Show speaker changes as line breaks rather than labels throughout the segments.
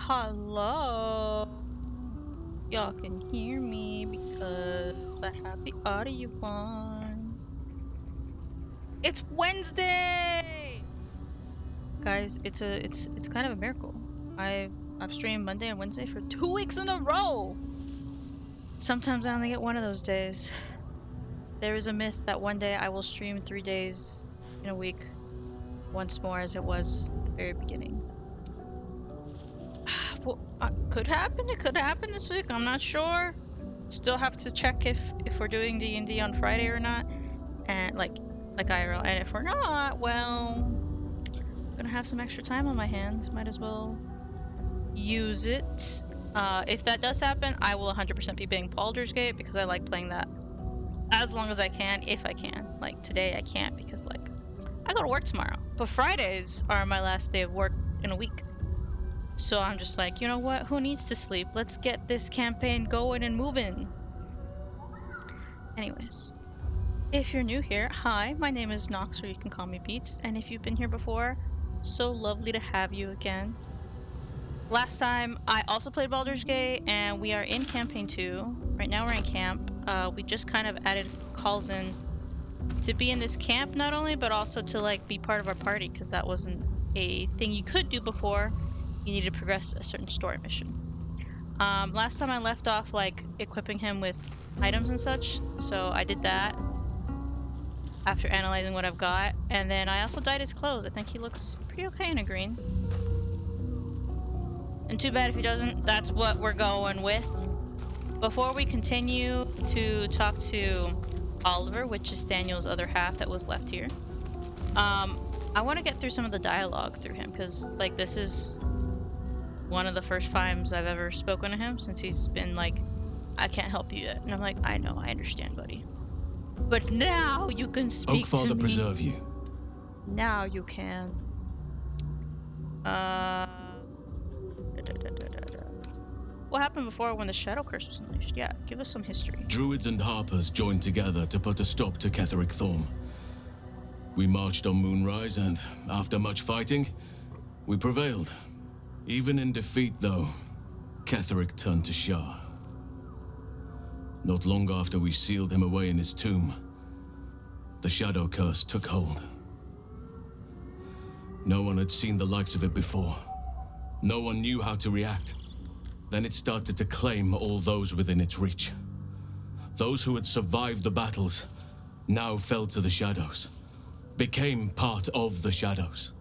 Hello. Y'all can hear me because I have the audio on. It's Wednesday, guys. It's kind of a miracle. I've streamed Monday and Wednesday for 2 weeks in a row. Sometimes I only get one of those days. There is a myth that one day I will stream 3 days in a week, once more as it was at the very beginning. Well, could happen. It could happen this week. I'm not sure. Still have to check if we're doing D&D on Friday or not, and like IRL. And if we're not, well, I'm gonna have some extra time on my hands. Might as well use it. If that does happen, I will 100% be playing Baldur's Gate because I like playing that as long as I can, if I can. Like today, I can't because like I go to work tomorrow. But Fridays are my last day of work in a week. So I'm just like, you know what? Who needs to sleep? Let's get this campaign going and moving. Anyways, if you're new here, hi, my name is Nox, or you can call me Beats. And if you've been here before, so lovely to have you again. Last time, I also played Baldur's Gate, and we are in Campaign 2. Right now we're in camp. We just kind of added calls in to be in this camp, not only, but also to like be part of our party, because that wasn't a thing you could do before. You need to progress a certain story mission. Last time I left off like equipping him with items and such, so I did that after analyzing what I've got, and then I also dyed his clothes. I think he looks pretty okay in a green. And too bad if he doesn't. That's what we're going with. Before we continue to talk to Oliver, which is Daniel's other half that was left here, I want to get through some of the dialogue through him, because like this is one of the first times I've ever spoken to him since he's been like, I can't help you yet. And I'm like, I know, I understand, buddy. But now you can speak to me.
Oakfather preserve you.
Now you can. What happened before when the Shadow Curse was unleashed? Yeah, give us some history.
Druids and Harpers joined together to put a stop to Ketheric Thorm. We marched on Moonrise, and after much fighting, we prevailed. Even in defeat, though, Ketheric turned to Shar. Not long after we sealed him away in his tomb, the Shadow Curse took hold. No one had seen the likes of it before. No one knew how to react. Then it started to claim all those within its reach. Those who had survived the battles now fell to the shadows, became part of the shadows.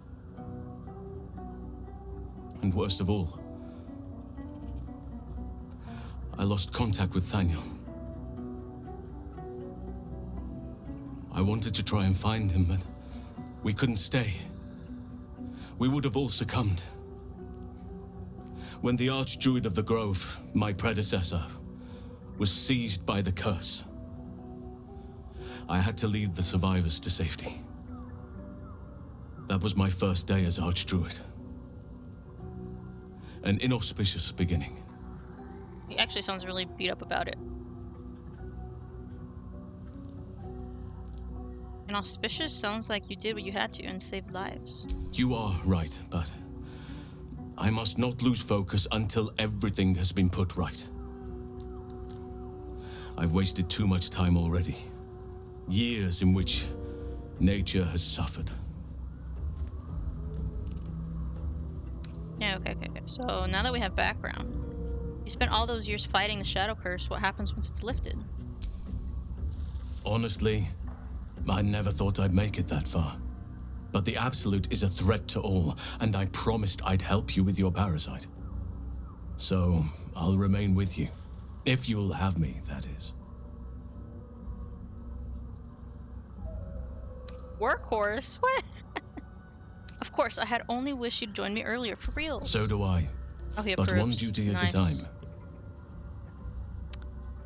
And worst of all, I lost contact with Thaniel. I wanted to try and find him, but we couldn't stay. We would have all succumbed. When the Archdruid of the Grove, my predecessor, was seized by the curse, I had to lead the survivors to safety. That was my first day as Archdruid. An inauspicious beginning.
He actually sounds really beat up about it. Inauspicious sounds like you did what you had to and saved lives.
You are right, but I must not lose focus until everything has been put right. I've wasted too much time already. Years in which nature has suffered.
Yeah, okay. So now that we have background, you spent all those years fighting the Shadow Curse. What happens once it's lifted?
Honestly, I never thought I'd make it that far. But the Absolute is a threat to all, and I promised I'd help you with your parasite. So, I'll remain with you. If you'll have me, that is.
Workhorse? What? Of course, I had only wished you'd joined me earlier, for real.
So do I.
Oh, he
but
approves.
one duty at a
Nice.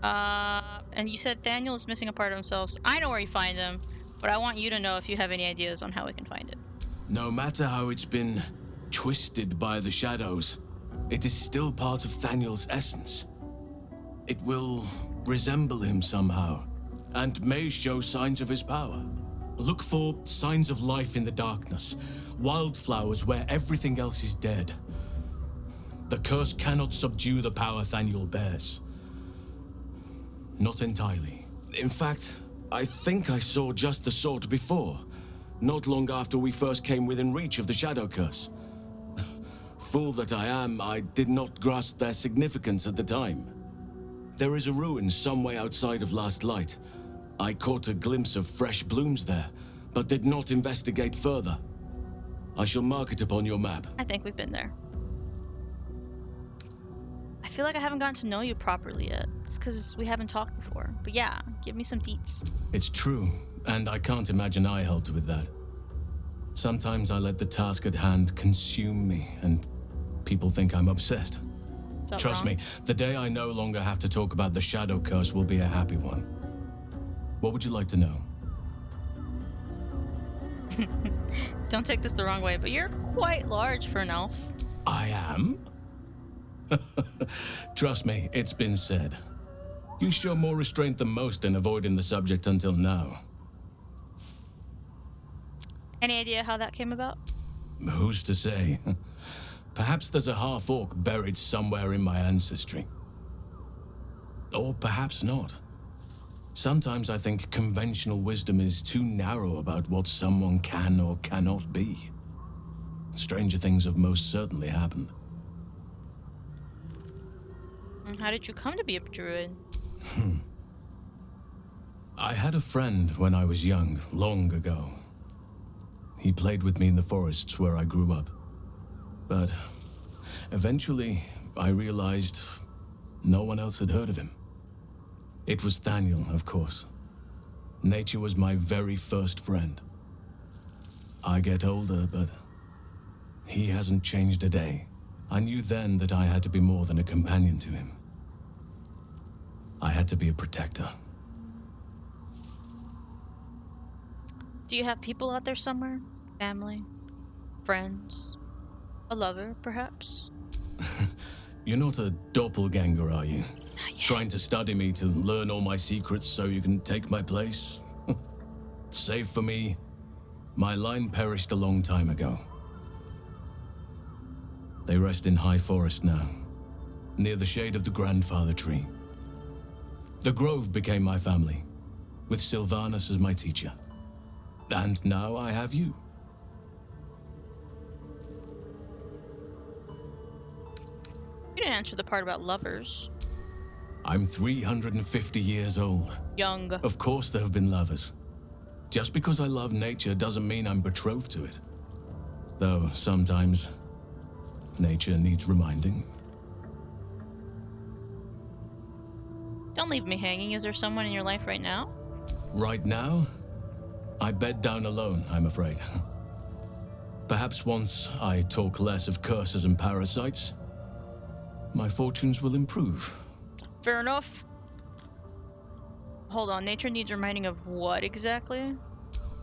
time.
And you said Thaniel is missing a part of himself. So I know where you find him, but I want you to know if you have any ideas on how we can find it.
No matter how it's been twisted by the shadows, it is still part of Thaniel's essence. It will resemble him somehow, and may show signs of his power. Look for signs of life in the darkness, wildflowers where everything else is dead. The curse cannot subdue the power Thaniel bears. Not entirely. In fact, I think I saw just the sort before, not long after we first came within reach of the Shadow Curse. Fool that I am, I did not grasp their significance at the time. There is a ruin some way outside of Last Light. I caught a glimpse of fresh blooms there, but did not investigate further. I shall mark it upon your map.
I think we've been there. I feel like I haven't gotten to know you properly yet. It's because we haven't talked before. But yeah, give me some deets.
It's true, and I can't imagine I helped with that. Sometimes I let the task at hand consume me, and people think I'm obsessed. Trust me, the day I no longer have to talk about the Shadow Curse will be a happy one. What would you like to know?
Don't take this the wrong way, but you're quite large for an elf.
I am? Trust me, it's been said. You show more restraint than most in avoiding the subject until now.
Any idea how that came about?
Who's to say? Perhaps there's a half-orc buried somewhere in my ancestry. Or perhaps not. Sometimes I think conventional wisdom is too narrow about what someone can or cannot be. Stranger things have most certainly happened.
How did you come to be a druid?
I had a friend when I was young, long ago. He played with me in the forests where I grew up. But eventually, I realized no one else had heard of him. It was Thaniel, of course. Nature was my very first friend. I get older, but he hasn't changed a day. I knew then that I had to be more than a companion to him. I had to be a protector.
Do you have people out there somewhere? Family? Friends? A lover, perhaps?
You're not a doppelganger, are you? Trying to study me to learn all my secrets so you can take my place? Save for me, my line perished a long time ago. They rest in High Forest now, near the shade of the grandfather tree. The Grove became my family, with Sylvanas as my teacher. And now I have you.
You didn't answer the part about lovers.
I'm 350 years old.
Young.
Of course there have been lovers. Just because I love nature doesn't mean I'm betrothed to it. Though sometimes nature needs reminding.
Don't leave me hanging. Is there someone in your life right now?
Right now, I bed down alone, I'm afraid. Perhaps once I talk less of curses and parasites, my fortunes will improve.
Fair enough. Hold on, nature needs reminding of what exactly?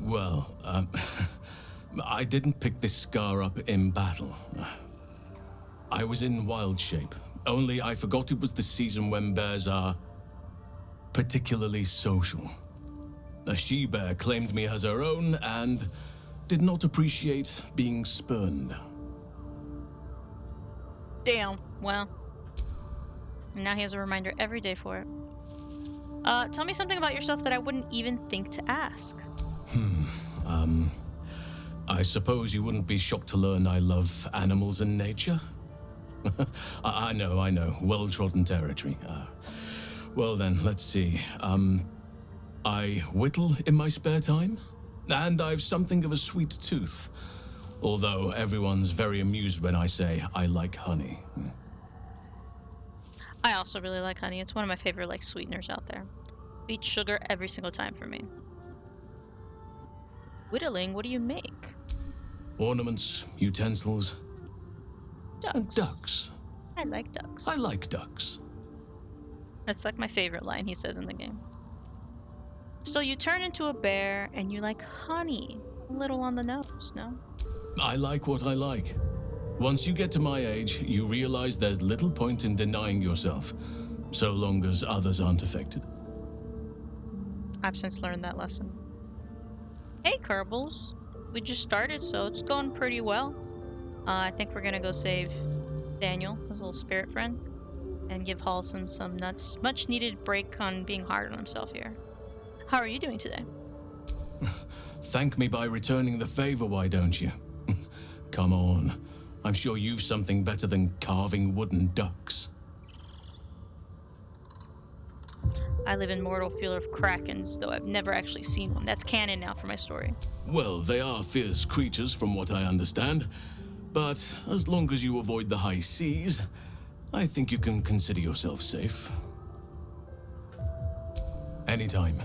Well, I didn't pick this scar up in battle. I was in wild shape, only I forgot it was the season when bears are particularly social. A she-bear claimed me as her own and did not appreciate being spurned.
Damn, well. Now he has a reminder every day for it. Tell me something about yourself that I wouldn't even think to ask.
I suppose you wouldn't be shocked to learn I love animals and nature? I know, well-trodden territory. Well then, let's see. I whittle in my spare time, and I've something of a sweet tooth. Although everyone's very amused when I say I like honey.
I also really like honey. It's one of my favorite sweeteners out there. Beats sugar every single time for me. Whittling, what do you make?
Ornaments, utensils,
Ducks.
and ducks.
I like ducks.
I like ducks.
That's my favorite line he says in the game. So you turn into a bear and you like honey. A little on the nose, no?
I like what I like. Once you get to my age, you realize there's little point in denying yourself, so long as others aren't affected.
I've since learned that lesson. Hey, Kerbals. We just started, so it's going pretty well. I think we're gonna go save Daniel, his little spirit friend, and give Halson some much needed break on being hard on himself here. How are you doing today?
Thank me by returning the favor, why don't you? Come on. I'm sure you've something better than carving wooden ducks.
I live in mortal fear of krakens, though I've never actually seen one. That's canon now for my story.
Well, they are fierce creatures from what I understand. But as long as you avoid the high seas, I think you can consider yourself safe. Anytime.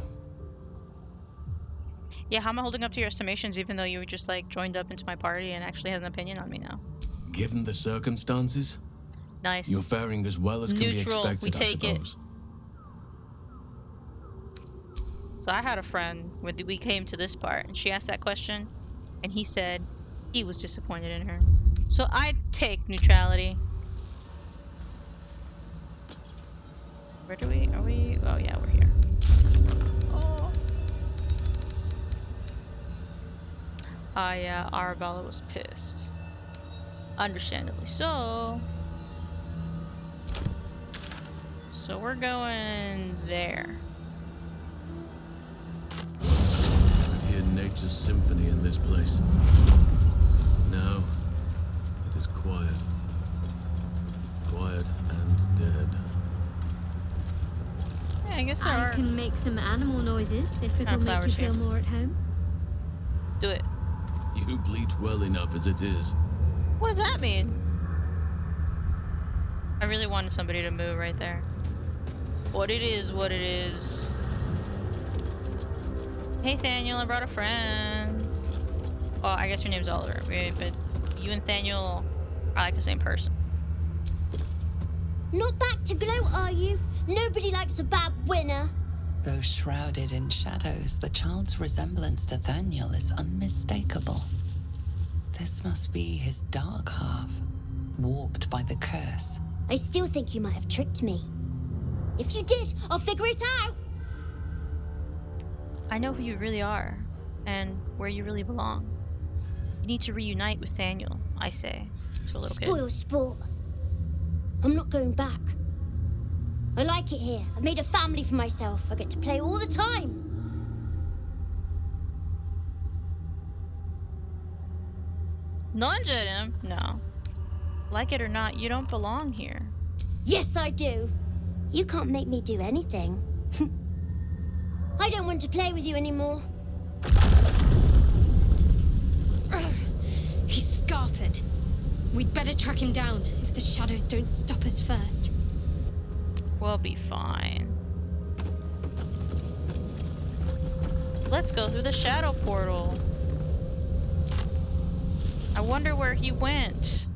Yeah, how am I holding up to your estimations even though you were just like joined up into my party and actually had an opinion on me now?
Given the circumstances,
nice.
You're faring as well as can be expected,
we
I
take
suppose.
It. So I had a friend when we came to this part and she asked that question and he said he was disappointed in her. So I take neutrality. Where are we? Oh yeah, we're here. Oh. Yeah, Arabella was pissed. Understandably so. So we're going there.
I hear nature's symphony in this place. Now, it is quiet. Quiet and dead.
Yeah, I guess there
I
are.
can make some animal noises if it'll make you feel more at home.
Do it.
You bleat well enough as it is.
What does that mean? I really wanted somebody to move right there. What it is, what it is. Hey, Thaniel, I brought a friend. Well, I guess your name's Oliver, right? But you and Thaniel are like the same person.
Not back to gloat, are you? Nobody likes a bad winner.
Though shrouded in shadows, the child's resemblance to Thaniel is unmistakable. This must be his dark half, warped by the curse.
I still think you might have tricked me. If you did, I'll figure it out.
I know who you really are, and where you really belong. You need to reunite with Thaniel, I say, to a little kid.
Spoil sport. I'm not going back. I like it here. I've made a family for myself. I get to play all the time.
Lunge at him? No. Like it or not, you don't belong here.
Yes, I do. You can't make me do anything. I don't want to play with you anymore.
He's scarpered. We'd better track him down if the shadows don't stop us first.
We'll be fine. Let's go through the shadow portal. I wonder where he went.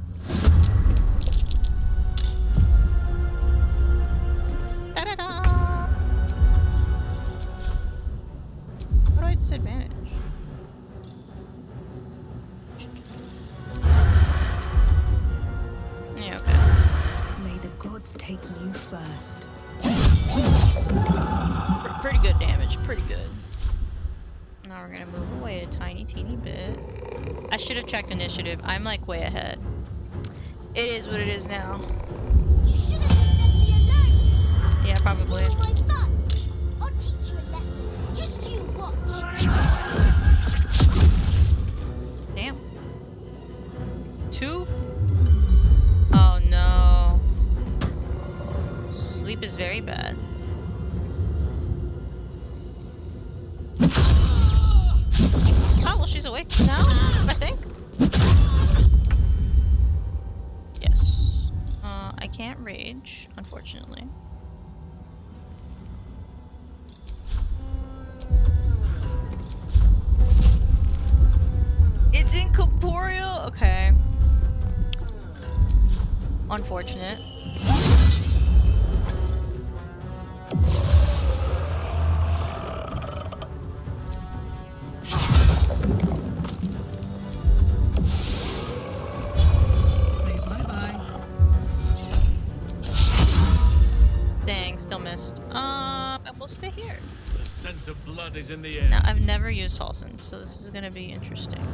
Da-da-da! What do I disadvantage? Yeah, okay.
May the gods take you first.
Pretty good damage, pretty good. Now we're gonna move away a tiny, teeny bit. I should have checked initiative. I'm like way ahead. It is what it is now.
You should have left me alone.
Yeah, probably.
Spoil my fun. I'll teach you a lesson. Just you watch.
Damn. 2? Oh no. Sleep is very bad. Oh, well, she's awake now, I think. Yes. I can't rage, unfortunately. It's incorporeal? Okay. Unfortunate.
Say bye-bye.
Dang, still missed. I will stay here.
The scent of blood is in the air.
Now, I've never used Halson, so this is gonna be interesting.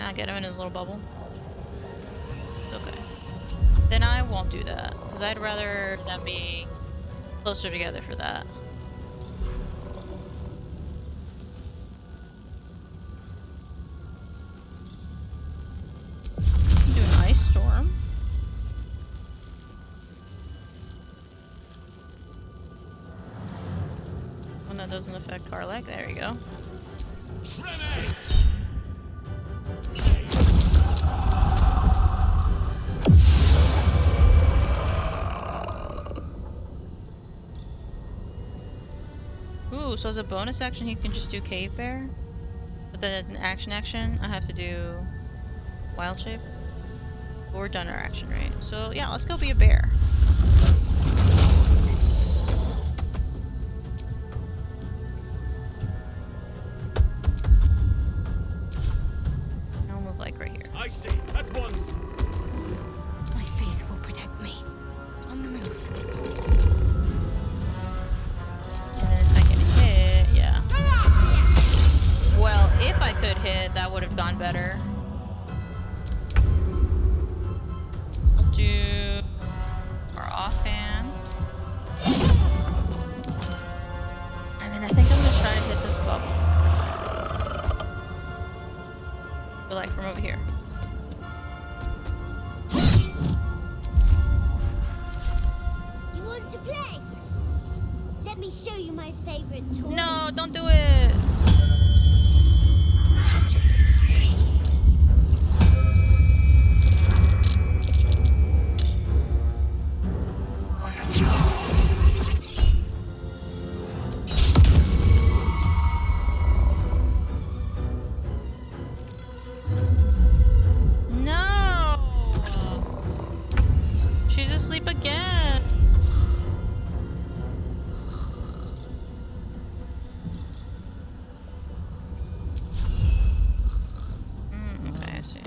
Yeah, get him in his little bubble. It's okay. Then I won't do that, because I'd rather them be closer together for that. Do an ice storm. One that doesn't affect Karlach. There you go. Ooh, so as a bonus action, he can just do Cave Bear. But then as an action, I have to do Wild Shape. Or done our action, right? So yeah, let's go be a bear. I'll move like right here.
I see, at once.
My faith will protect me. On the move.
And then if I can hit, yeah. Well, if I could hit, that would have gone better. We'll do our offhand. And then I think I'm gonna try to hit this bubble. But like from over here.
You want to play? Let me show you my favorite toy.
No, don't do it! No! She's asleep again. Okay, I see.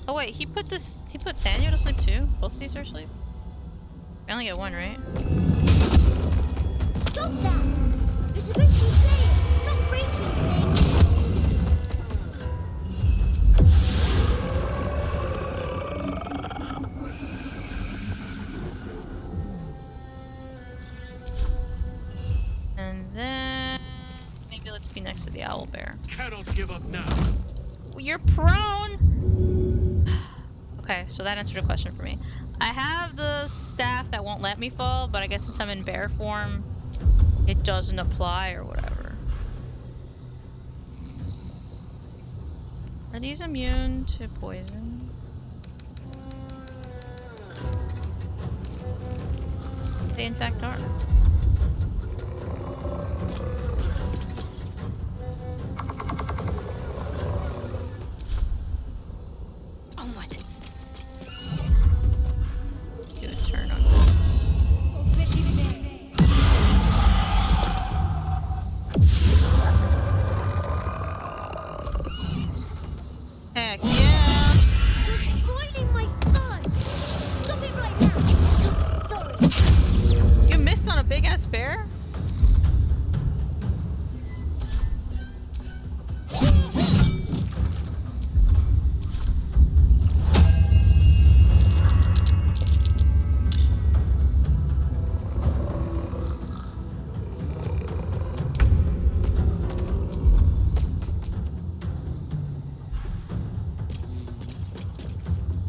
Oh wait, he put Thania to sleep too? Both of these are asleep? I only get one, right?
Stop that! You're supposed to be playing. Stop breaking things.
And then maybe let's be next to the owl bear.
Cannot give up now.
You're prone! Okay, so that answered a question for me. I have the staff that won't let me fall, but I guess since I'm in bear form, it doesn't apply or whatever. Are these immune to poison? They in fact are.
Onward.
Let's do a turn on Heck yeah!
You're spoiling my fun. Stop it right now. Sorry.
You missed on a big ass bear?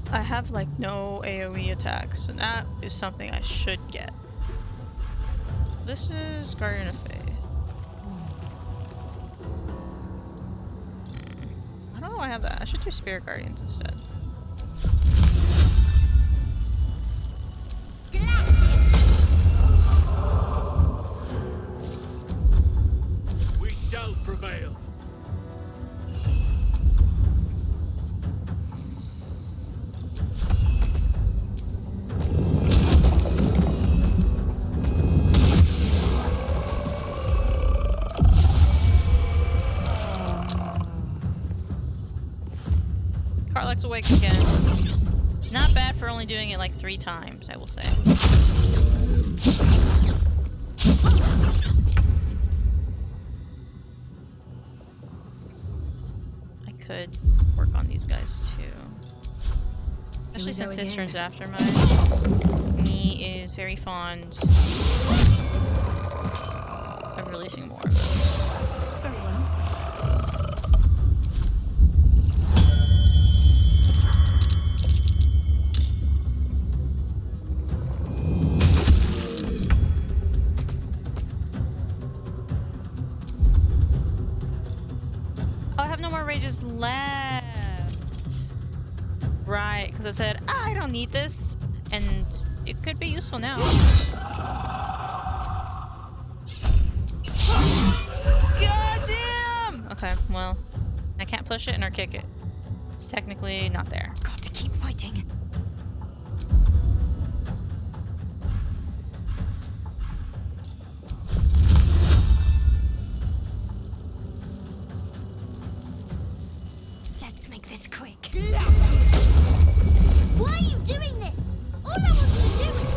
I have like no AoE attacks, and that is something I should get. This is Guardian of Fae. I don't know why I have that. I should do Spirit Guardians instead.
We shall prevail.
Karlach's awake again. Not bad for only doing it like 3 times, I will say. Especially
we
since
go
his
again.
turn's after mine. He is very fond of releasing more of those.
Very well.
Oh, I have no more rages left. Right, because I said, I don't need this. And it could be useful now. God damn! Okay, well, I can't push it nor kick it. It's technically not there.
Got to keep fighting. Let's make this quick.
Why are you doing this? All I wanted to do was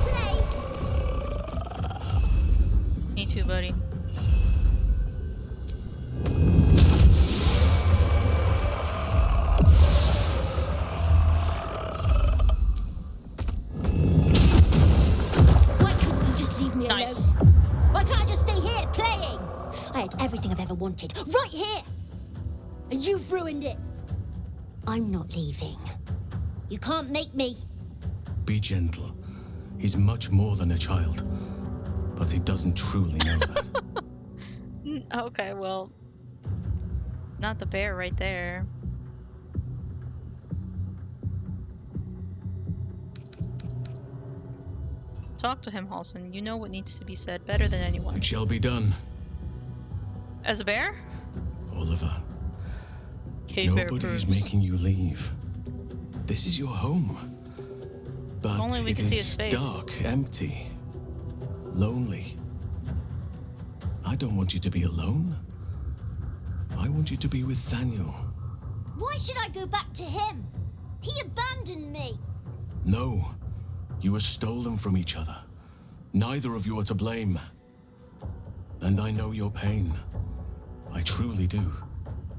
play.
Me too, buddy.
Why couldn't you just leave me
Nice.
alone? Why can't I just stay here playing? I had everything I've ever wanted right here. And you've ruined it. I'm not leaving. You can't make me.
Be gentle. He's much more than a child. But he doesn't truly know that.
Okay, well, not the bear right there. Talk to him, Halson. You know what needs to be said better than anyone.
It shall be done.
As a bear?
Oliver,
Cave bear
nobody is
proves.
making you leave. This is your home. But
only we
it
could see
is
his face.
dark, empty, lonely. I don't want you to be alone. I want you to be with Thaniel.
Why should I go back to him? He abandoned me.
No, you were stolen from each other. Neither of you are to blame. And I know your pain. I truly do.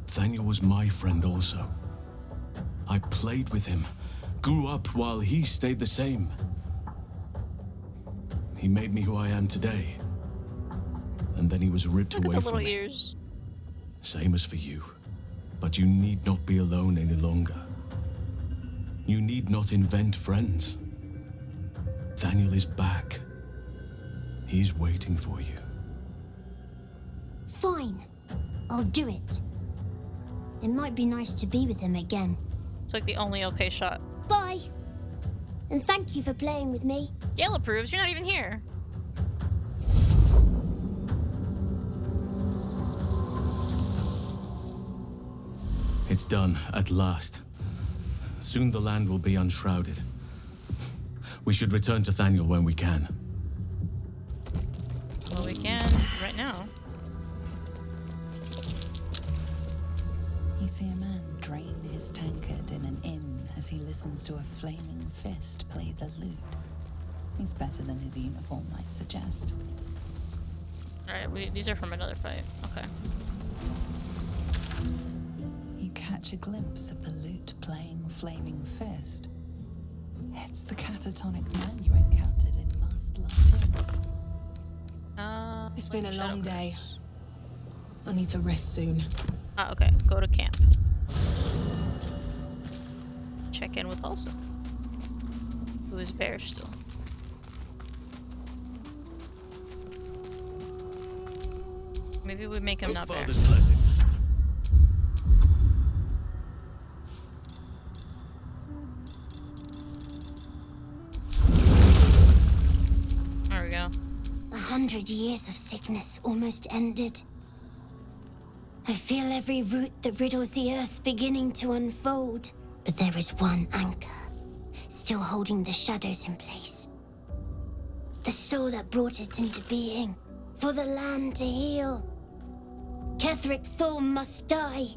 Thaniel was my friend also. I played with him, grew up while he stayed the same. He made me who I am today. And then he was ripped
Look at
away
the
from
little
me.
ears.
Same as for you. But you need not be alone any longer. You need not invent friends. Thaniel is back. He's waiting for you.
Fine. I'll do it. It might be nice to be with him again.
It's like the only okay shot.
Bye. And thank you for playing with me.
Gale approves. You're not even here.
It's done, at last. Soon the land will be unshrouded. We should return to Thaniel when we can.
Well, we can right now.
You see a man drain his tankard in an inn as he listens to a flaming fist play the lute. He's better than his uniform might suggest.
Alright, these are from another fight. Okay.
You catch a glimpse of the lute playing flaming fist. It's the catatonic man you encountered in Last Light Inn.
It's been a
Shadow
long day.
Curse.
I need to rest soon.
Ah, okay. Go to camp. Check in with Halson, who is bear still. Maybe we make him not bear.
Father's blessing.
There we go.
100 years of sickness almost ended. I feel every root that riddles the earth beginning to unfold. But there is one anchor, still holding the shadows in place. The soul that brought it into being, for the land to heal. Ketheric Thorm must die.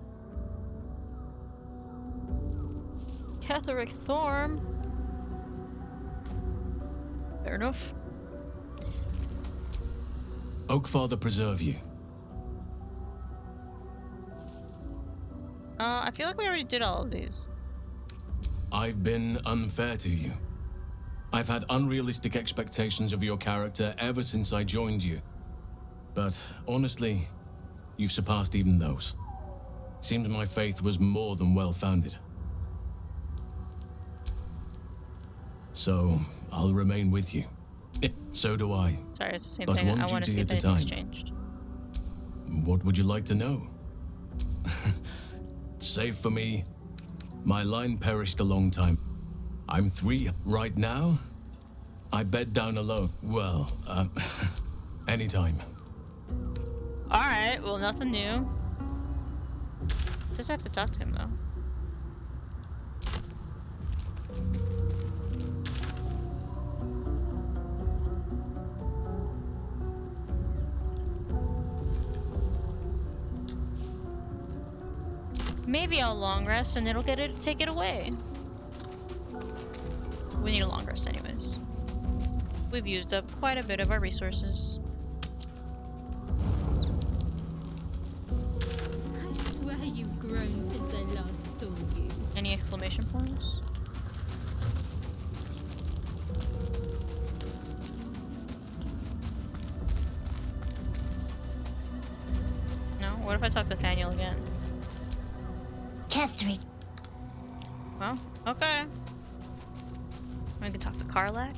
Ketheric Thorm. Fair enough.
Oakfather preserve you.
I feel like we already did all of these.
I've been unfair to you. I've had unrealistic expectations of your character ever since I joined you. But honestly, you've surpassed even those. Seemed my faith was more than well-founded. So, I'll remain with you. So do I.
Sorry, it's the same
But
thing.
one
I want to see
duty
if
at a
anything's
time.
changed.
What would you like to know? Save for me, my line perished a long time. I'm 3 right now. I bed down alone. Well, anytime.
Alright, well, nothing new. Just have to talk to him, though. Maybe I'll long rest and it'll take it away. We need a long rest anyways. We've used up quite a bit of our resources.
I swear you've grown since I last saw you.
Any exclamation points? No? What if I talk to Nathaniel again?
Catherine,
Well, okay. We can talk to Karlach.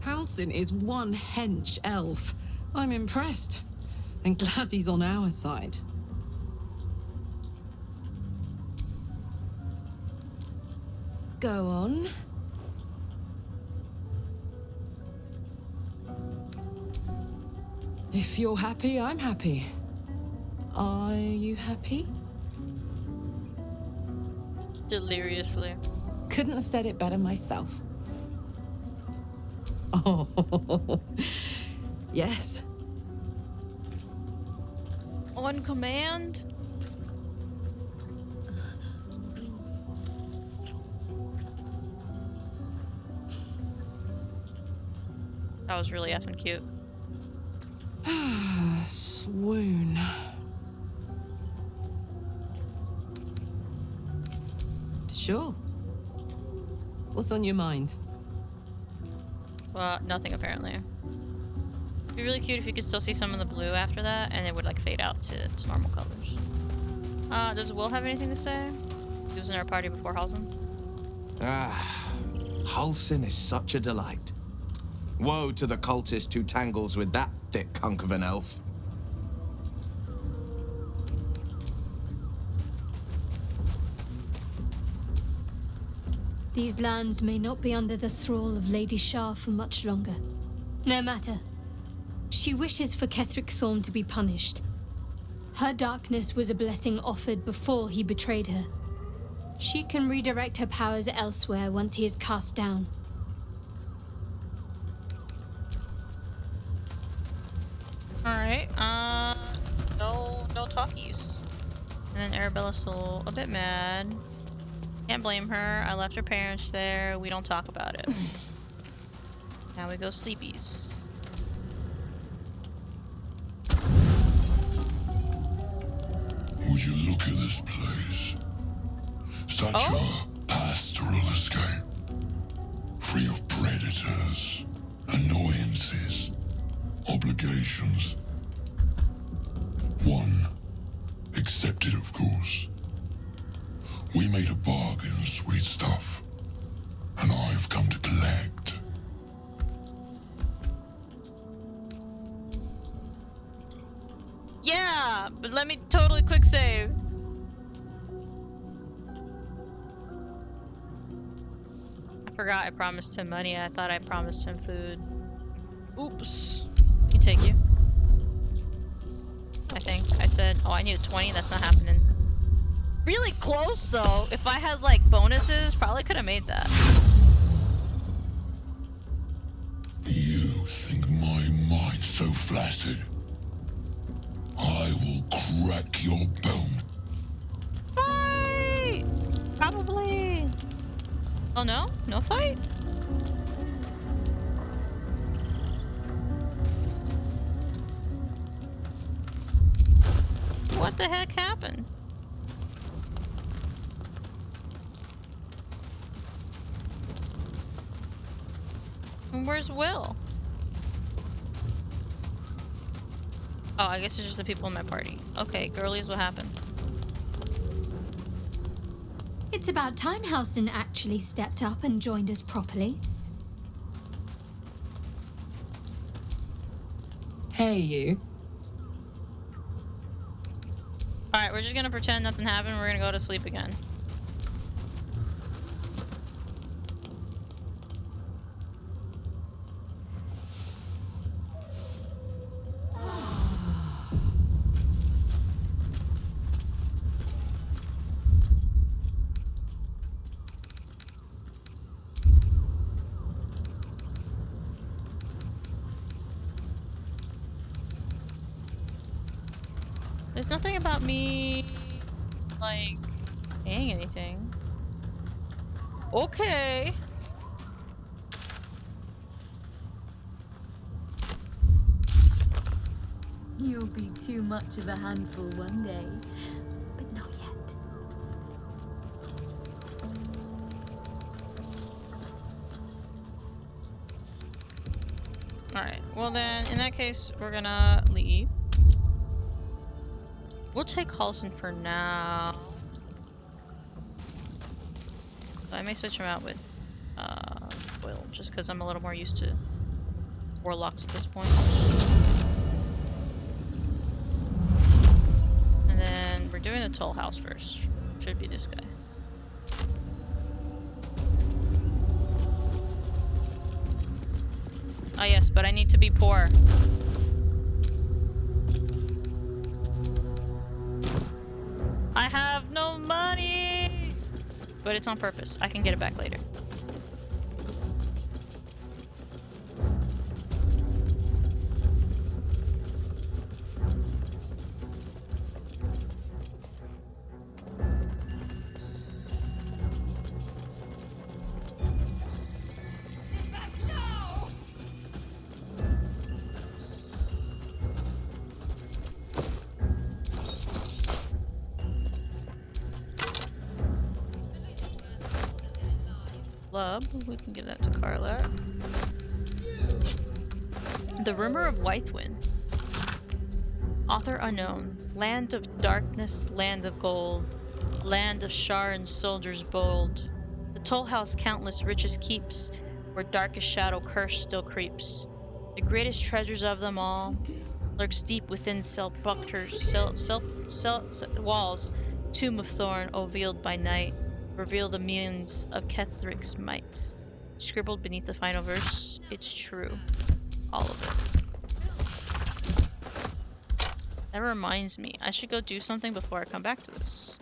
Halsin is one hench elf. I'm impressed. And glad he's on our side. Go on. If you're happy, I'm happy. Are you happy?
Deliriously.
Couldn't have said it better myself. Oh, yes.
On command? That was really effing cute.
Swoon. Sure. What's on your mind?
Well, nothing apparently. It'd be really cute if you could still see some of the blue after that, and it would like fade out to its normal colors. Does Will have anything to say? He was in our party before Halsin.
Halsin is such a delight. Woe to the cultist who tangles with that thick hunk of an elf.
These lands may not be under the thrall of Lady Shar for much longer. No matter. She wishes for Ketheric Thorn to be punished. Her darkness was a blessing offered before he betrayed her. She can redirect her powers elsewhere once he is cast down.
Alright, no talkies. And then Arabella's still a bit mad. Can't blame her. I left her parents there. We don't talk about it. Now we go sleepies.
Would you look at this place? Such a pastoral escape. Free of predators, annoyances, obligations. One accepted, of course. We made a bargain, sweet stuff. And I've come to collect.
Yeah, but let me totally quick save. I forgot I promised him money. I thought I promised him food. Oops. Can take you. I think. I said, oh, I need a 20. That's not happening. Really close, though. If I had, like, bonuses, probably could have made that.
You think my mind's so flaccid? I will crack your bone.
Fight! Probably. Oh, no? No fight? What the heck happened? And where's Will? Oh, I guess it's just the people in my party. Okay, girlies, what happened?
It's about time Halson actually stepped up and joined us properly.
Hey, you.
Alright, we're just gonna pretend nothing happened. We're gonna go to sleep again. There's nothing about me, like, saying anything. Okay.
You'll be too much of a handful one day, but not yet.
Alright, well then, in that case, we're gonna leave. We'll take Halson for now. But I may switch him out with Will, just because I'm a little more used to warlocks at this point. And then we're doing the Toll House first. Should be this guy. Ah yes, but I need to be poor. I have no money! But it's on purpose. I can get it back later. Club. We can give that to Karlach. The Rumor of Whitewind. Author unknown. Land of darkness, land of gold. Land of Shar and soldiers bold. The toll house countless riches keeps, where darkest shadow curse still creeps. The greatest treasures of them all lurks deep within walls. Tomb of thorn, veiled by night. Reveal the means of Kethric's might. Scribbled beneath the final verse, it's true. All of it. That reminds me, I should go do something before I come back to this.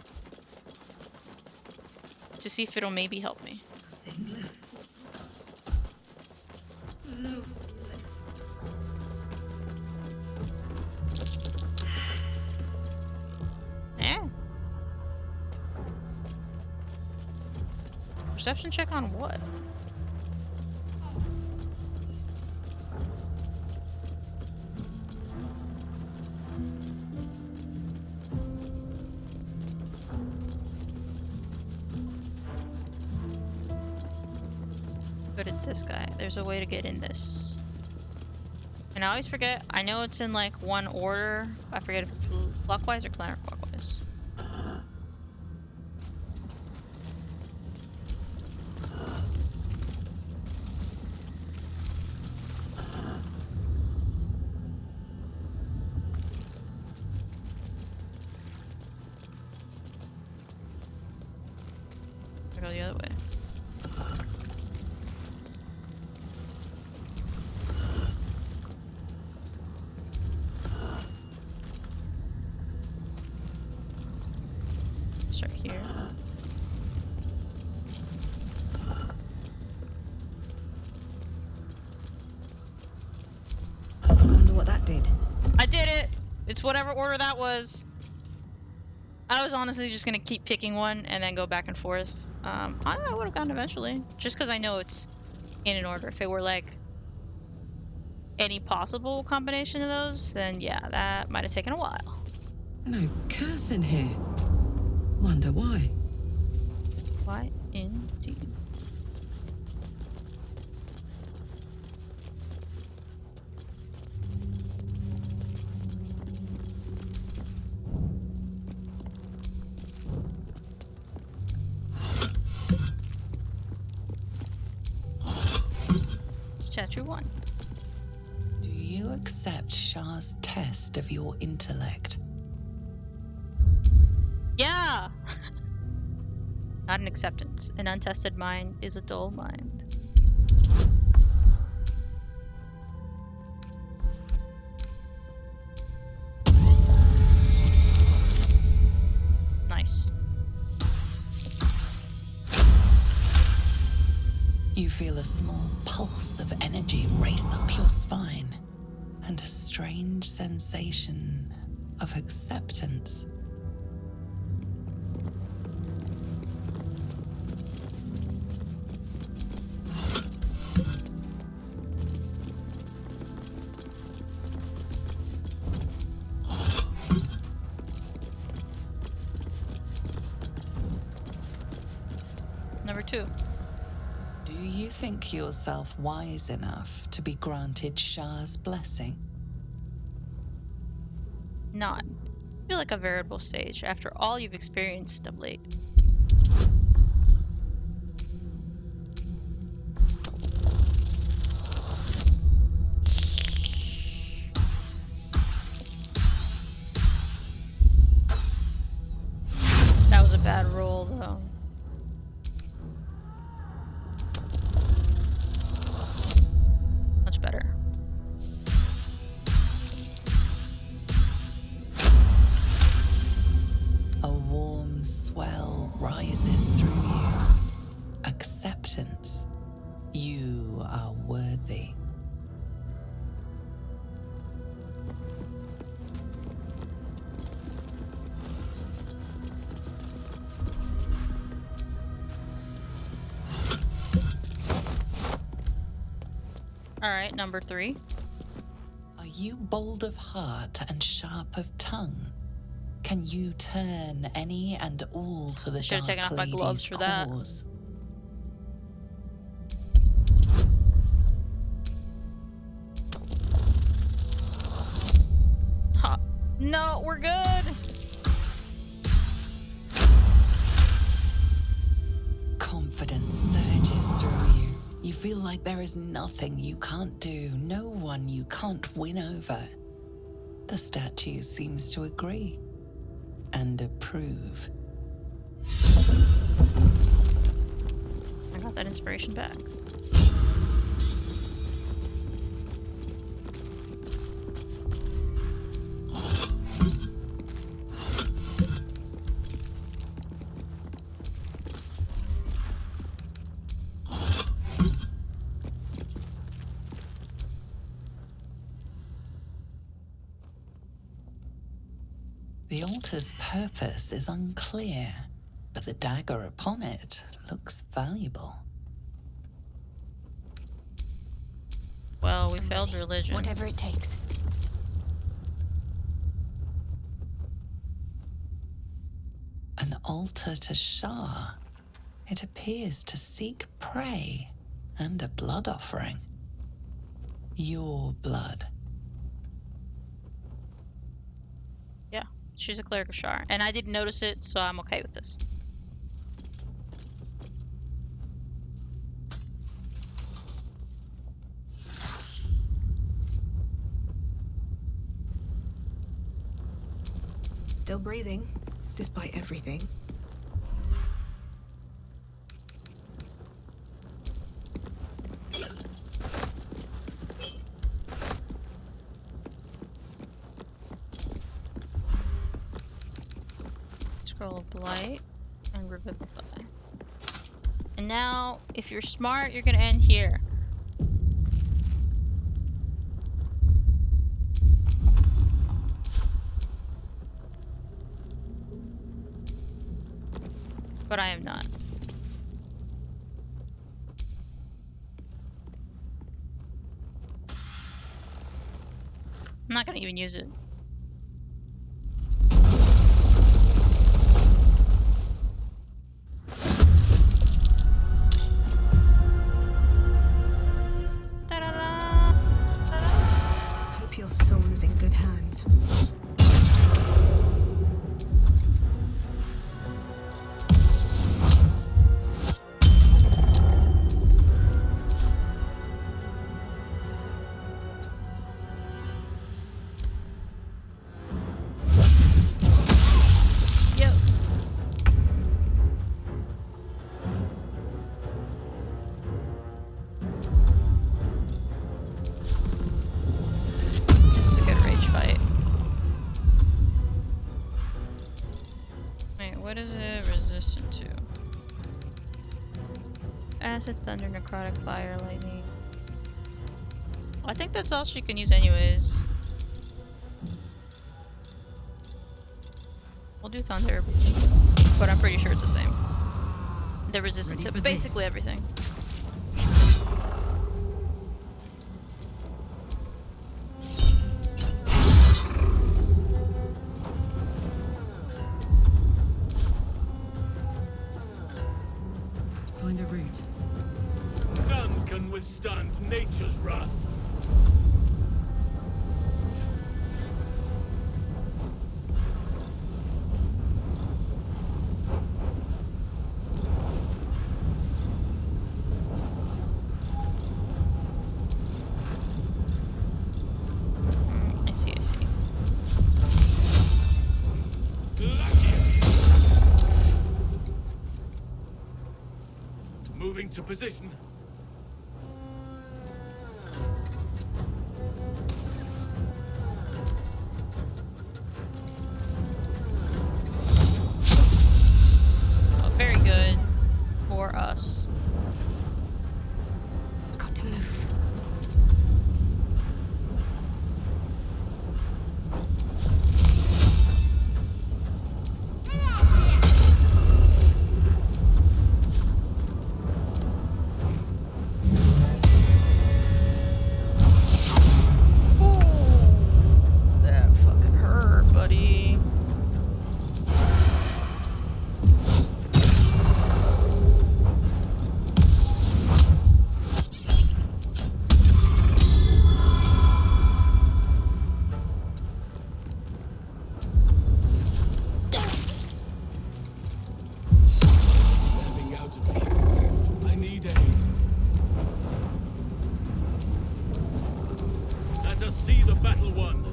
To see if it'll maybe help me. Yeah. Perception check on what? But it's this guy. There's a way to get in this. And I always forget. I know it's in like one order. I forget if it's clockwise or counterclockwise. Go the other way. Start here.
I wonder what that did.
I did it! It's whatever order that was. I was honestly just gonna keep picking one and then go back and forth. I don't know, I would have gotten eventually. Just because I know it's in an order. If it were like any possible combination of those, then yeah, that might have taken a while.
No curse in here. Wonder why.
Why indeed? Statue 1.
Do you accept Shar's test of your intellect?
Yeah! Not an acceptance. An untested mind is a dull mind. Nice.
You feel a small pulse of energy race up your spine, and a strange sensation of acceptance.
Number 2.
Do you think yourself wise enough to be granted Shar's blessing?
Not. You're like a veritable sage after all you've experienced of late. That was a bad roll, though. Much better.
A warm swell rises through you. Acceptance. You are worthy.
Alright, number 3.
Are you bold of heart and sharp of tongue? Can you turn any and all to the
Should've
Dark
taken off my
Lady's
gloves for that.
cause?
Ha. No, we're good!
Confidence surges through you. You feel like there is nothing you can't do, no one you can't win over. The statue seems to agree and approve.
I got that inspiration back.
The altar's purpose is unclear, but the dagger upon it looks valuable.
Well, we
I'm
failed
ready.
religion.
Whatever it takes.
An altar to Shar. It appears to seek prey and a blood offering. Your blood.
Yeah, she's a cleric of Shar. And I didn't notice it, so I'm okay with this.
Still breathing, despite everything.
Scroll of Blight and Revivify. And now, if you're smart, you're gonna end here. But I am not. I'm not gonna even use it. resistant to? Acid, thunder, necrotic, fire, lightning. I think that's all she can use anyways. We'll do thunder, but I'm pretty sure it's the same. They're resistant to basically everything.
Find a route.
None can withstand nature's wrath.
I see, I see.
Moving to position.
Oh, very good for us.
Got to move.
That fucking hurt, buddy.
Stepping out of me. I need aid.
Let us see the battle won.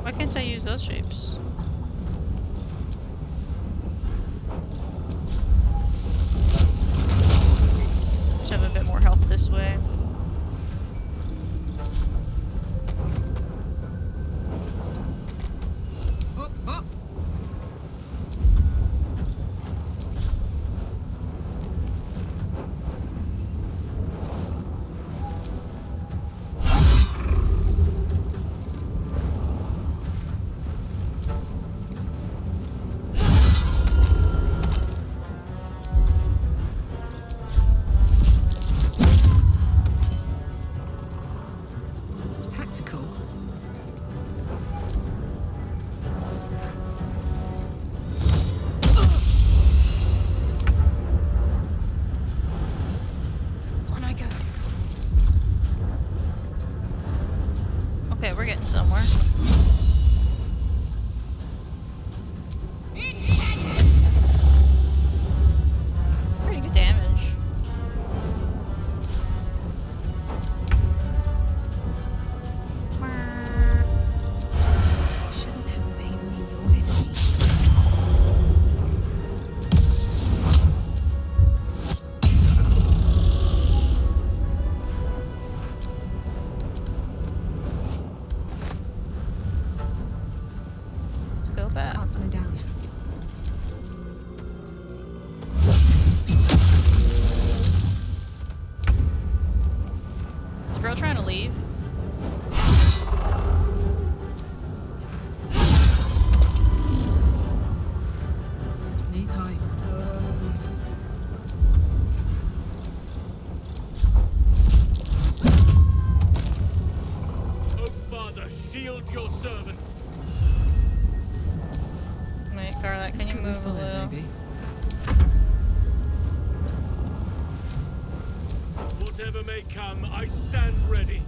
Why can't I use those shapes? Should have a bit more health this way.
Up, up. Tactical.
On I go.
Okay, we're getting somewhere. Pretty good damage.
Shouldn't have made me your enemy.
Let's go back.
Can't slow down.
Is bro trying to leave?
Knees high.
Oh, Father, shield your servant.
Wait, Karlach,
This
can you
could be
move a
fun,
little?
baby.
Whatever may come, I stand ready.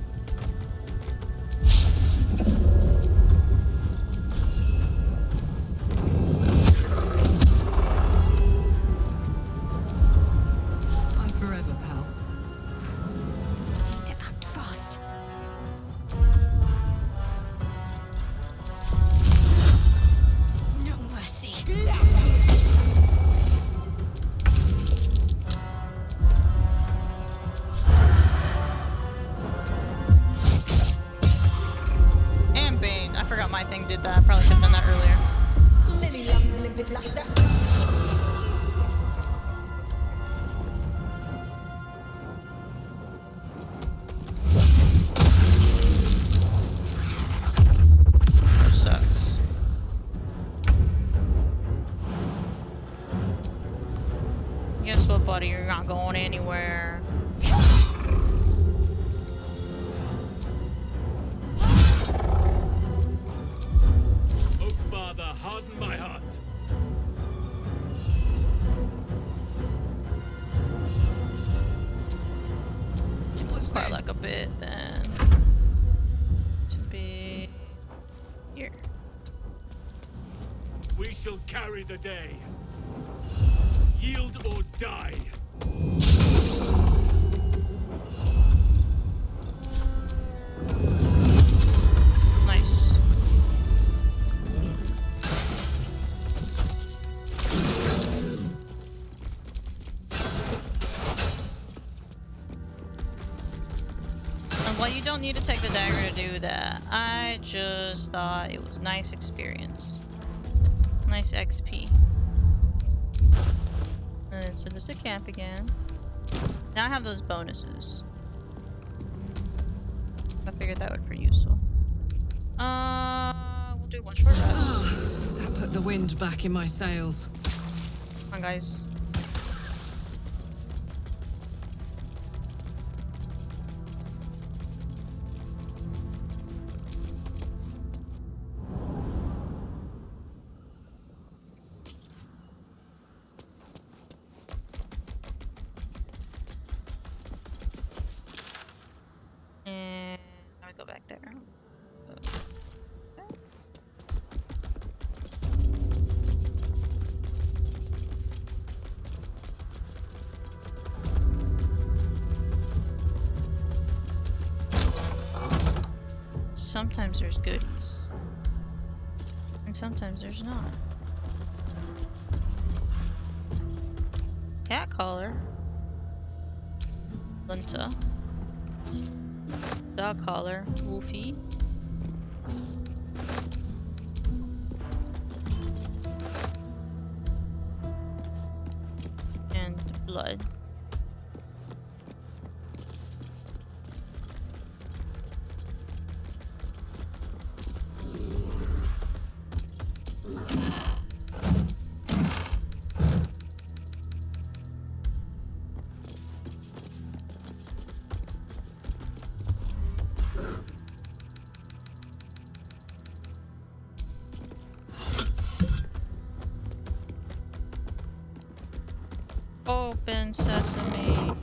Guess what, buddy? You're not going anywhere.
Oak Father, harden my heart.
Karlach a bit, then. To be here.
We shall carry the day. Yield or die.
Nice. And while you don't need to take the dagger to do that, I just thought it was a nice experience. Nice XP. And then send us to camp again. Now I have those bonuses. I figured that would be pretty useful. We'll do one short rest.
That put the wind back in my sails.
Come on, guys. And now we go back there. Okay. Sometimes there's goodies. And sometimes there's not. Cat collar. Linta. Dog collar. Wolfie. And blood. Open sesame.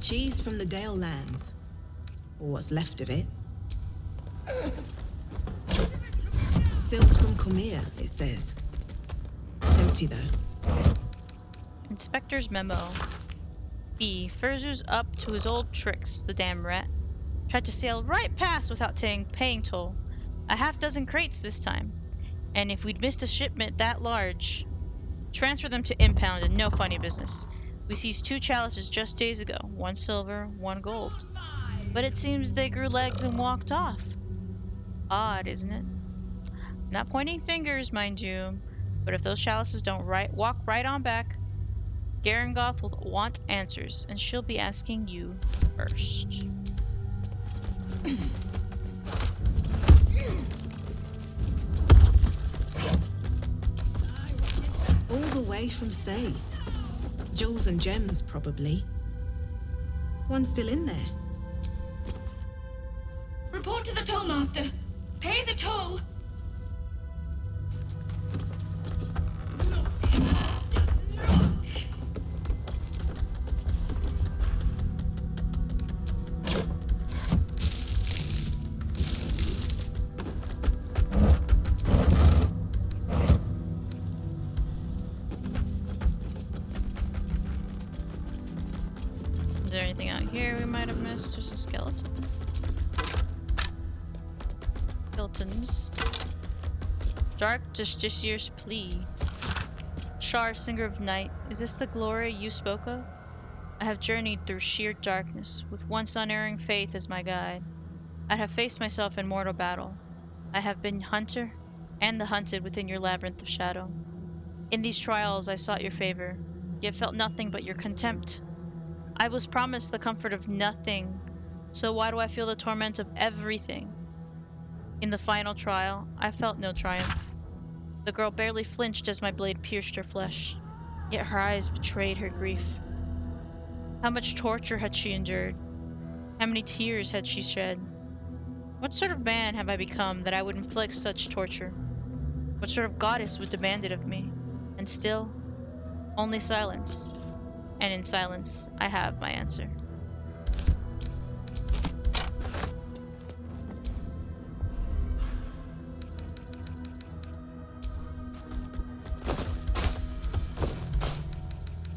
Cheese from the Dale lands, or what's left of it. Silks from Comir, it says. Empty though.
Inspector's memo. B. Furzu's up to his old tricks, the damn rat. Tried to sail right past without paying toll. A half-dozen crates this time. And if we'd missed a shipment that large, transfer them to impound and no funny business. We seized 2 chalices just days ago. 1 silver, 1 gold. But it seems they grew legs and walked off. Odd, isn't it? Not pointing fingers, mind you. But if those chalices don't walk right on back, Garangoth will want answers, and she'll be asking you first.
All the way from Thay. Jewels and gems, probably. One still in there.
Report to the tollmaster. Pay the toll.
Is there anything out here we might have missed? There's a skeleton. Skeletons. Dark Justiciar's plea. Shar, singer of night, is this the glory you spoke of? I have journeyed through sheer darkness, with once unerring faith as my guide. I have faced myself in mortal battle. I have been hunter and the hunted within your labyrinth of shadow. In these trials I sought your favor, yet felt nothing but your contempt. I was promised the comfort of nothing, so why do I feel the torment of everything? In the final trial, I felt no triumph. The girl barely flinched as my blade pierced her flesh, yet her eyes betrayed her grief. How much torture had she endured? How many tears had she shed? What sort of man have I become that I would inflict such torture? What sort of goddess would demand it of me? And still, only silence. And in silence, I have my answer.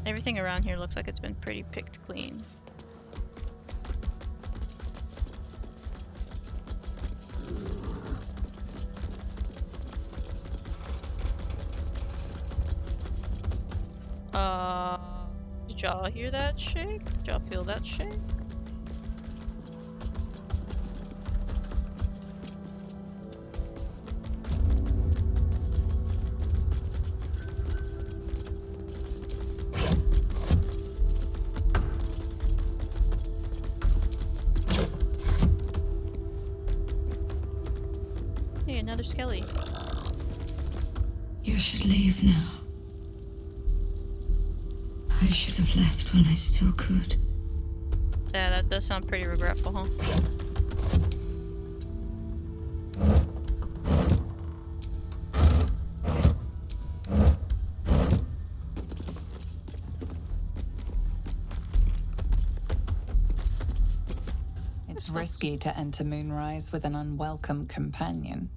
Everything around here looks like it's been pretty picked clean. Did y'all hear that shake? Did y'all feel that shake? Hey, another skelly.
You should leave now. I should have left when I still could.
Yeah, that does sound pretty regretful, huh?
It's risky to enter Moonrise with an unwelcome companion.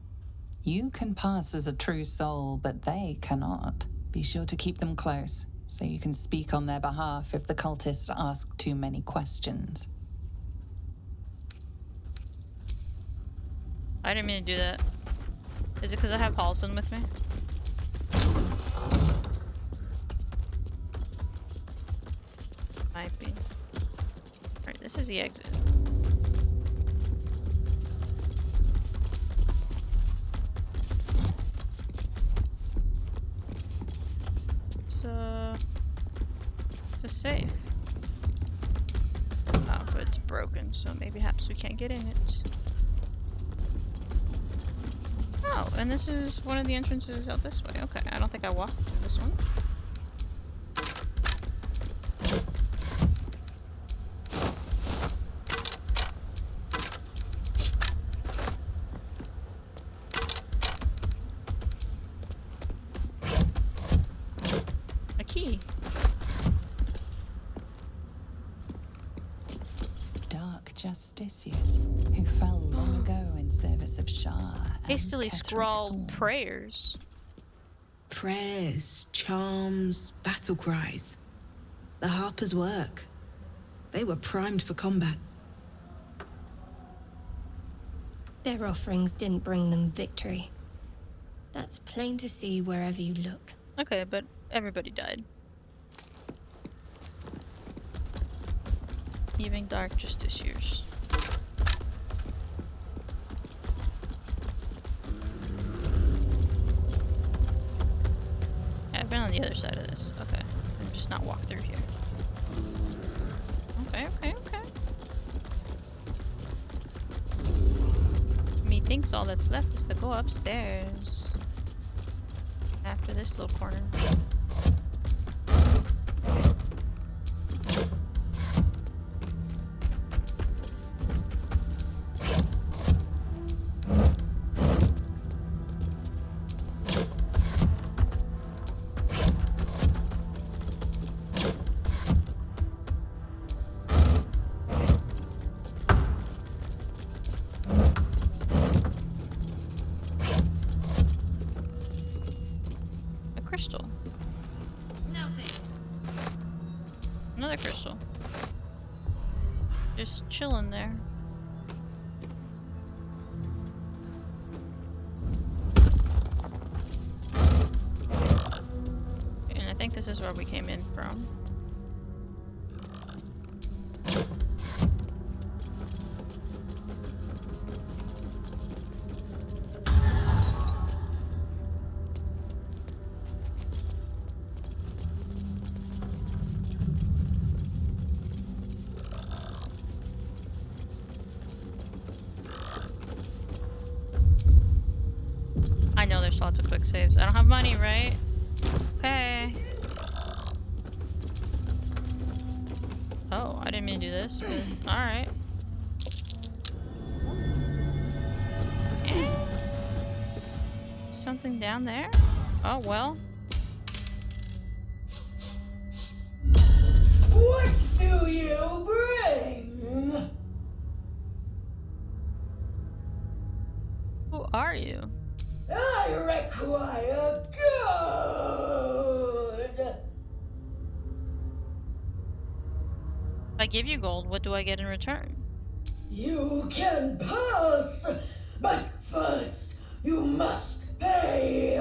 You can pass as a true soul, but they cannot. Be sure to keep them close, so you can speak on their behalf if the cultists ask too many questions.
I didn't mean to do that. Is it because I have Paulson with me? Might be. Alright, this is the exit. It's safe. Oh, but it's broken, so maybe perhaps we can't get in it. Oh, and this is one of the entrances out this way. Okay, I don't think I walked through this one. A key.
Dark justiciars who fell long ago in service of Shar.
Hastily scrawled prayers.
Prayers, charms, battle cries. The harpers' work. They were primed for combat.
Their offerings didn't bring them victory. That's plain to see wherever you look.
Okay, but everybody died. Even dark justiciars. Yeah, I've been on the other side of this. Okay. I'm just not walk through here. Okay. Methinks all that's left is to go upstairs. After this little corner. Another crystal. Just chilling there. And I think this is where we came in from. there's lots of quick saves. I don't have money, right? Okay. Oh, I didn't mean to do this, but alright. Something down there? Oh, well.
What do you bring?
Who are you?
I require gold.
If I give you gold, what do I get in return?
You can pass, but first you must pay.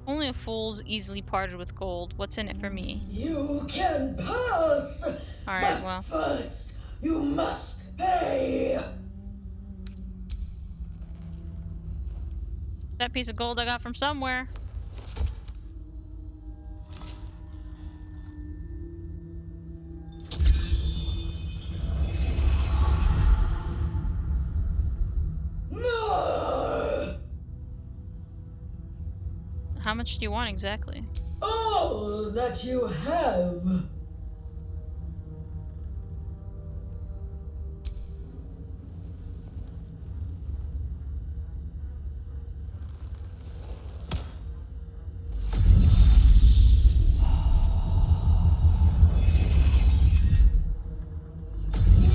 Only a fool's easily parted with gold. What's in it for me?
You can pass,
Alright,
but
well.
first you must pay.
That piece of gold I got from somewhere.
More.
How much do you want exactly?
All that you have.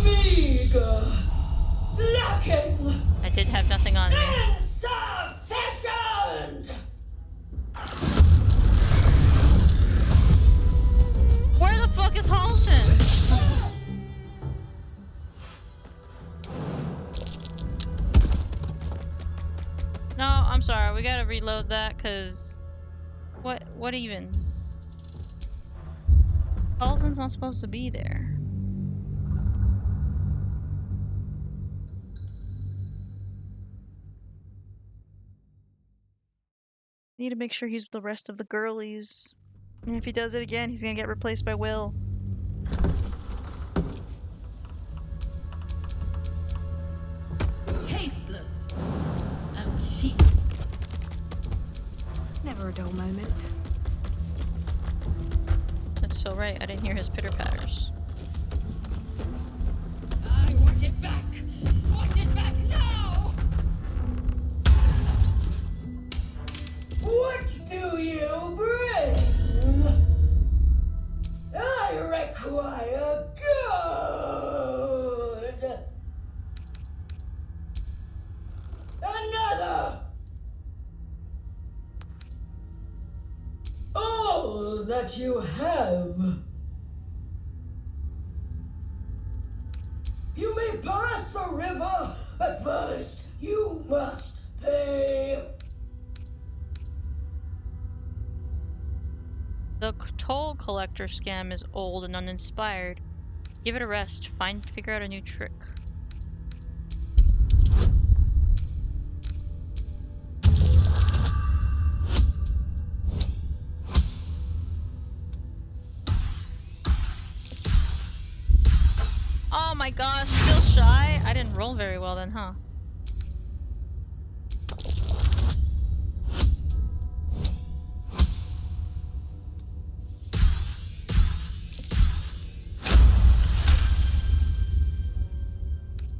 Meager. Lacking.
I did have nothing on me.
Insufficient.
Where the fuck is Halson? No, I'm sorry. We gotta reload that, cause... What even? Halson's not supposed to be there. Need to make sure he's with the rest of the girlies. And if he does it again, he's gonna get replaced by Will.
Tasteless and cheap.
Never a dull moment.
That's so right. I didn't hear his pitter-patters.
I want it back! Want it back now!
What do you bring? I require gold. Another. All that you have. You may pass the river, but first you must pay.
The toll collector scam is old and uninspired. Give it a rest. Figure out a new trick. Oh my gosh, still shy? I didn't roll very well then, huh?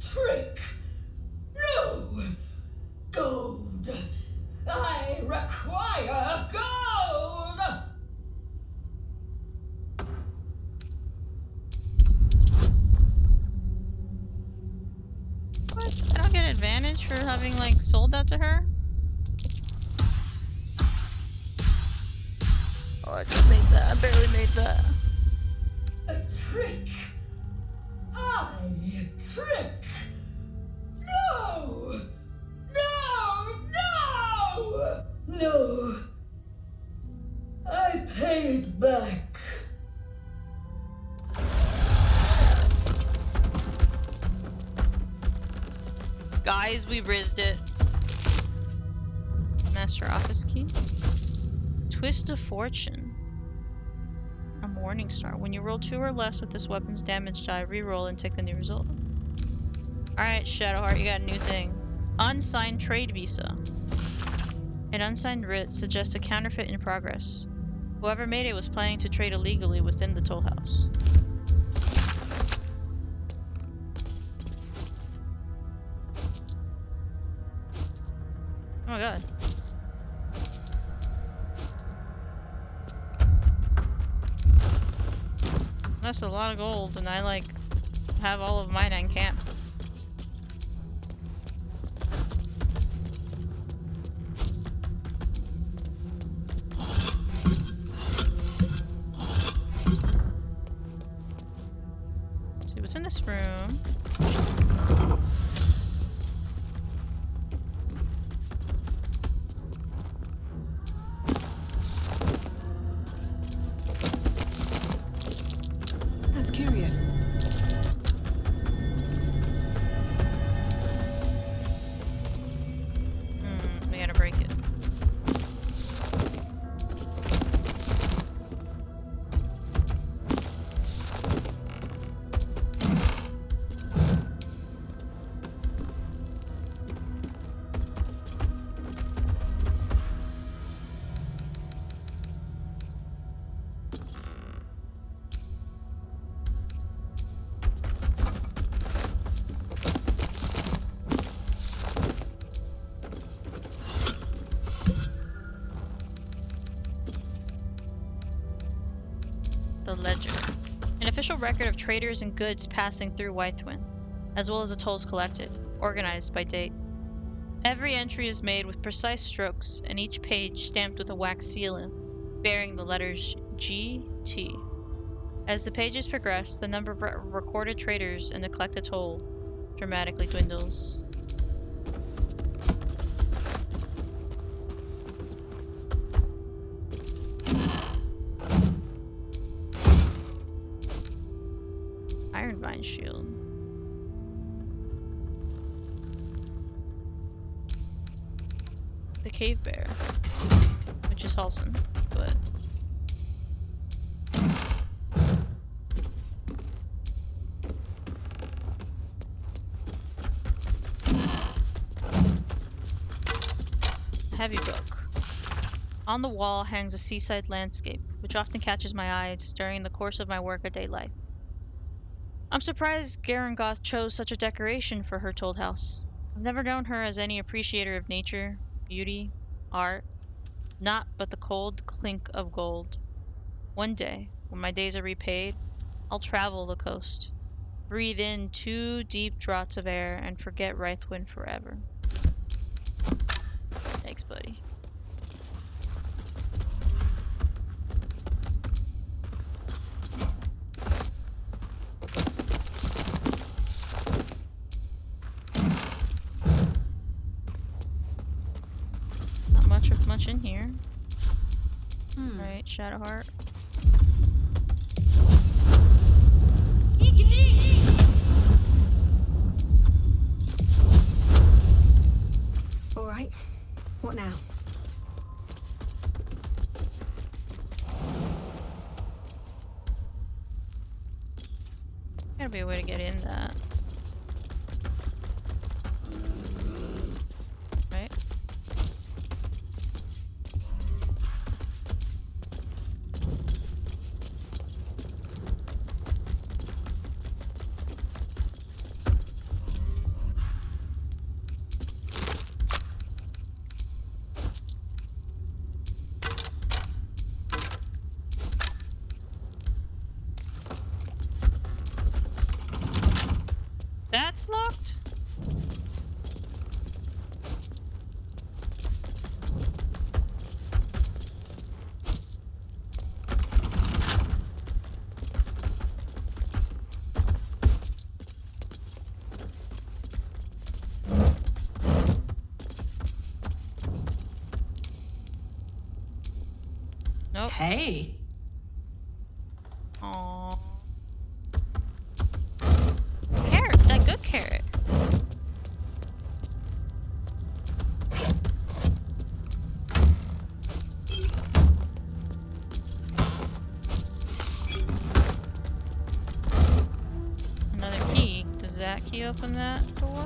Trick! No! Gold! I require gold!
What? I don't get advantage for having, like, sold that to her? Oh, I just made that. I barely made that.
A trick! I trick! No! No! No! No! I pay it back.
Guys, we rizzed it. Master office key. Twist of fortune. A morning star. When you roll 2 or less with this weapon's damage die, reroll and take the new result. Alright, Shadowheart, you got a new thing. Unsigned trade visa. An unsigned writ suggests a counterfeit in progress. Whoever made it was planning to trade illegally within the toll house. Oh my god. That's a lot of gold, and I like have all of mine on camp. See what's in this room.
That's curious.
We gotta break it. The ledger. An official record of traders and goods passing through Wythwin, as well as the tolls collected, organized by date. Every entry is made with precise strokes, and each page stamped with a wax seal bearing the letters GT. As the pages progress, the number of recorded traders and the collected toll dramatically dwindles. Iron Vine Shield. The Cave Bear. Which is Halson, but... A heavy book. On the wall hangs a seaside landscape, which often catches my eyes during the course of my workaday life. I'm surprised Garangoth chose such a decoration for her told house. I've never known her as any appreciator of nature, beauty, art, not but the cold clink of gold. One day, when my days are repaid, I'll travel the coast, breathe in 2 deep draughts of air, and forget Rythwin forever. Thanks, buddy. Much in here. Alright, Shadowheart.
Alright, what now?
Gotta be a way to get in that. Right? That's locked? Nope.
Hey.
Aww. Carrot, that good carrot. Another key. Does that key open that door?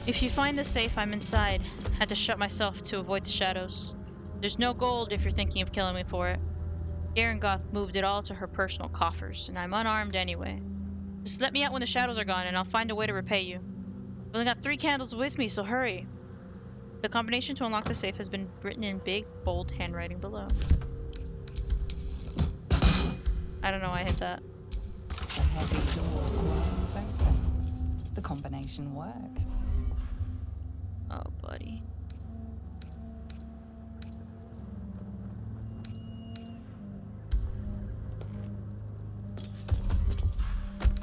If you find the safe, I'm inside. Had to shut myself to avoid the shadows. There's no gold if you're thinking of killing me for it. Garangoth moved it all to her personal coffers, and I'm unarmed anyway. Just let me out when the shadows are gone, and I'll find a way to repay you. I've only got 3 candles with me, so hurry. The combination to unlock the safe has been written in big, bold handwriting below. I don't know why I hit that.
The heavy door glides open. The combination worked.
Oh, buddy.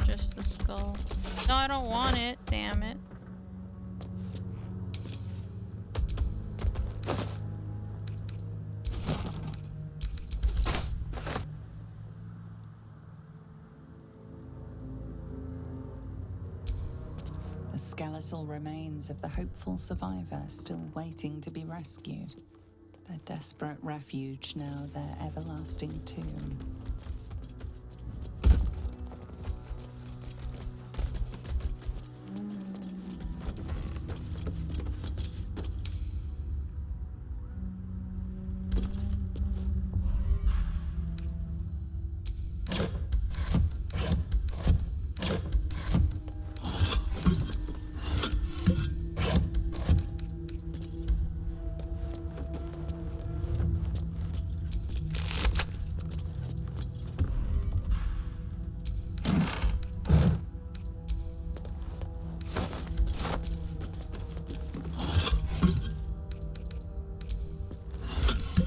Just the skull. No, I don't want it. Damn it.
The skeletal remains of the hopeful survivor still waiting to be rescued. Their desperate refuge now their everlasting tomb.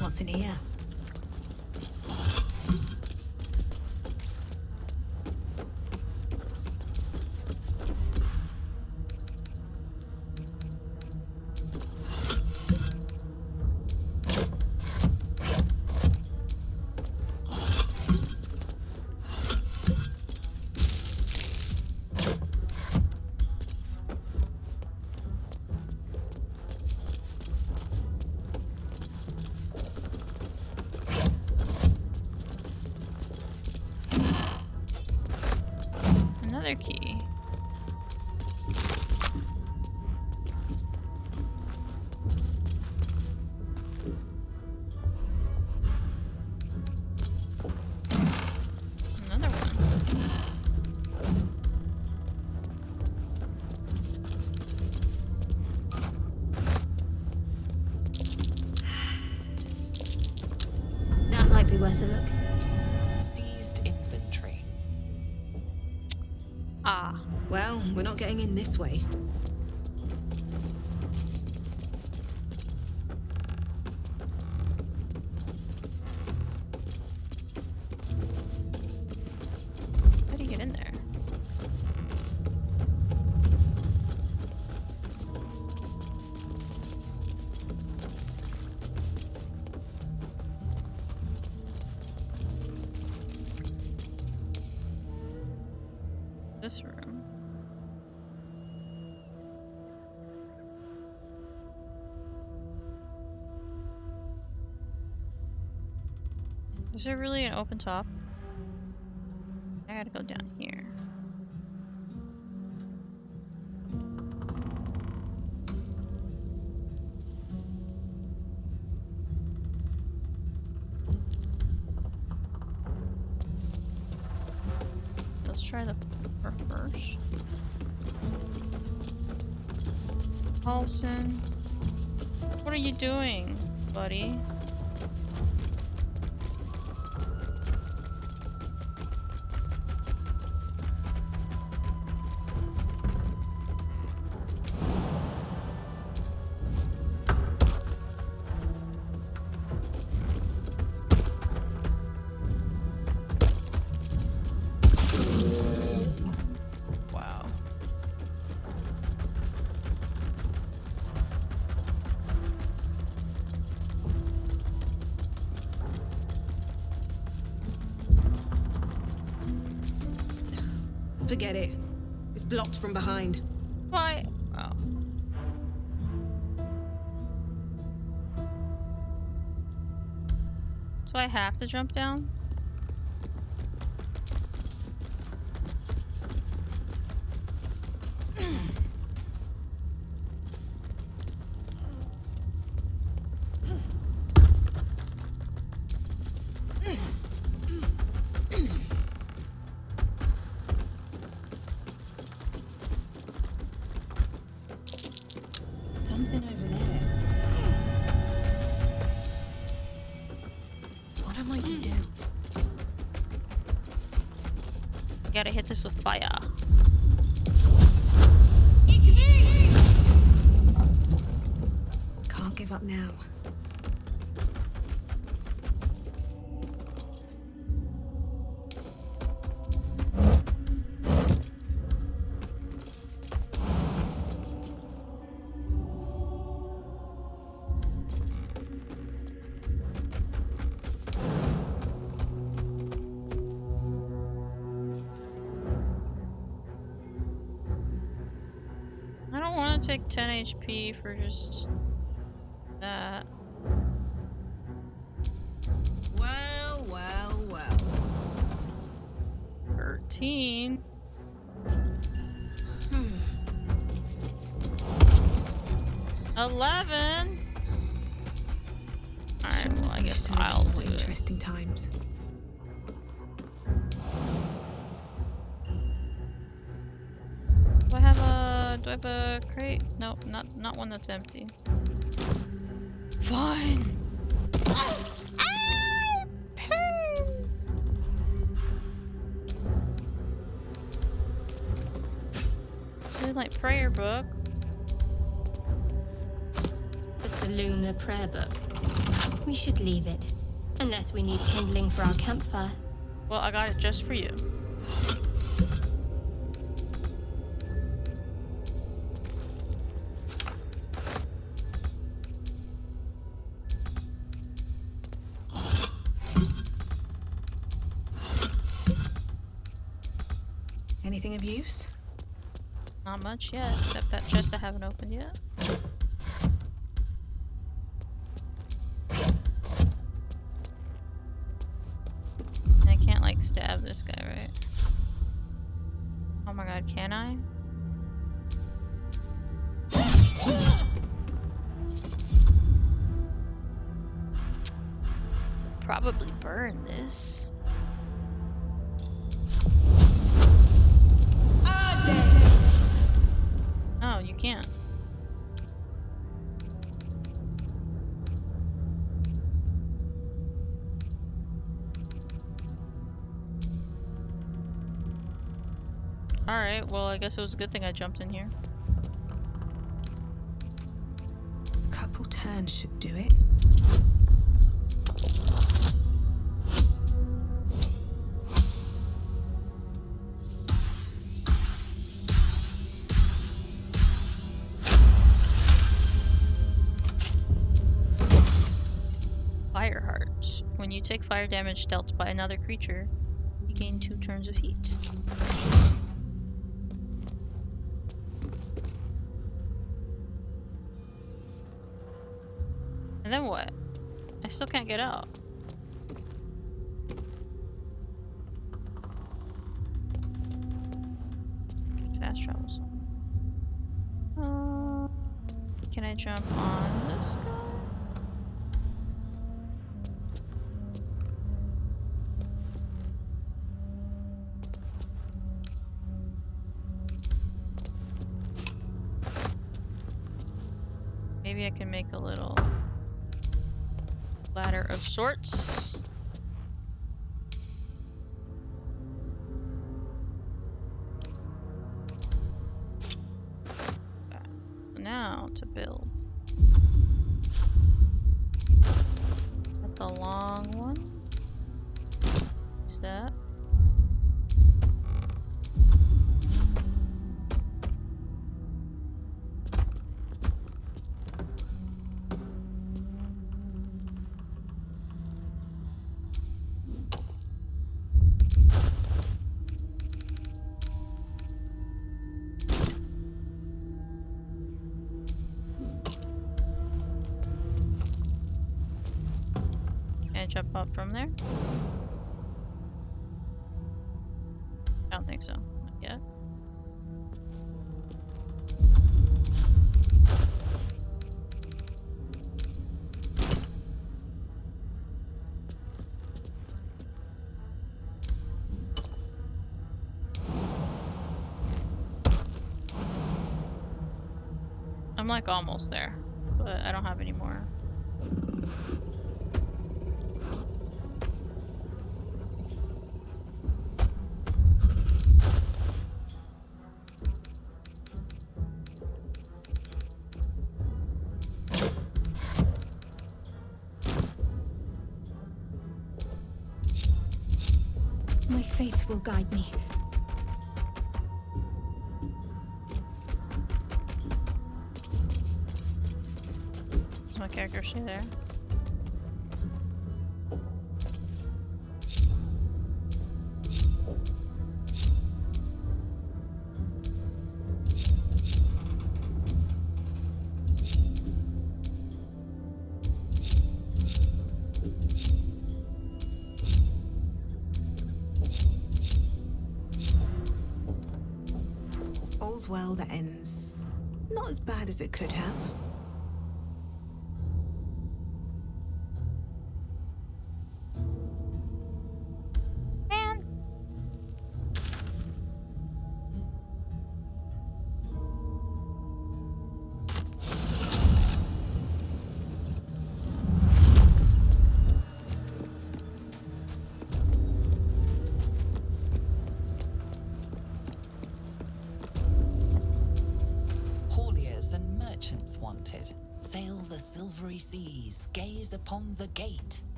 What's in here?
Another key. Another one.
That might be worth a look.
Seized inventory.
Ah.
Well, we're not getting in this way.
How do you get in there? This room. Is there really an open top? I gotta go down here. Let's try the first. Paulson. What are you doing, buddy? Wow.
Forget it. It's blocked from behind.
Why? Oh. So I have to jump down?
something over there.
What am I to do?
You gotta hit this with fire.
Can't give up now.
I don't want to take 10 HP for just that.
Well, well, well.
13. 11. Alright, well, I guess I'll do it.
Interesting times.
Do I have a crate? Nope, not one that's empty. Fine. So like prayer book.
The saloon, the prayer book. We should leave it. Unless we need kindling for our campfire.
Well, I got it just for you.
Anything of use?
Not much yet, except that chest I haven't opened yet. I can't like stab this guy, right? Oh my god, can I? Probably burn this. Oh, you can't. Alright, well, I guess it was a good thing I jumped in here.
Couple turns should do it.
Fire heart. When you take fire damage dealt by another creature, you gain 2 turns of heat. And then what? I still can't get out. Fast travels. Can I jump on this guy? Maybe I can make a little ladder of sorts. Okay. Now to build. Got the long one. Is that? Can I jump up from there? I don't think so. Not yet. I'm like almost there, but I don't have any more.
My faith will guide me.
Does my character stay there?
All's well that ends not as bad as it could have.
Man.
Hauliers and merchants wanted. Sail the silvery seas, gaze upon the gate.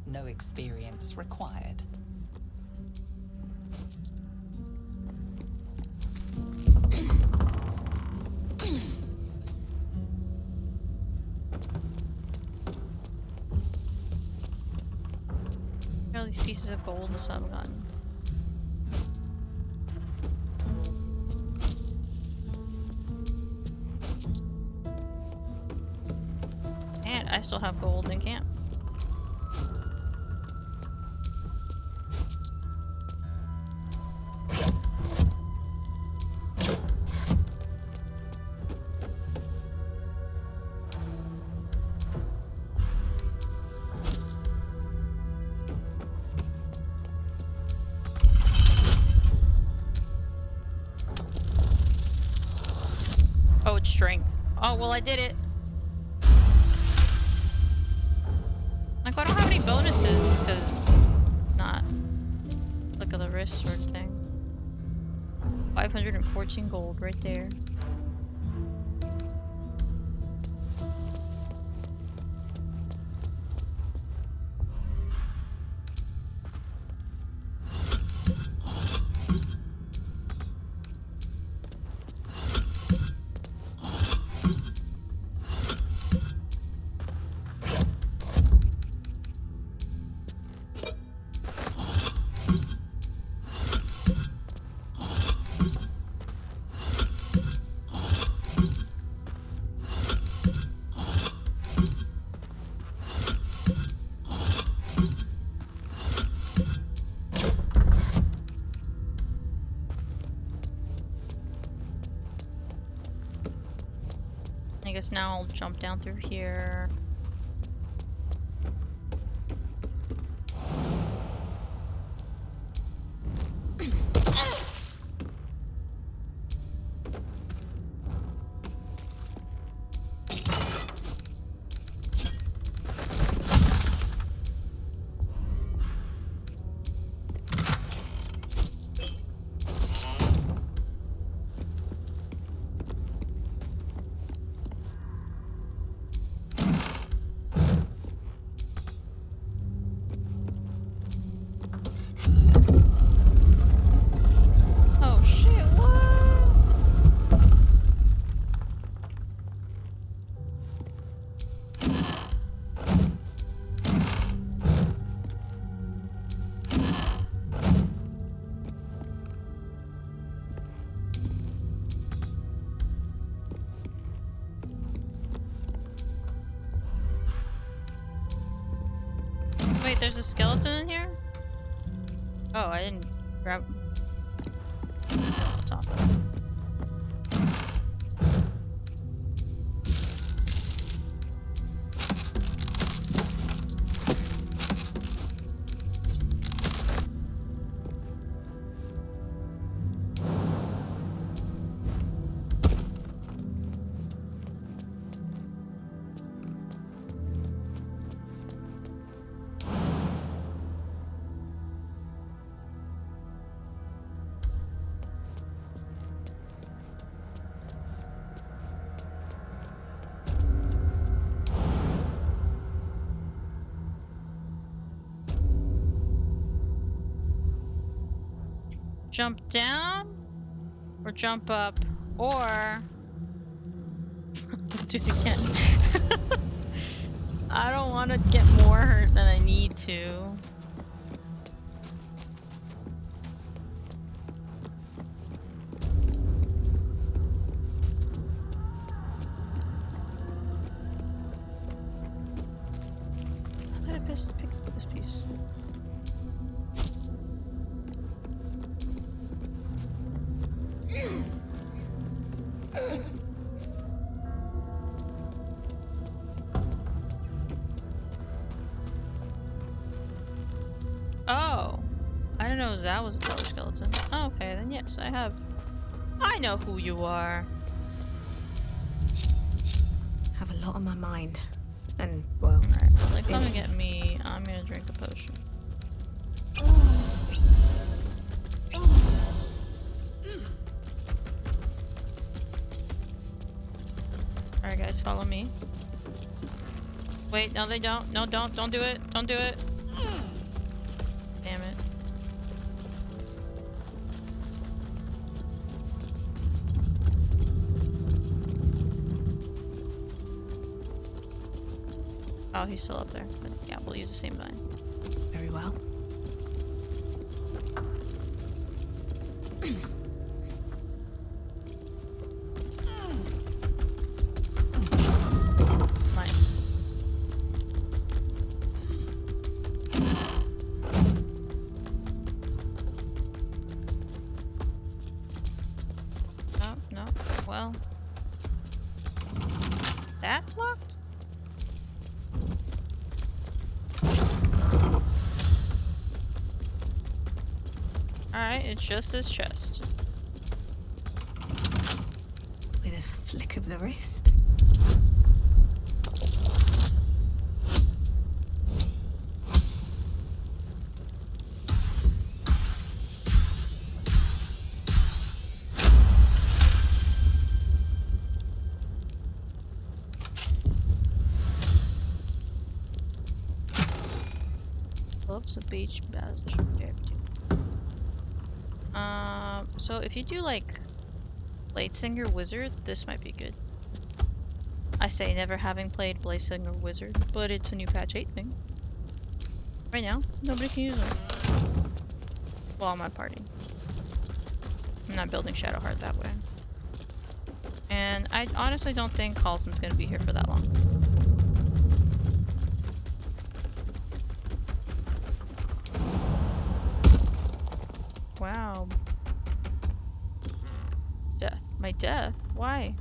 No experience required.
All these pieces of gold I still haven't gotten. And I still have gold in camp. Oh, it's strength. Oh, well, I did it. Like, I don't have any bonuses, because not look at the wrist sort of thing. 514 gold right there. I guess now I'll jump down through here. Oh shit, what? Wait, there's a skeleton in here? Oh, I didn't grab on top. jump down or jump up or do it again. I don't want to get more hurt than I need to. How did I pick up this piece? Oh, I didn't know that was a teller skeleton. Oh, okay, then yes, I have. I know who you are.
Have a lot on my mind. And, well...
Alright, well, they come and get me. I'm gonna drink a potion. Alright, guys, follow me. Wait, no, they don't. No, don't do it. Don't do it. Damn it. Oh, he's still up there. But yeah, we'll use the same vine.
Very well.
Nice. No, no. Well. That's locked? Alright, it's just this chest.
With a flick of the wrist.
Oops, a beach badge. So if you do like Bladesinger Wizard, this might be good. I say never having played Bladesinger Wizard, but it's a new patch 8 thing. Right now, nobody can use them. Well, my party. I'm not building Shadowheart that way. And I honestly don't think Halson's gonna be here for that long. Wow. Death. My death? Why?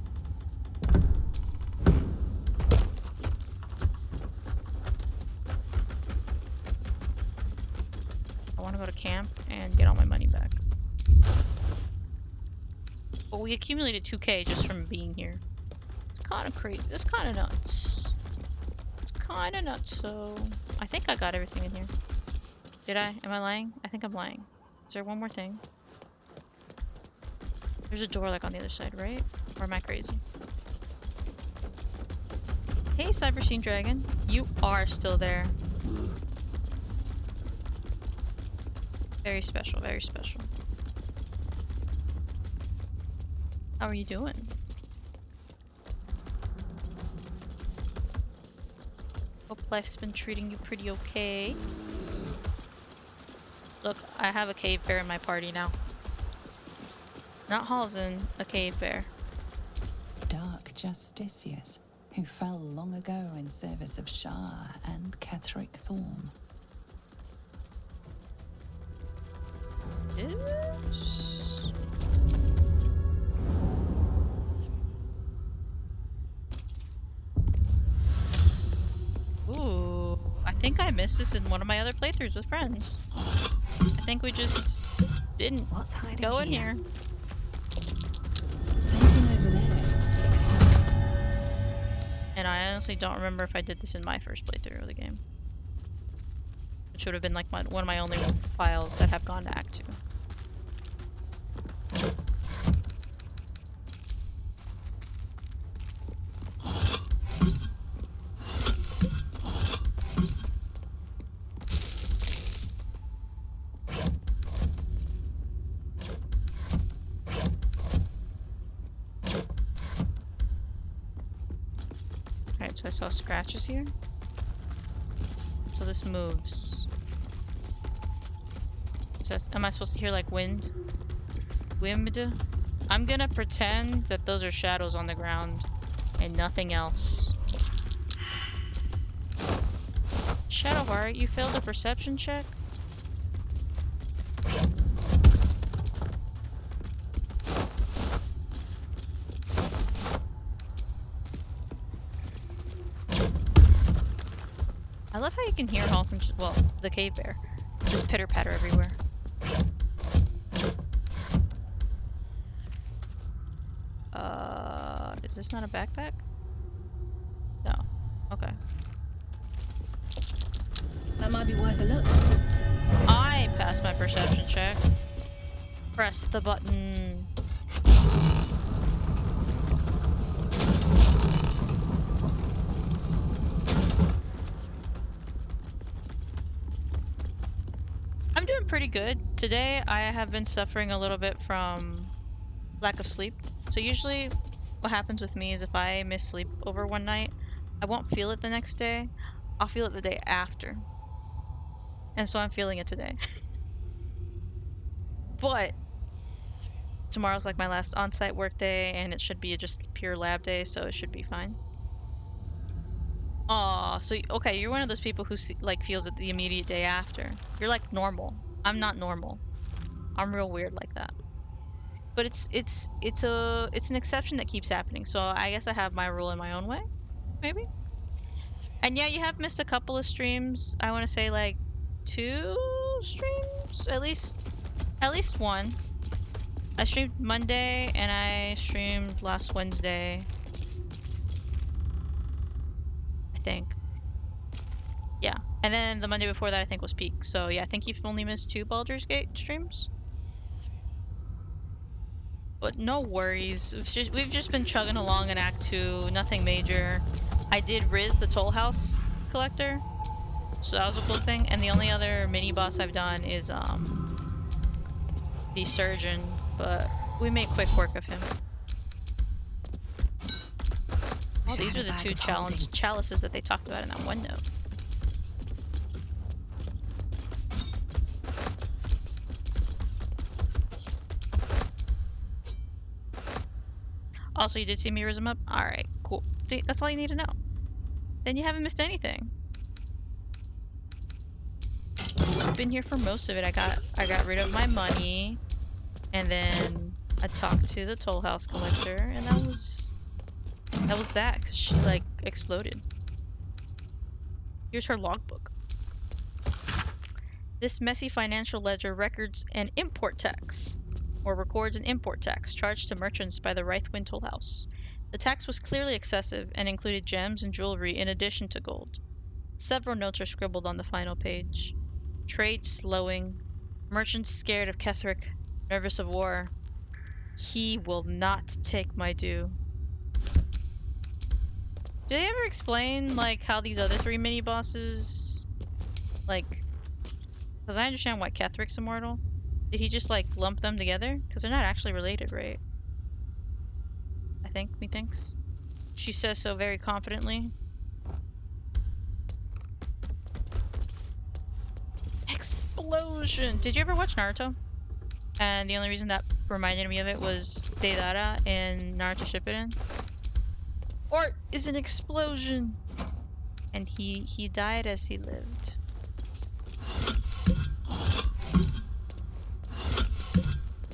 I want to go to camp and get all my money back. But we accumulated 2K just from being here. It's kind of crazy. It's kind of nuts. It's kind of nuts, so... I think I got everything in here. Did I? Am I lying? I think I'm lying. Is there one more thing? There's a door like on the other side, right? Or am I crazy? Hey, Cyberseen Dragon. You are still there. Very special, very special. How are you doing? Hope life's been treating you pretty okay. Look, I have a cave bear in my party now. Not Halsin, a cave bear.
Dark justiciars who fell long ago in service of Shar and Ketheric Thorn.
Yes. Ooh, I think I missed this in one of my other playthroughs with friends. I think we just didn't go in here.
Something over there.
And I honestly don't remember if I did this in my first playthrough of the game. Which would have been like one of my only files that have gone to Act 2. Alright, so I saw scratches here. So this moves. Am I supposed to hear like wind? Wind? I'm gonna pretend that those are shadows on the ground and nothing else. Shadowheart, you failed a perception check? I love how you can hear Halson, well, the cave bear, just pitter-patter everywhere. Is this not a backpack? No. Okay.
That might be worth a look.
I passed my perception check. Press the button. I'm doing pretty good. Today I have been suffering a little bit from lack of sleep. So usually what happens with me is if I miss sleep over one night, I won't feel it the next day. I'll feel it the day after. And so I'm feeling it today. But tomorrow's like my last on-site work day and it should be just pure lab day, so it should be fine. Aw, so okay, you're one of those people who like feels it the immediate day after. You're like normal. I'm not normal. I'm real weird like that. But it's an exception that keeps happening. So I guess I have my rule in my own way, maybe. And yeah, you have missed a couple of streams. I want to say like 2 streams, at least one. I streamed Monday and I streamed last Wednesday, I think. Yeah, and then the Monday before that I think was peak. So yeah, I think you've only missed 2 Baldur's Gate streams. But no worries. We've just been chugging along in Act 2. Nothing major. I did Rizz the Toll House Collector, so that was a cool thing. And the only other mini boss I've done is the Surgeon, but we made quick work of him. Oh, these are the 2 chalices that they talked about in that one note. Also, you did see me Rizz him up? Alright, cool. See, that's all you need to know. Then you haven't missed anything. I've been here for most of it. I got rid of my money, and then I talked to the Toll House Collector, and that was that, because she, like, exploded. Here's her logbook. This messy financial ledger records an import tax, or records an import tax charged to merchants by the Wraithwind Toll House. The tax was clearly excessive and included gems and jewelry in addition to gold. Several notes are scribbled on the final page. Trade slowing. Merchants scared of Ketheric, nervous of war. He will not take my due. Do they ever explain, like, how these other 3 mini-bosses, like... Because I understand why Ketheric's immortal. Did he just, like, lump them together? Because they're not actually related, right? I think, methinks. She says so very confidently. Explosion! Did you ever watch Naruto? And the only reason that reminded me of it was Deidara in Naruto Shippuden. Art is an explosion! And he died as he lived.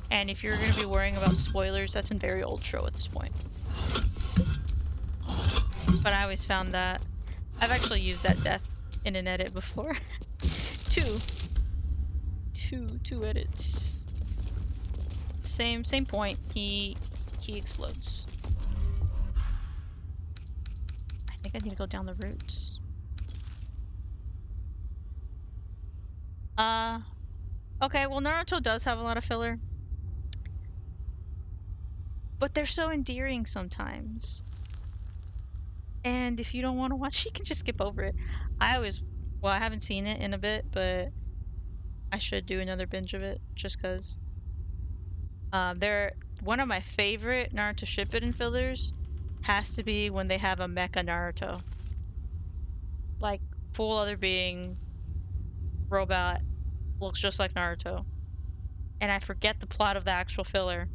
And if you're gonna be worrying about spoilers, that's a very old show at this point. But I always found that... I've actually used that death in an edit before. Two edits. Same point. He explodes. I think I need to go down the roots. Okay, well Naruto does have a lot of filler. But they're so endearing sometimes. And if you don't want to watch, you can just skip over it. Well, I haven't seen it in a bit, but I should do another binge of it just because. They're one of my favorite Naruto Shippuden fillers has to be when they have a mecha Naruto. Like, full other being, robot, looks just like Naruto. And I forget the plot of the actual filler.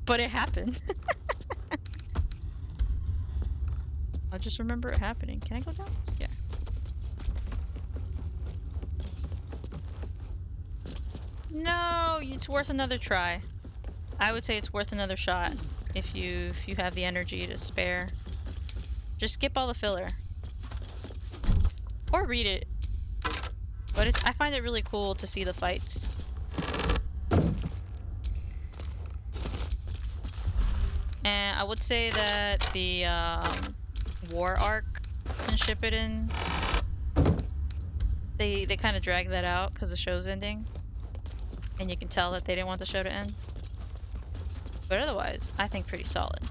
But it happened. I just remember it happening. Can I go down? Yeah. No, it's worth another try. I would say it's worth another shot if you have the energy to spare. Just skip all the filler. Or read it. But I find it really cool to see the fights. And I would say that the war arc in Shippuden, they kind of drag that out because the show's ending. And you can tell that they didn't want the show to end. But otherwise, I think pretty solid.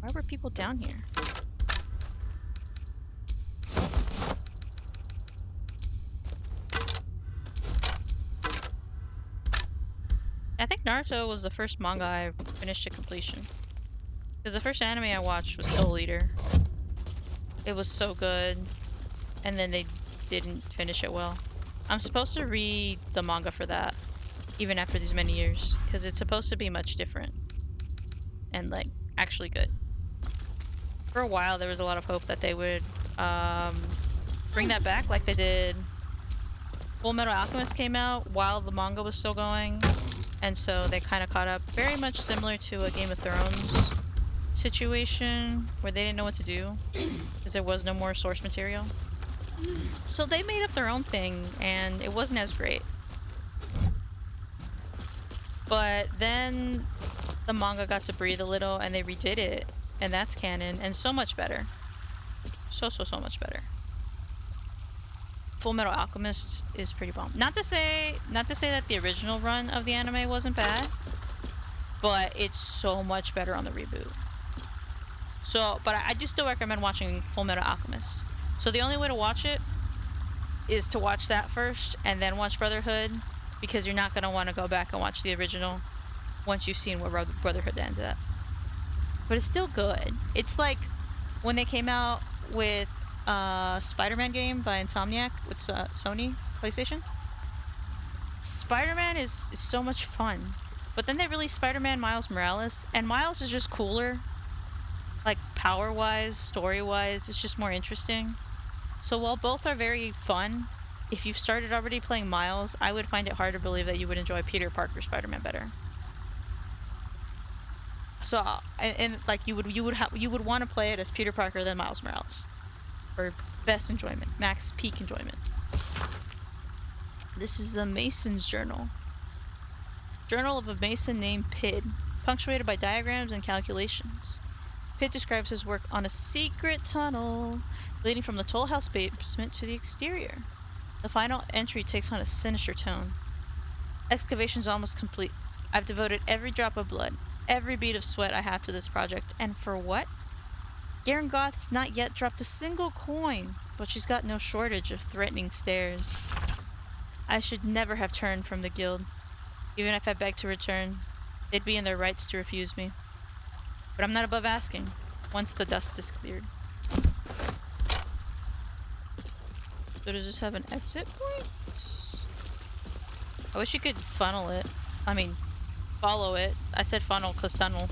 Why were people down here? I think Naruto was the first manga I finished to completion. Because the first anime I watched was Soul Eater. It was so good. And then they didn't finish it well. I'm supposed to read the manga for that. Even after these many years. Because it's supposed to be much different. And like, actually good. For a while there was a lot of hope that they would bring that back like they did. Full Metal Alchemist came out while the manga was still going. And so they kind of caught up, very much similar to a Game of Thrones situation where they didn't know what to do because there was no more source material. So they made up their own thing and it wasn't as great. But then the manga got to breathe a little and they redid it, and that's canon and so much better. So much better. Full Metal Alchemist is pretty bomb. Not to say that the original run of the anime wasn't bad, but it's so much better on the reboot. So, but I do still recommend watching Full Metal Alchemist. So the only way to watch it is to watch that first and then watch Brotherhood, because you're not going to want to go back and watch the original once you've seen where Brotherhood ends at. But it's still good. It's like when they came out with Spider-Man game by Insomniac with Sony PlayStation. Spider-Man is so much fun, but then they released Spider-Man Miles Morales, and Miles is just cooler, like power-wise, story-wise. It's just more interesting. So while both are very fun, if you've started already playing Miles, I would find it hard to believe that you would enjoy Peter Parker Spider-Man better. So and like you would want to play it as Peter Parker than Miles Morales. For best enjoyment, max peak enjoyment. This is the Mason's journal. Journal of a Mason named Pid, punctuated by diagrams and calculations. Pid describes his work on a secret tunnel leading from the Toll House basement to the exterior. The final entry takes on a sinister tone. Excavation's almost complete. I've devoted every drop of blood, every bead of sweat I have to this project, and for what? Garen Goth's not yet dropped a single coin, but she's got no shortage of threatening stares. I should never have turned from the guild. Even if I begged to return, they'd be in their rights to refuse me. But I'm not above asking, once the dust is cleared. So does this have an exit point? I wish you could funnel it. I mean, follow it. I said funnel because tunnel.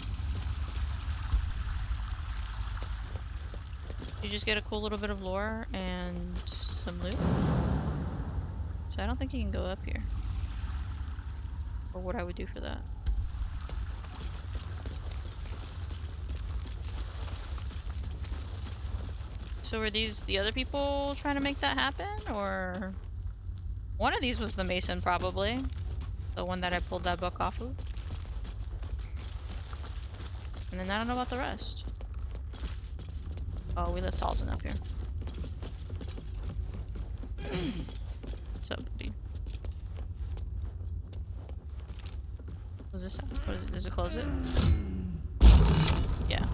You just get a cool little bit of lore and some loot. So I don't think you can go up here. Or what I would do for that. So were these the other people trying to make that happen? Or one of these was the Mason, probably. The one that I pulled that book off of. And then I don't know about the rest. Oh, we left Halsey up here. What's up, buddy? What does this have? What is it? Does it close it? Yeah.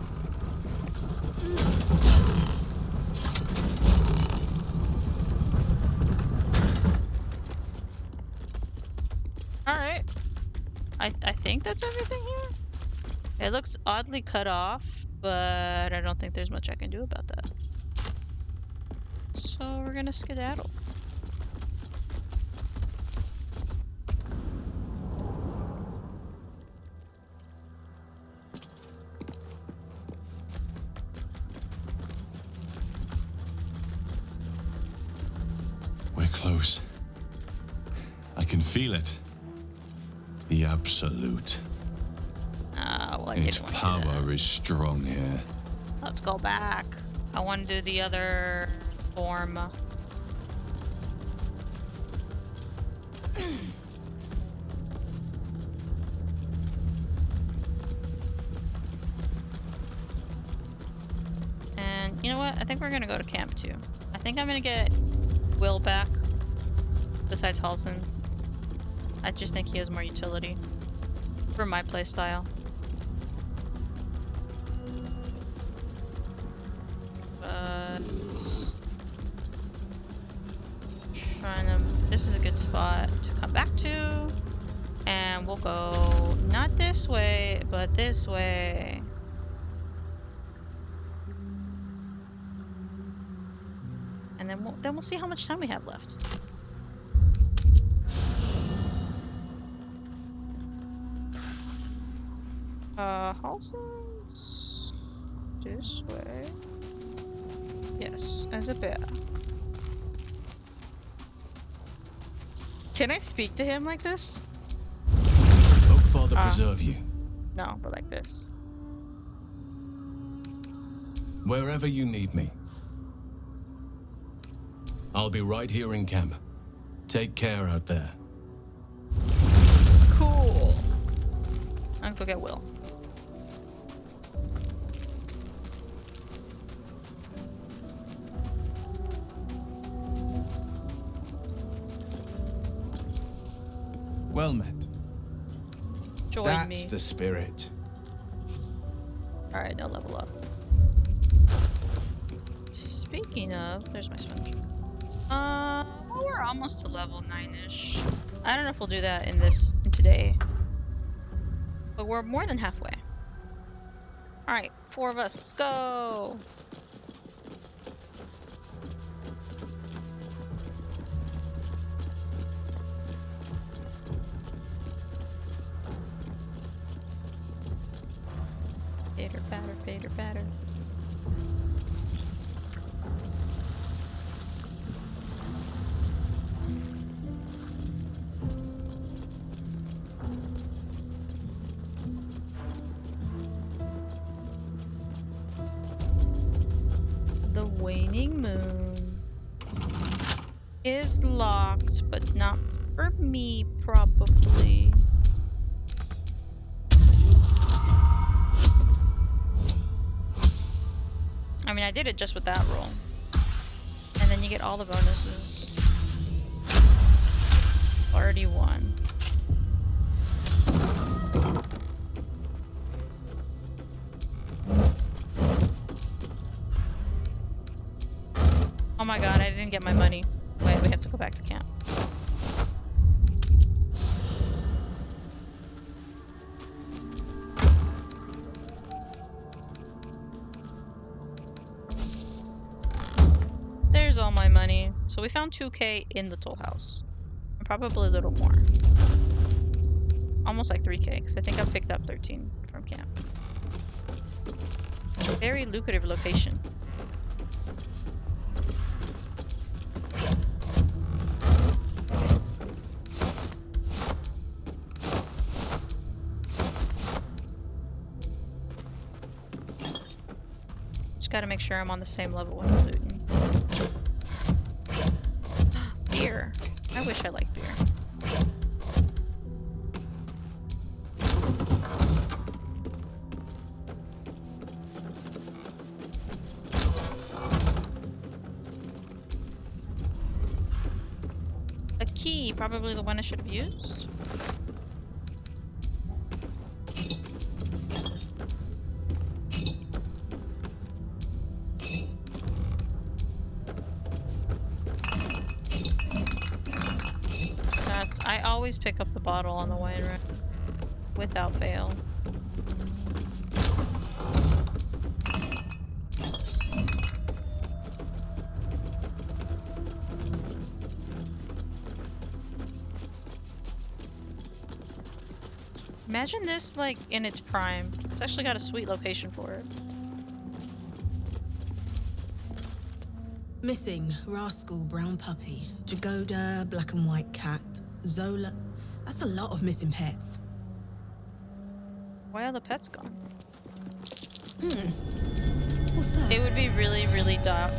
I think that's everything here. It looks oddly cut off, but I don't think there's much I can do about that. So we're gonna skedaddle.
We're close. I can feel it. The absolute.
Well, I
Its
didn't want to do that.
power is strong here.
Let's go back. I want to do the other form. And you know what? I think we're gonna go to camp too. I think I'm gonna get Will back. Besides Halson. I just think he has more utility for my playstyle. But trying to. This is a good spot to come back to, and we'll go not this way, but this way. And then we'll see how much time we have left. Halson's this way. Yes, as a bear. Can I speak to him like this?
Father preserve you.
No, but like this.
Wherever you need me. I'll be right here in camp. Take care out there.
Cool. Let's go get Will.
Well met.
Join
That's
me.
the spirit.
Alright, now level up. Speaking of, there's my sponge. Well, we're almost to level 9-ish. I don't know if we'll do that in today. But we're more than halfway. Alright, 4 of us, let's go! Patter, patter, patter, patter. The waning moon is locked, but not for me, probably. I mean, I did it just with that roll. And then you get all the bonuses. Already won. Oh my god, I didn't get my money. Wait, we have to go back to camp. There's all my money. So we found 2K in the toll house. And probably a little more. Almost like 3K, because I think I picked up 13 from camp. Very lucrative location. Just gotta make sure I'm on the same level with the looting. Beer. I wish I liked beer. A key, probably the one I should have used. I always pick up the bottle on the wine rack. without fail. Imagine this like in its prime. It's actually got a sweet location for it.
Missing, rascal, brown puppy, Jagoda, black and white cat, Zola. That's a lot of missing pets.
Why are the pets gone?
What's that?
It would be really, really dark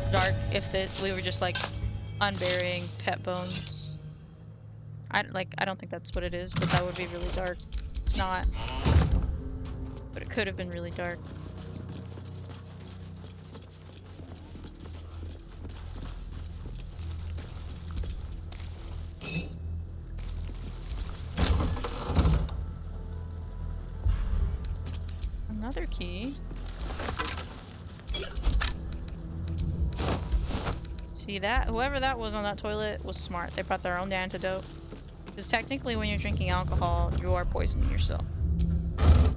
if we were just like unburying pet bones. I don't think that's what it is, but that would be really dark. It's not. But it could have been really dark. Another key. See that? Whoever that was on that toilet was smart. They brought their own antidote. Because technically when you're drinking alcohol, you are poisoning yourself.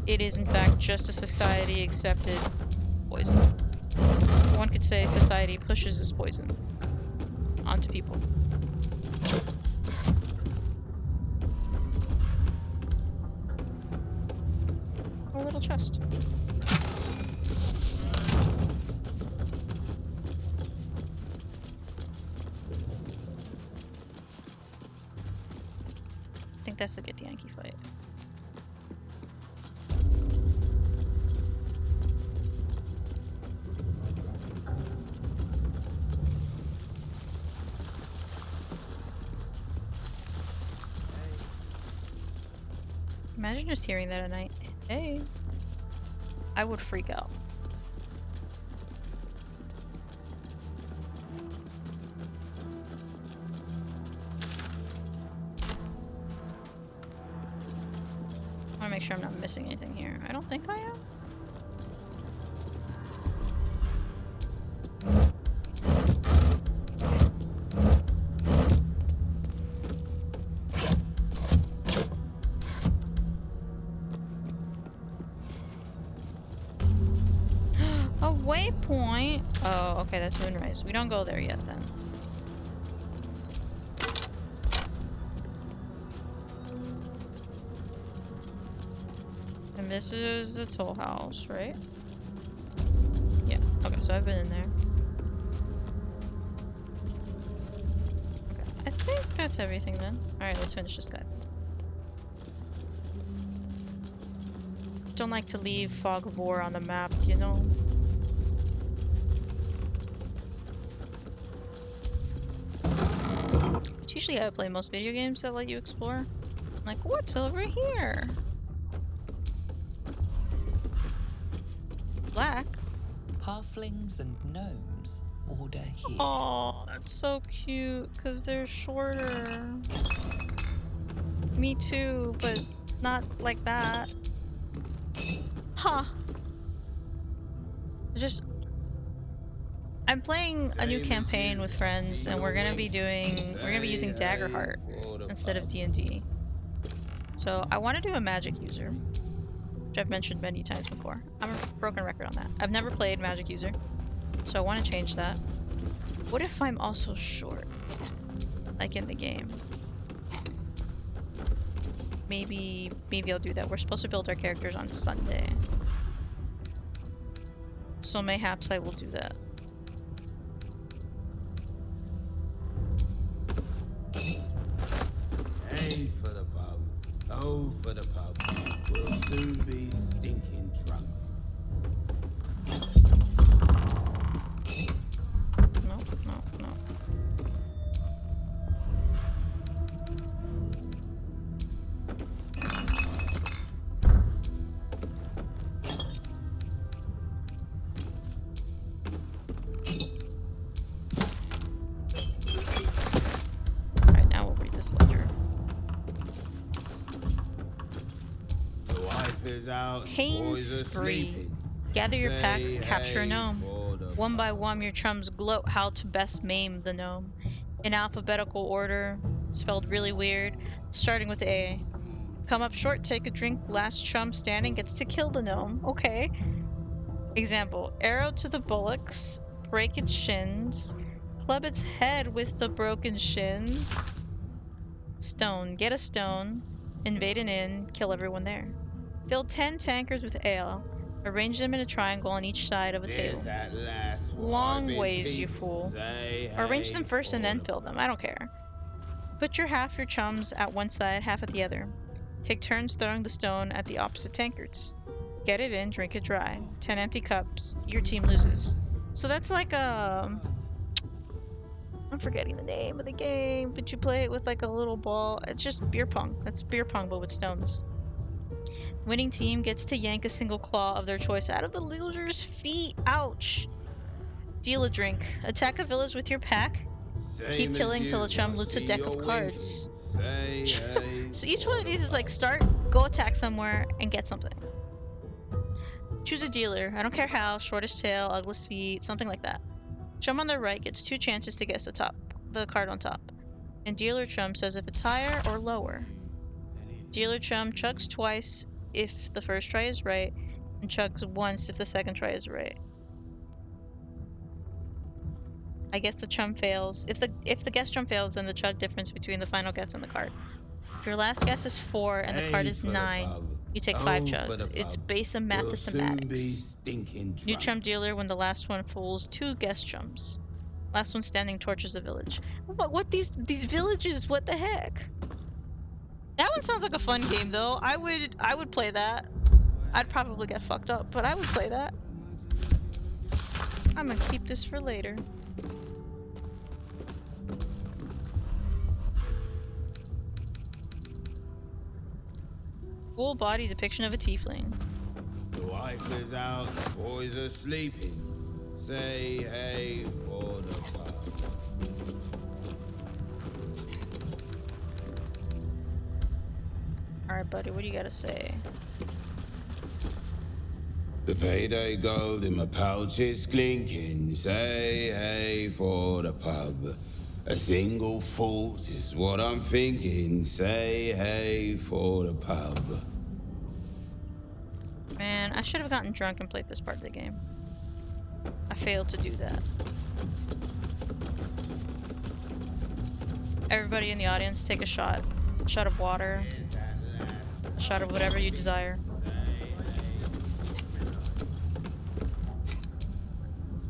It is in fact just a society accepted poison. One could say society pushes this poison onto people. A little chest. I think that's the Get the Yankee fight. Imagine just hearing that at night. Hey. I would freak out. I want to make sure I'm not missing anything here. I don't think I am. A waypoint? Oh, okay, that's Moonrise. We don't go there yet then. And this is the toll house, right? Yeah. Okay, so I've been in there. Okay, I think that's everything then. Alright, let's finish this guy. Don't like to leave Fog of War on the map, you know? It's usually how I play most video games that let you explore. I'm like, what's over here? Black?
Halflings and gnomes order here.
Oh, that's so cute, because they're shorter. Me too, but not like that. Huh. I'm playing a new campaign with friends, and we're gonna be using Daggerheart instead of D&D. So I want to do a magic user, which I've mentioned many times before. I'm a broken record on that. I've never played magic user, so I want to change that. What if I'm also short, like in the game? Maybe I'll do that. We're supposed to build our characters on Sunday, so mayhaps I will do that.
A for the pub, O for the pub. We'll soon be stinking drunk.
No, no, no. Alright, now we'll read this ledger.
The wife is out, the
Pain
boys are
spree.
sleeping.
Gather your pack,
Say
capture a
hey
gnome.
for the
One by
pub.
one, your chums gloat how to best maim the gnome. In alphabetical order, spelled really weird, starting with A. Come up short, take a drink, last chum standing gets to kill the gnome. Okay. Example, arrow to the bullocks, break its shins, club its head with the broken shins. Stone, get a stone, invade an inn, kill everyone there. Fill 10 tankards with ale, arrange them in a triangle on each side of a table.
That last one
Long
I've been
ways, you
keeping.
fool.
Say
Arrange
hey
them first and
for
then
the
fill them.
pub.
I don't care. Put half your chums at one side, half at the other. Take turns throwing the stone at the opposite tankards. Get it in, drink it dry. 10 empty cups, your team loses. So that's like a... I'm forgetting the name of the game, but you play it with like a little ball. It's just beer pong. That's beer pong, but with stones. Winning team gets to yank a single claw of their choice out of the loser's feet. Ouch. Deal a drink. Attack a village with your pack. Keep killing till a chum loots a deck of cards. So each one of these is like start, go attack somewhere, and get something. Choose a dealer. I don't care how. Shortest tail, ugliest feet, something like that. Chum on the right gets 2 chances to guess the card on top. And dealer chum says if it's higher or lower. Dealer chum chugs twice if the first try is right, and chugs once if the second try is right. I guess the chum fails. If the guess chum fails, then the chug difference between the final guess and the card. If your last guess is 4 and the card is 9, you take 5 chugs. It's base of mathematics. New chum dealer when the last one fools 2 guess chums. Last one standing tortures the village. What these villages? What the heck? That one sounds like a fun game though. I would play that. I'd probably get fucked up, but I would play that. I'm gonna keep this for later. Full body depiction of a tiefling.
The wife is out, the boys are sleeping. Say hey for the pub.
Alright, buddy, what do you gotta say?
The payday gold in my pouch is clinking. Say hey for the pub. A single thought is what I'm thinking. Say hey for the pub.
Man, I should have gotten drunk and played this part of the game. I failed to do that. Everybody in the audience, take a shot. A shot of water. A shot of whatever you desire.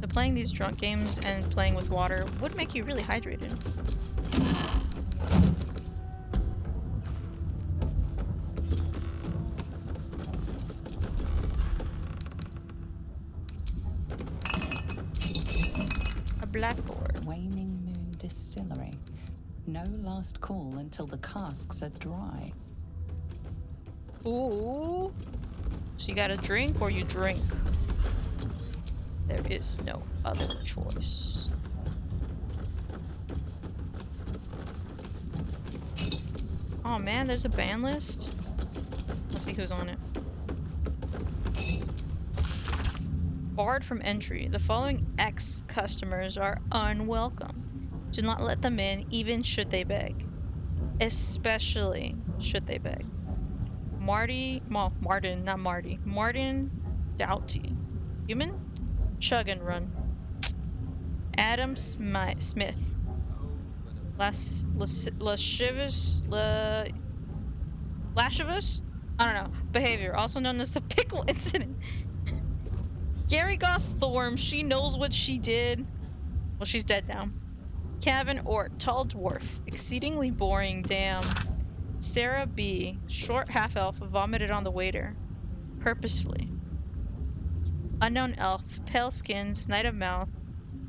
So playing these drunk games and playing with water would make you really hydrated. A blackboard.
Waning Moon Distillery. No last call until the casks are dry.
Ooh. So you gotta drink or you drink. There is no other choice. Oh man, there's a ban list. Let's see who's on it. Barred from entry. The following ex-customers are unwelcome. Do not let them in, even should they beg. Especially should they beg. Martin Doughty. Human? Chug and run. Adam Smith. Lascivous? I don't know. Behavior, also known as the pickle incident. Gary Goth Thorm, she knows what she did. Well, she's dead now. Kevin Ort, tall dwarf. Exceedingly boring, damn. Sarah B, short half-elf, vomited on the waiter. Purposefully. Unknown elf, pale skin, snight of mouth,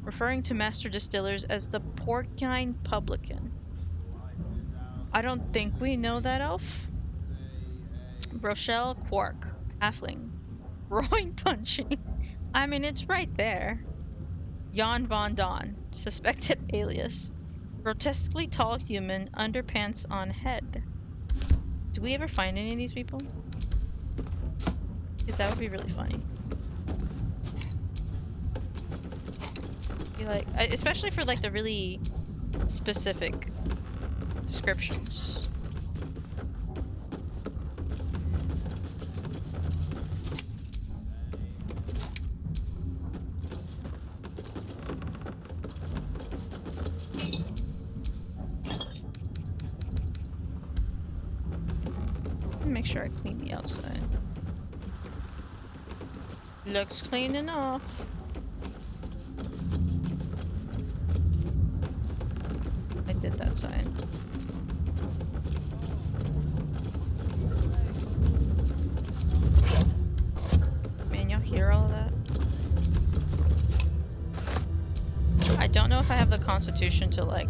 referring to master distillers as the porcine publican. I don't think we know that elf. Rochelle Quark, halfling. Groin punching. I mean, it's right there. Jan Von Don, suspected alias. Grotesquely tall human, underpants on head. Do we ever find any of these people? Because that would be really funny. Be like, especially for like the really specific descriptions. Make sure I clean the outside. Looks clean enough. I did that side. Man, y'all hear all of that? I don't know if I have the constitution to like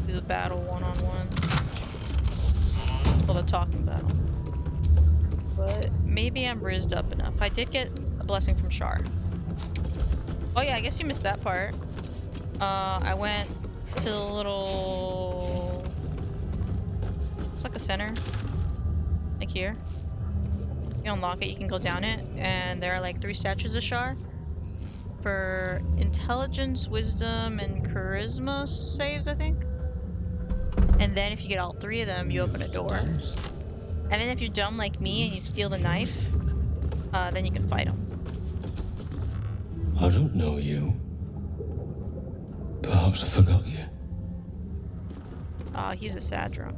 do the battle one-on-one. Well, the talking battle. But maybe I'm rizzed up enough. I did get a blessing from Shar. Oh yeah, I guess you missed that part. I went to the little... It's like a center. Like here. You unlock it, you can go down it, and there are like 3 statues of Shar. For intelligence, wisdom, and charisma saves, I think. And then if you get all 3 of them, you open a door. And then if you're dumb like me and you steal the knife, then you can fight him.
I don't know you. Perhaps I forgot you.
He's a sad drunk.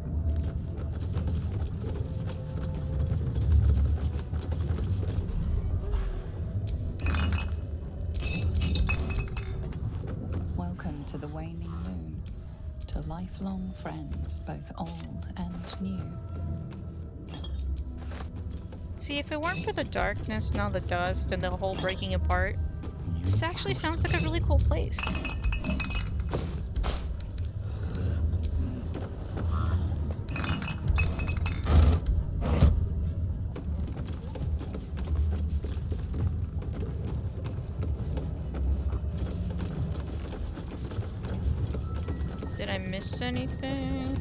Welcome to the waning moon, to lifelong friends, both old and new.
See, if it weren't for the darkness and all the dust and the whole breaking apart, this actually sounds like a really cool place. Did I miss anything?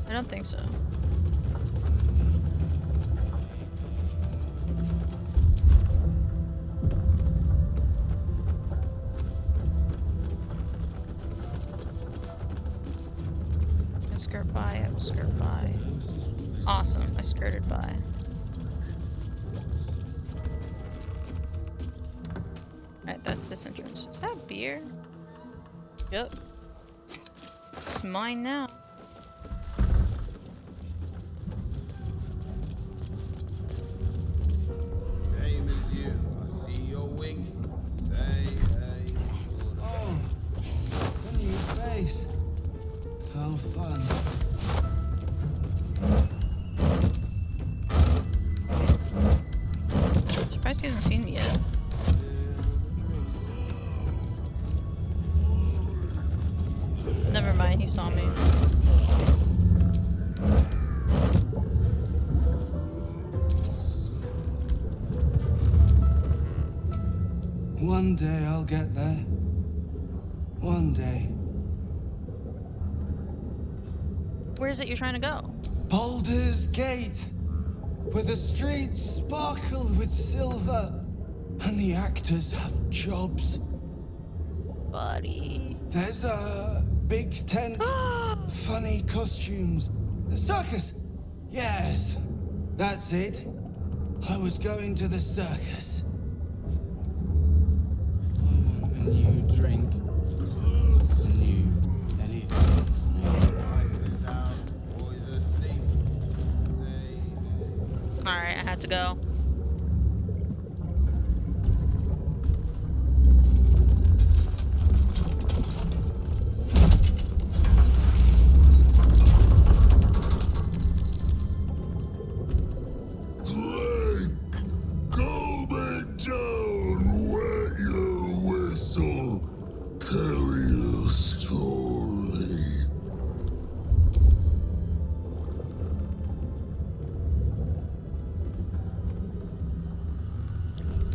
I don't think so. Skirt by, I will skirt by. Awesome, I skirted by. Alright, that's this entrance. Is that beer? Yep. It's mine now.
Same as you. I see your wink. Hey.
Oh, a new face. How fun.
Surprised he hasn't seen me yet. Never mind, he saw me.
One day I'll get there. One day.
Where is it you're trying to go?
Baldur's Gate, where the streets sparkle with silver and the actors have jobs.
Buddy.
There's a big tent, funny costumes. The circus! Yes, that's it. I was going to the circus. I want a new drink. A new anything.
Alright, I had to go.
Go back down, wet your whistle, tell your story.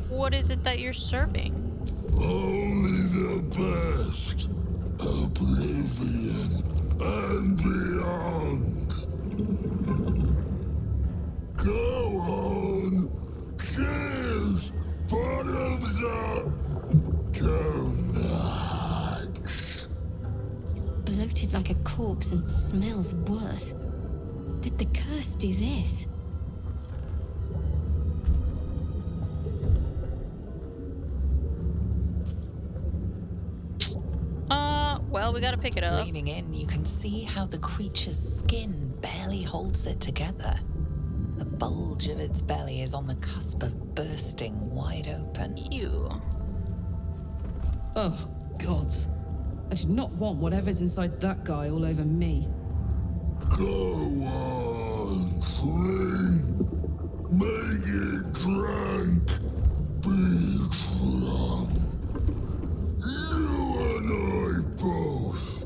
What is it that you're serving?
Only the best, oblivion and beyond. Go on, cheers, bottoms up, go nuts.
It's bloated like a corpse and smells worse. Did the curse do this?
Well, we gotta pick it up.
Leaning in, you can see how the creature's skin barely holds it together. The bulge of its belly is on the cusp of bursting wide open.
Ew.
Oh, gods. I do not want whatever's inside that guy all over me.
Go on, drink. Make it drunk. Be drunk. You and I both.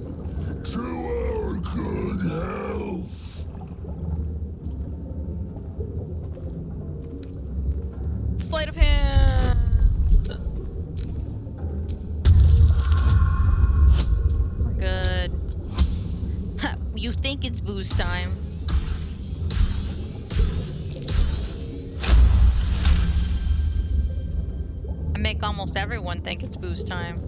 To our good health.
Sleight of hand. We're good. You think it's booze time. I make almost everyone think it's booze time.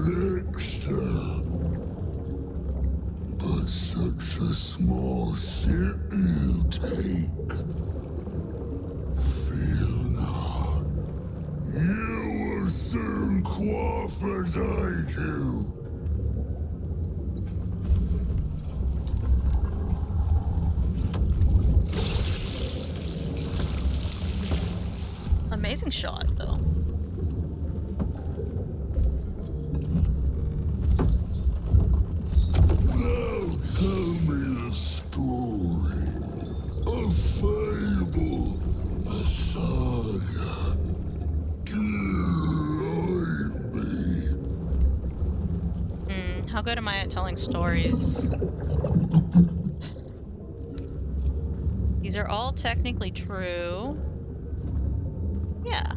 Elixir. But such a small sip you take. Fear not. You will soon quaff as I do.
Amazing shot, though.
Now tell me the story. A fable, a saga. Delight me.
How good am I at telling stories? These are all technically true. Yeah.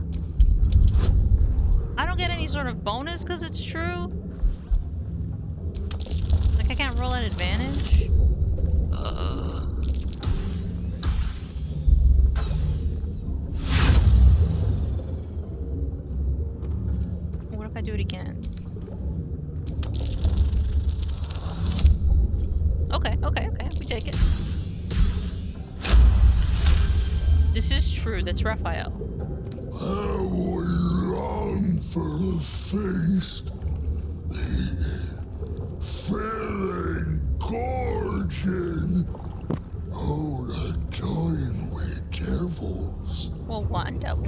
I don't get any sort of bonus because it's true. Like I can't roll at advantage. What if I do it again? Okay, we take it. This is true, that's Raphael.
How we long for a feast. Feeling gorging. Oh, the time with devils.
Well, one devil.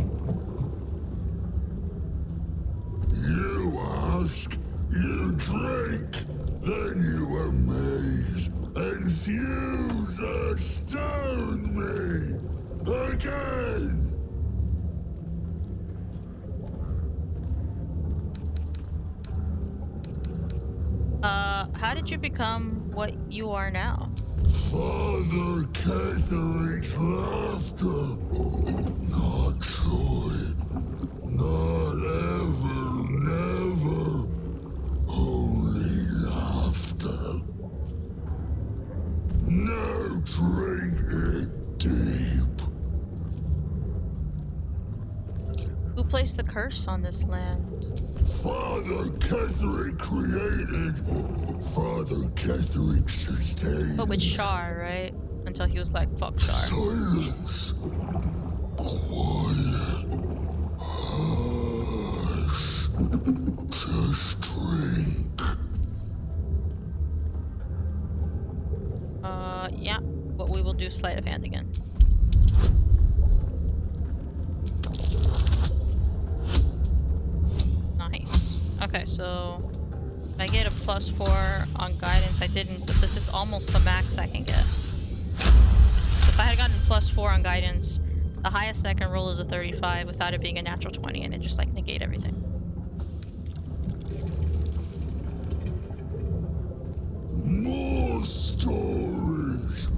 You ask, you drink, then you amaze, enthuse, astound me. Again.
How did you become what you are now?
Father Catherick's laughter. Not joy. Not ever, never. Only laughter. Now drink it deep.
Who placed the curse on this land?
Father Catherick created. Father Catherick sustained.
But with Shar, right? Until he was like, fuck Shar.
Silence. Quiet. Hush. Just drink.
Yeah. But we will do sleight of hand again. Nice. Okay, so if I get a +4 on guidance, I didn't, but this is almost the max I can get. So if I had gotten +4 on guidance, the highest I can roll is a 35 without it being a natural 20, and it just like negate everything.
More stories.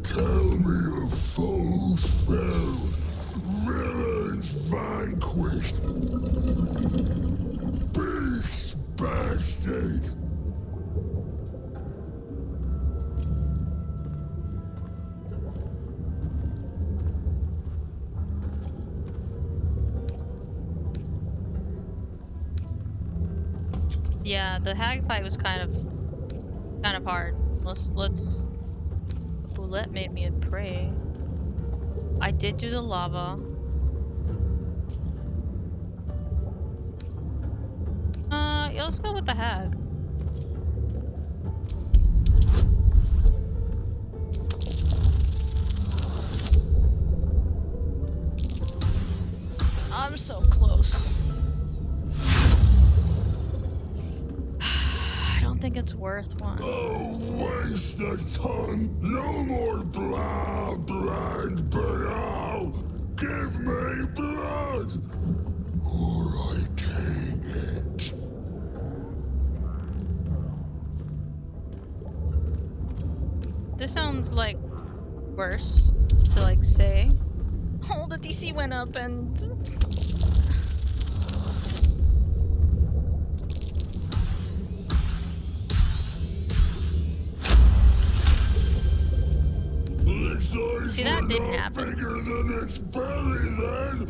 Tell me of foes fell, villains vanquished, beasts bastard.
Yeah, the hag fight was kind of hard. Let's. Boulette made me a prey. I did do the lava. Yeah, let's go with the hag. I'm so close. I don't think it's worth one.
Oh, waste the tongue! No more blah, blood, but now give me blood! Or I take it.
This sounds like worse to like say. Oh, the DC went up and see, that didn't happen.
Bigger than its belly, then.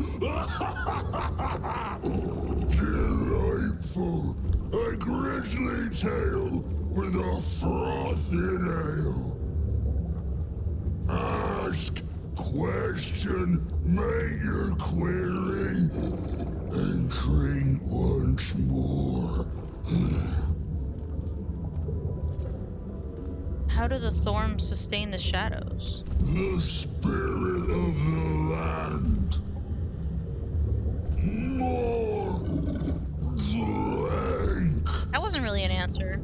Delightful. A grisly tale with a frothy ale. Ask, question, make your query, and drink once more.
How do the thorns sustain the shadows?
The spirit of the land. More drink.
That wasn't really an answer.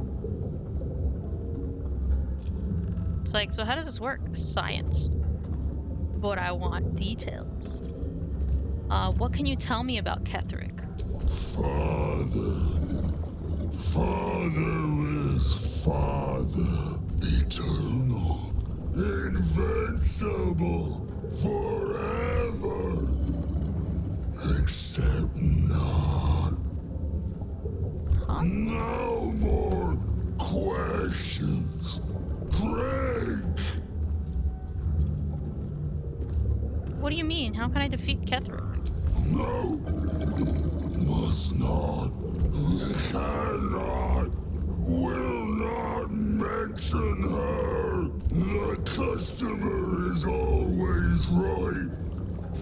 It's like, so how does this work? Science. But I want details. What can you tell me about Ketherick?
Father is Father. Eternal. Invincible. Forever. Except not.
Huh?
No more questions. Drink!
What do you mean? How can I defeat Ketherick?
No. Must not. Cannot. Will not mention her. The customer is always right,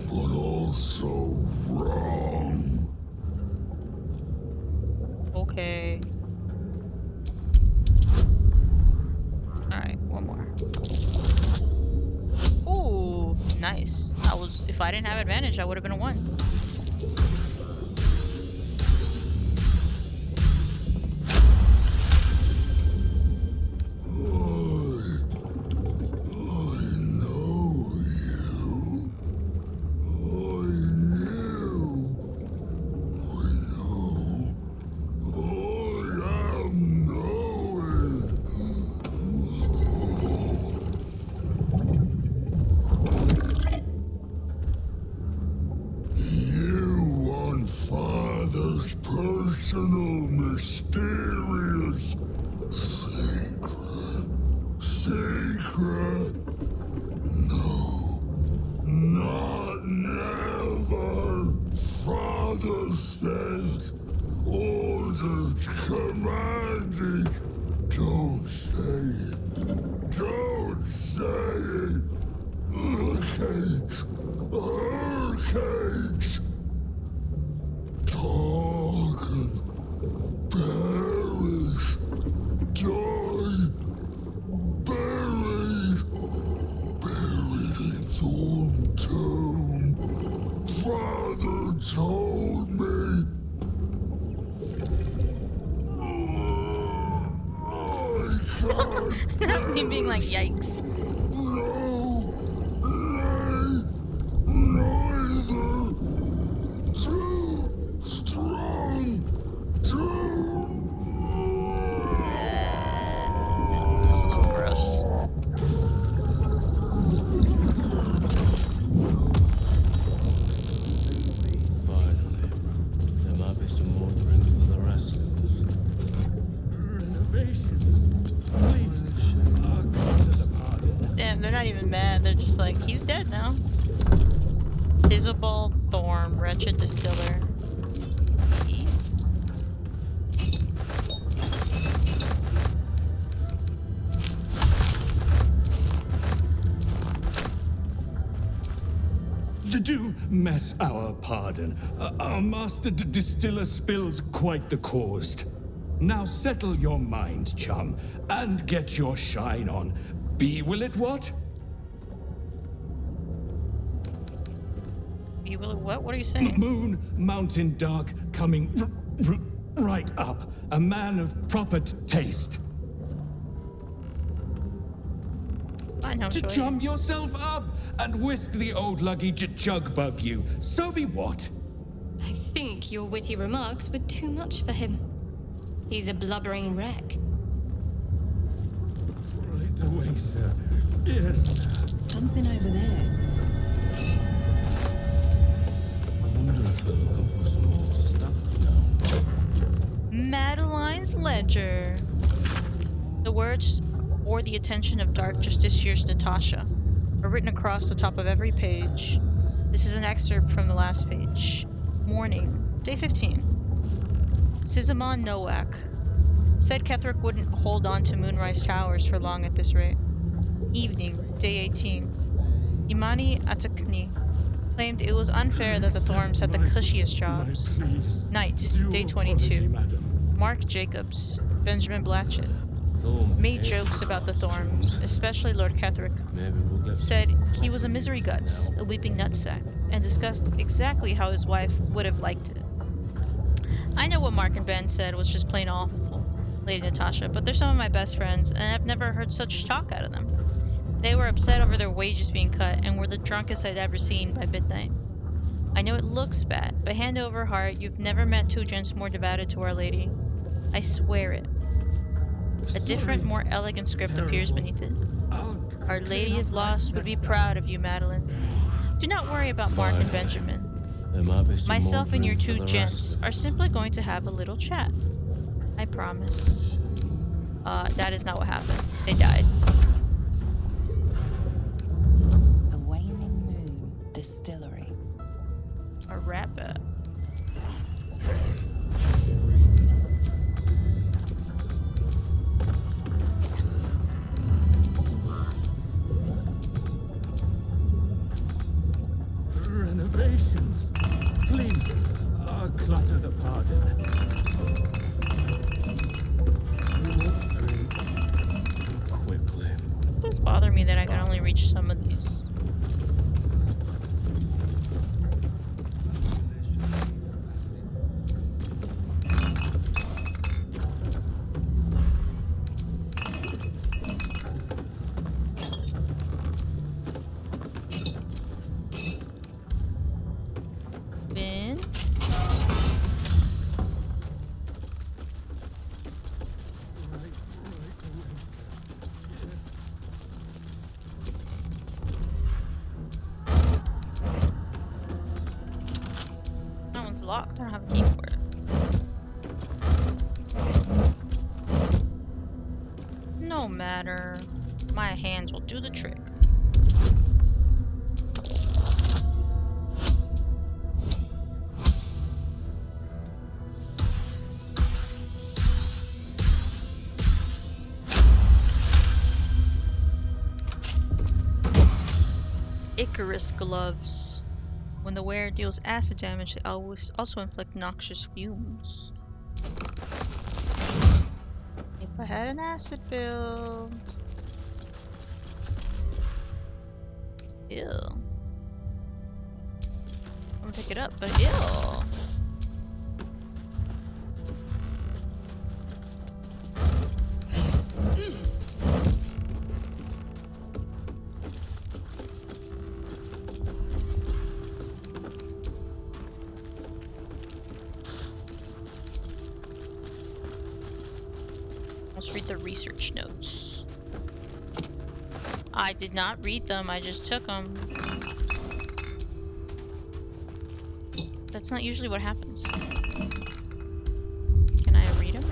but also wrong.
Okay. Alright, one more. Ooh, nice. If I didn't have advantage, I would have been a 1.
Personal, mysterious, secret. No, not never. Father said, ordered, commanded. Don't say it. Don't say it. Her cage. Her cage. Talk and perish, die, buried in Thorn Tomb. Father told me. I can't.
Me being like, yikes.
No, neither. Too strong.
It's a little gross.
Finally, there might be some more drink for the rest of us.
Renovations. Please.
Damn, they're not even mad. They're just like, he's dead now. Isabel Thorn, Wretched Distiller.
Do mess our pardon. Our master distiller spills quite the caused. Now settle your mind, chum, and get your shine on. Be will it what?
You will what? What are you saying?
Moon, mountain dark, coming right up. A man of proper taste.
I know,
To
Joy.
chum yourself up and whisk the old luggy jug bug you. So be what?
I think your witty remarks were too much for him. He's a blubbering wreck.
Right away, sir. Yes.
Something over there.
I wonder if they're looking for some more stuff now.
Madeline's Ledger. The words or the attention of Dark Justiciar's Natasha are written across the top of every page. This is an excerpt from the last page. Morning, day 15. Sizamon Nowak. Said Ketherick wouldn't hold on to Moonrise Towers for long at this rate. Evening, day 18. Imani Atakni claimed it was unfair that the Thorms had the cushiest jobs. Night, day 22. Mark Jacobs, Benjamin Blatchett, made jokes about the Thorms, especially Lord Ketherick. Said he was a misery guts, a weeping nutsack, and discussed exactly how his wife would have liked it. I know what Mark and Ben said was just plain awful, Lady Natasha, but they're some of my best friends, and I've never heard such talk out of them. They were upset over their wages being cut and were the drunkest I'd ever seen by midnight. I know it looks bad, but hand over heart, you've never met two gents more devoted to Our Lady. I swear it. A different, more elegant script appears beneath it. Our Lady of Lost would be proud of you, Madeline. Do not worry about Mark and Benjamin. Myself and your two gents are simply going to have a little chat. I promise. That is not what happened. They died.
The Waning Moon Distillery.
A rabbit.
Renovations. Please, clutter the pardon. Quickly.
It does bother me that I can only reach some of these. Bin. That one's locked. I don't have a key for it. No matter. My hands will do the trick. Icarus gloves. When the wearer deals acid damage, they always also inflict noxious fumes. If I had an acid build. Ew. I'm gonna pick it up, but ew. Let's read the research notes. I did not read them, I just took them. That's not usually what happens. Can I read them?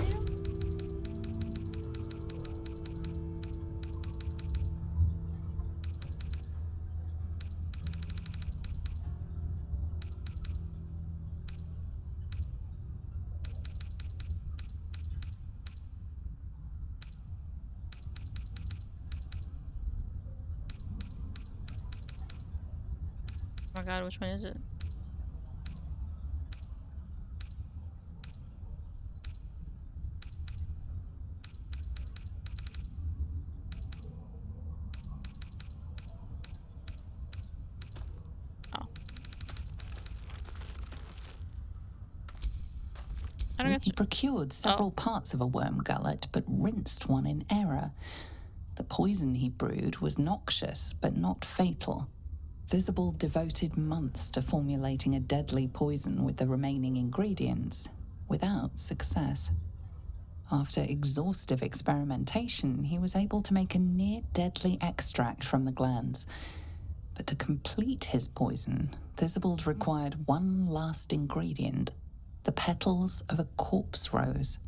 Oh my god, which one is it? Oh. I don't get
He
you.
procured several parts of a worm gullet, but rinsed one in error. The poison he brewed was noxious, but not fatal. Visible devoted months to formulating a deadly poison with the remaining ingredients, without success. After exhaustive experimentation, he was able to make a near-deadly extract from the glands. But to complete his poison, Thistlewold required one last ingredient, the petals of a corpse rose.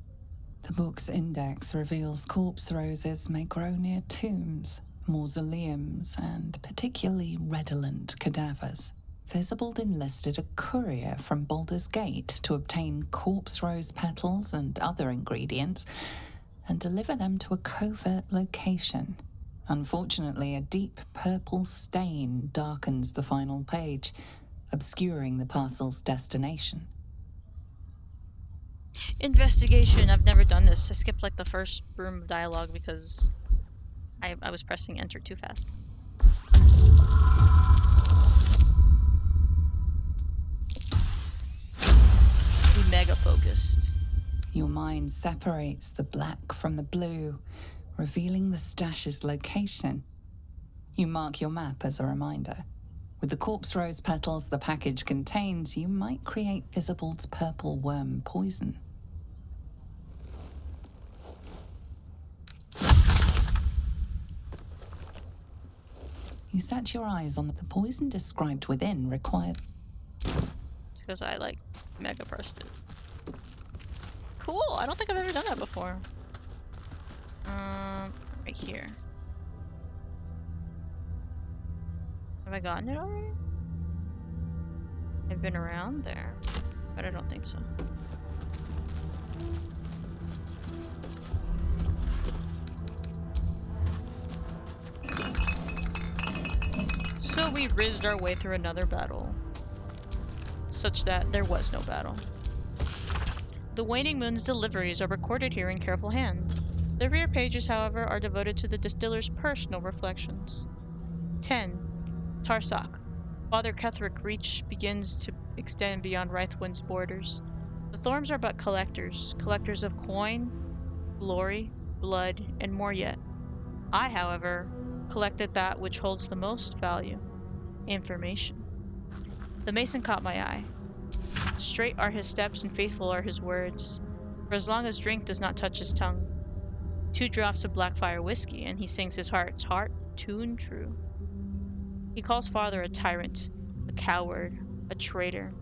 The book's index reveals corpse roses may grow near tombs, mausoleums, and particularly redolent cadavers. Thistlewold enlisted a courier from Baldur's Gate to obtain corpse rose petals and other ingredients and deliver them to a covert location. Unfortunately, a deep purple stain darkens the final page, obscuring the parcel's destination.
Investigation. I've never done this. I skipped like the first room of dialogue because I was pressing enter too fast. Be mega focused.
Your mind separates the black from the blue, revealing the stash's location. You mark your map as a reminder. With the corpse rose petals the package contains, you might create Thistlewold's purple worm poison. You set your eyes on the poison described within required...
Because I like mega pressed it. Cool, I don't think I've ever done that before. Right here. Have I gotten it already? I've been around there, but I don't think so. So we rizzed our way through another battle, such that there was no battle. The waning moon's deliveries are recorded here in careful hand. The rear pages, however, are devoted to the distiller's personal reflections. 10. Tarsak. Father Ketherick's reach begins to extend beyond Rythwind's borders. The Thorns are but collectors, collectors of coin, glory, blood, and more yet. I, however, collected that which holds the most value. Information. The mason caught my eye. Straight are his steps and faithful are his words, for as long as drink does not touch his tongue. 2 drops of Blackfire whiskey, and he sings his heart's heart tune true. He calls father a tyrant, a coward, a traitor.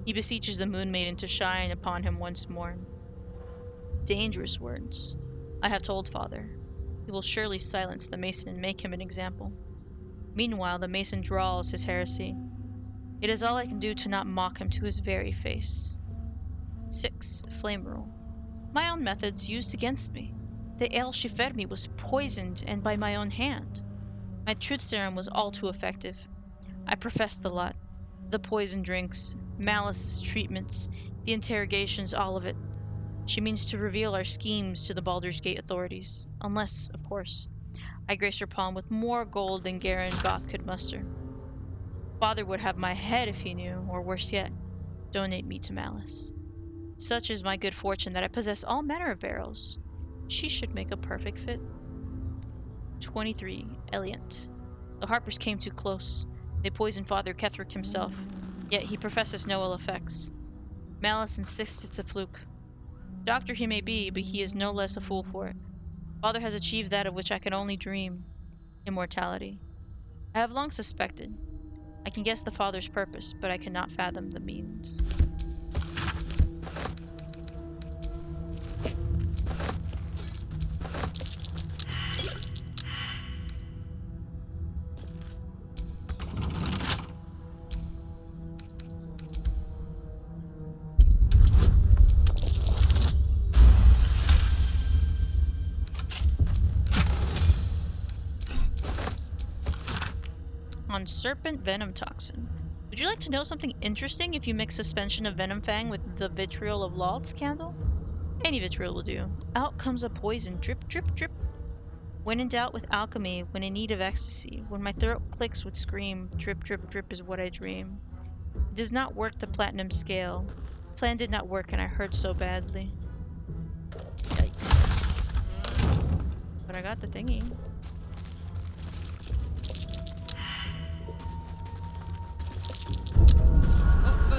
He beseeches the Moon Maiden to shine upon him once more. Dangerous words. I have told father. He will surely silence the mason and make him an example. Meanwhile, the mason drawls his heresy. It is all I can do to not mock him to his very face. 6. Flame Rule. My own methods used against me. The ale she fed me was poisoned and by my own hand. My truth serum was all too effective. I professed the lot. The poison drinks, Malice's treatments, the interrogations, all of it. She means to reveal our schemes to the Baldur's Gate authorities. Unless, of course, I grace her palm with more gold than Garen Goth could muster. Father would have my head if he knew, or worse yet, donate me to Malice. Such is my good fortune that I possess all manner of barrels. She should make a perfect fit. 23. Eliant. The Harpers came too close. They poisoned Father Ketherick himself, yet he professes no ill effects. Malice insists it's a fluke. Doctor he may be, but he is no less a fool for it. Father has achieved that of which I can only dream. Immortality. I have long suspected. I can guess the Father's purpose, but I cannot fathom the means. On Serpent Venom Toxin. Would you like to know something interesting if you mix suspension of Venom Fang with the vitriol of Lalt's candle? Any vitriol will do. Out comes a poison. Drip, drip, drip. When in doubt with alchemy, when in need of ecstasy, when my throat clicks with scream, drip, drip, drip is what I dream. It does not work the platinum scale. Plan did not work and I hurt so badly. Yikes. But I got the thingy.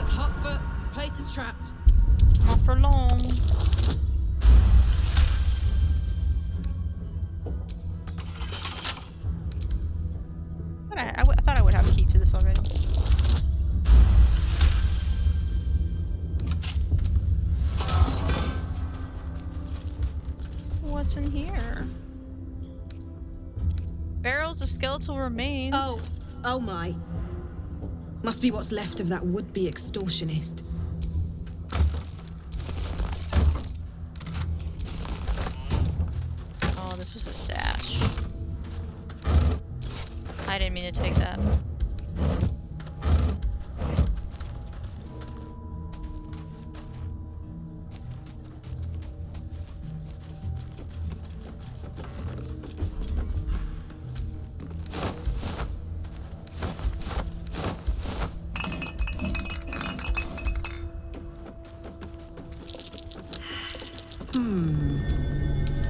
Hot foot. Place is trapped.
Not for long. I thought I would have a key to this already. What's in here? Barrels of skeletal remains.
Oh my. Must be what's left of that would-be extortionist.
Oh, this was a stash. I didn't mean to take that.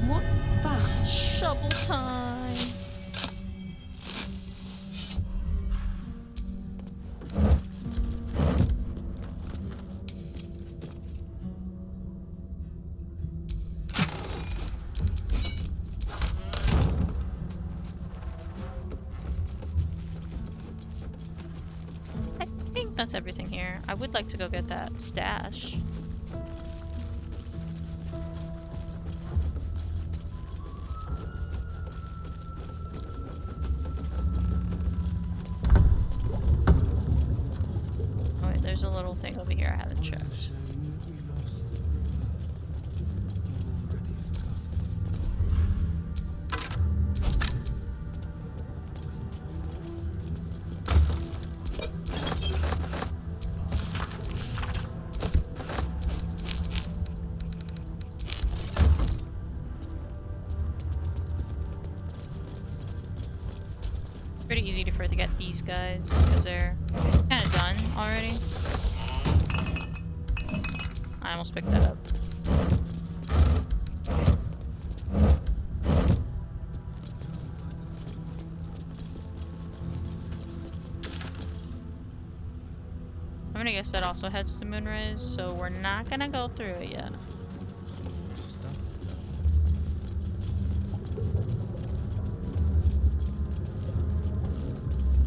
What's that? Shovel time. I think that's everything here. I would like to go get that stash. Oh wait, there's a little thing over here I haven't checked. Pretty easy to get these guys because they're kind of done already. I almost picked that up. I'm gonna guess that also heads to Moonrise, so we're not gonna go through it yet.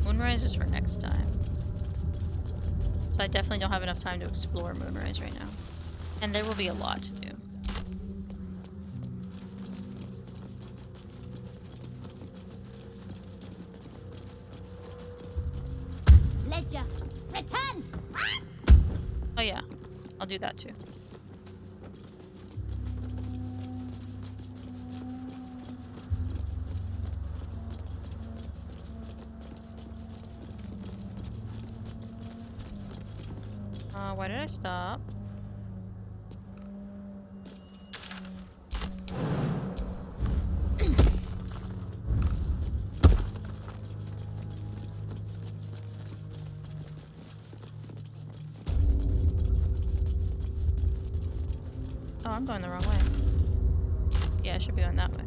Moonrise is for next time. So I definitely don't have enough time to explore Moonrise right now. And there will be a lot to do.
Ledger, return!
Oh yeah, I'll do that too. Why did I stop? Oh, I'm going the wrong way. Yeah, I should be going that way.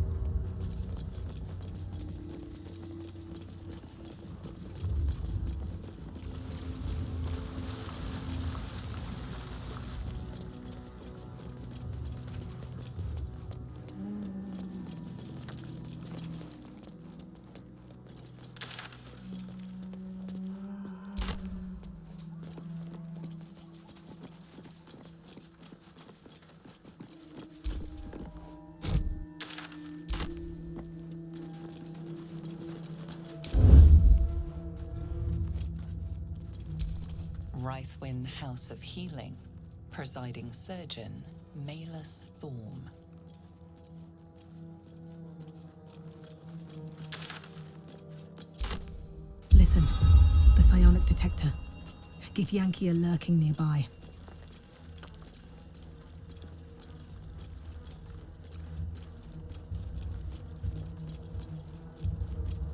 Rythwin House of Healing. Presiding Surgeon, Malus Thorm.
Listen, the psionic detector. Githyanki are lurking nearby.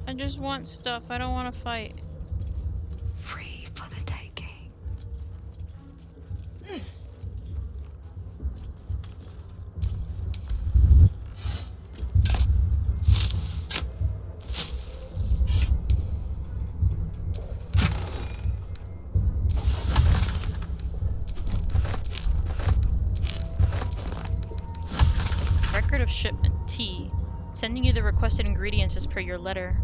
I just want stuff. I don't want to fight.
Free for the taking.
Record of shipment T. Sending you the requested ingredients as per your letter,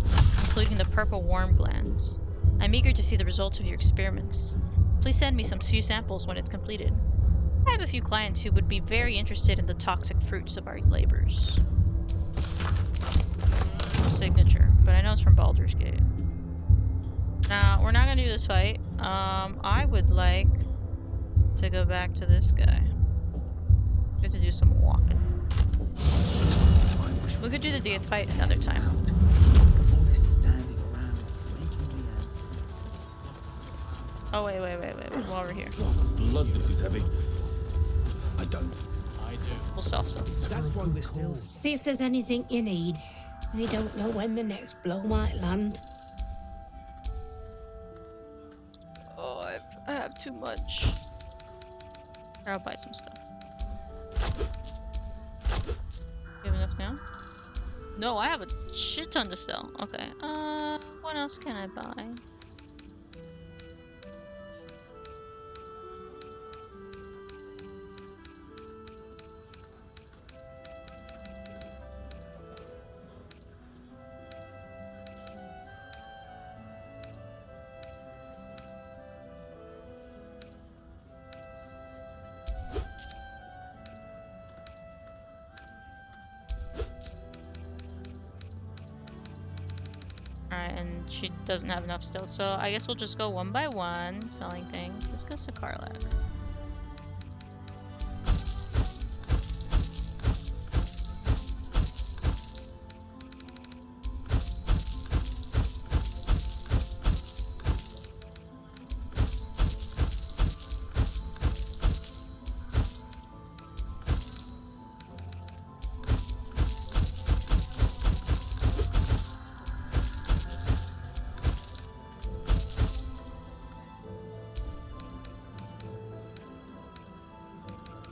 including the purple worm glands. I'm eager to see the results of your experiments. Please send me some few samples when it's completed. I have a few clients who would be very interested in the toxic fruits of our labors. No signature, but I know it's from Baldur's Gate. Now, we're not gonna do this fight. I would like to go back to this guy. We have to do some walking. We could do the death fight another time. Oh, wait, while we're here.
Blood, this is heavy. I don't. I do.
We'll sell some.
That's why we're still.
See if there's anything you need. We don't know when the next blow might land.
Oh, I have too much. I'll buy some stuff. You have enough now? No, I have a shit ton to sell. Okay. What else can I buy? Alright, and she doesn't have enough still, so I guess we'll just go one by one, selling things. This goes to Karlach.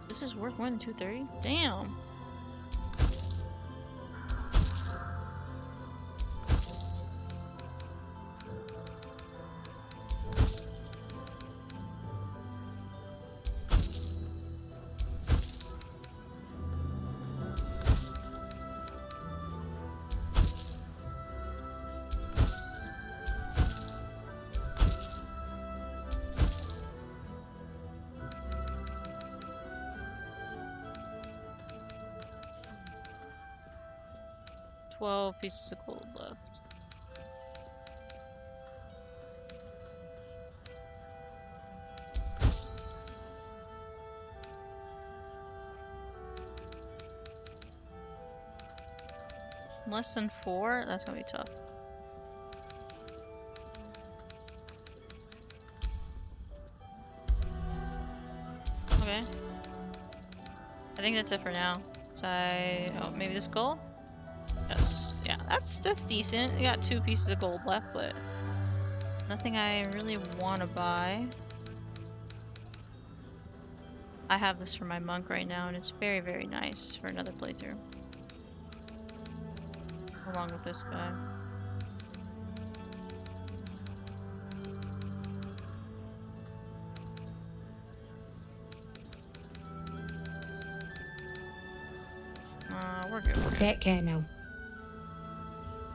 This is worth more than 230? Damn. $12 pieces of gold left. Less than 4? That's gonna be tough. Okay. I think that's it for now. So oh, maybe this gold? Yes. Yeah, that's decent. I got 2 pieces of gold left, but nothing I really want to buy. I have this for my monk right now, and it's very, very nice for another playthrough. Along with this guy. We're good. We're good.
Take care now.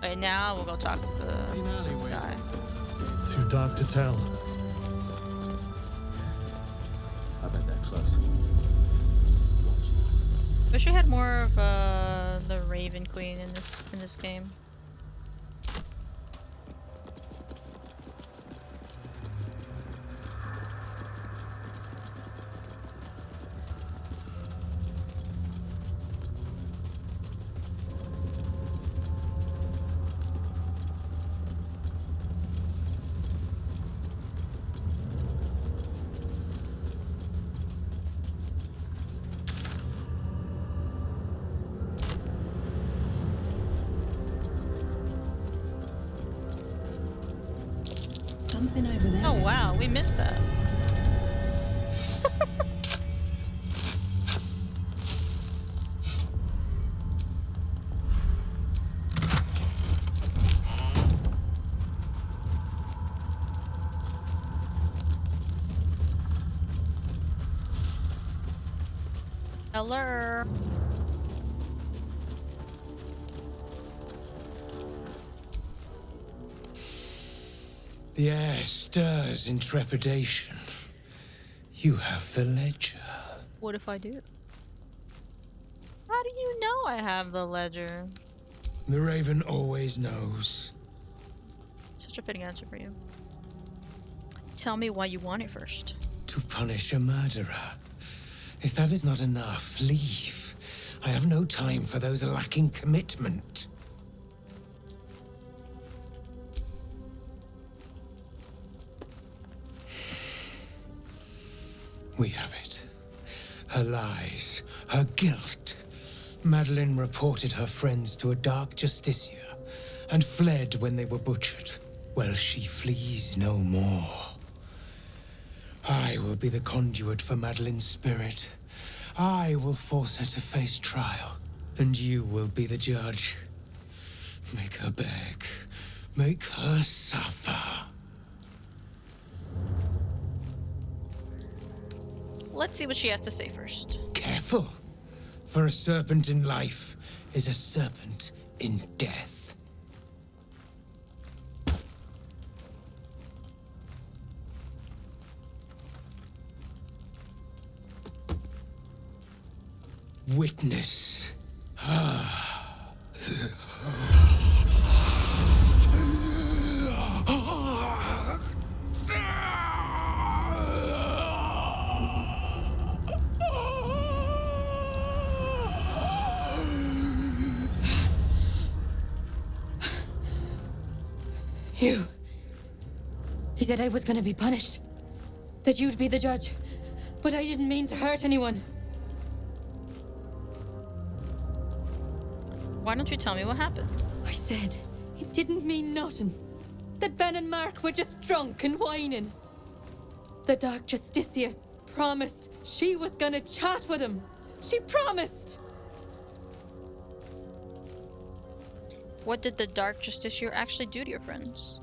Wait, now we'll go talk to the guy.
Too dark to tell.
I bet they're close.
Wish we had more of the Raven Queen in this game.
Nothing over there.
Oh wow, we missed that. Hello.
The air stirs in trepidation. You have the ledger.
What if I do? How do you know I have the ledger?
The Raven always knows.
Such a fitting answer for you. Tell me why you want it first.
To punish a murderer. If that is not enough, leave. I have no time for those lacking commitment. We have it. Her lies, her guilt. Madeline reported her friends to a dark justiciar and fled when they were butchered. Well, she flees no more. I will be the conduit for Madeline's spirit. I will force her to face trial, and you will be the judge. Make her beg. Make her suffer.
Let's see what she has to say first.
Careful, for a serpent in life is a serpent in death. Witness.
You. He said I was gonna be punished. That you'd be the judge. But I didn't mean to hurt anyone.
Why don't you tell me what happened?
I said it didn't mean nothing. That Ben and Mark were just drunk and whining. The Dark Justicia promised she was gonna chat with him. She promised!
What did the Dark Justiciar actually do to your friends?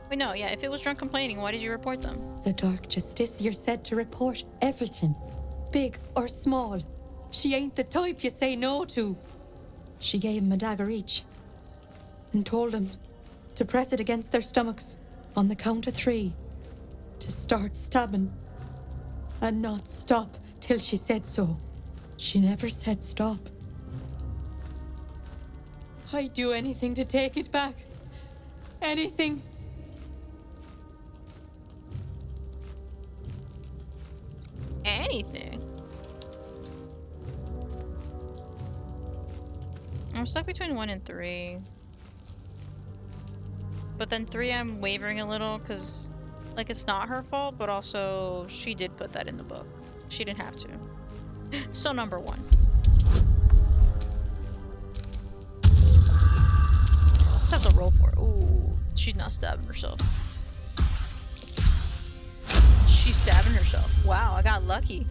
Wait, no, yeah, if it was drunk complaining, why did you report them?
The Dark Justiciar said to report everything, big or small. She ain't the type you say no to. She gave him a dagger each and told him to press it against their stomachs on the count of 3, to start stabbing and not stop till she said so. She never said stop. I'd do anything to take it back. Anything.
Anything? I'm stuck between 1 and 3. But then 3 I'm wavering a little because, like, it's not her fault, but also she did put that in the book. She didn't have to. So number 1. Just have to roll for it. Ooh, she's not stabbing herself. She's stabbing herself. Wow, I got lucky.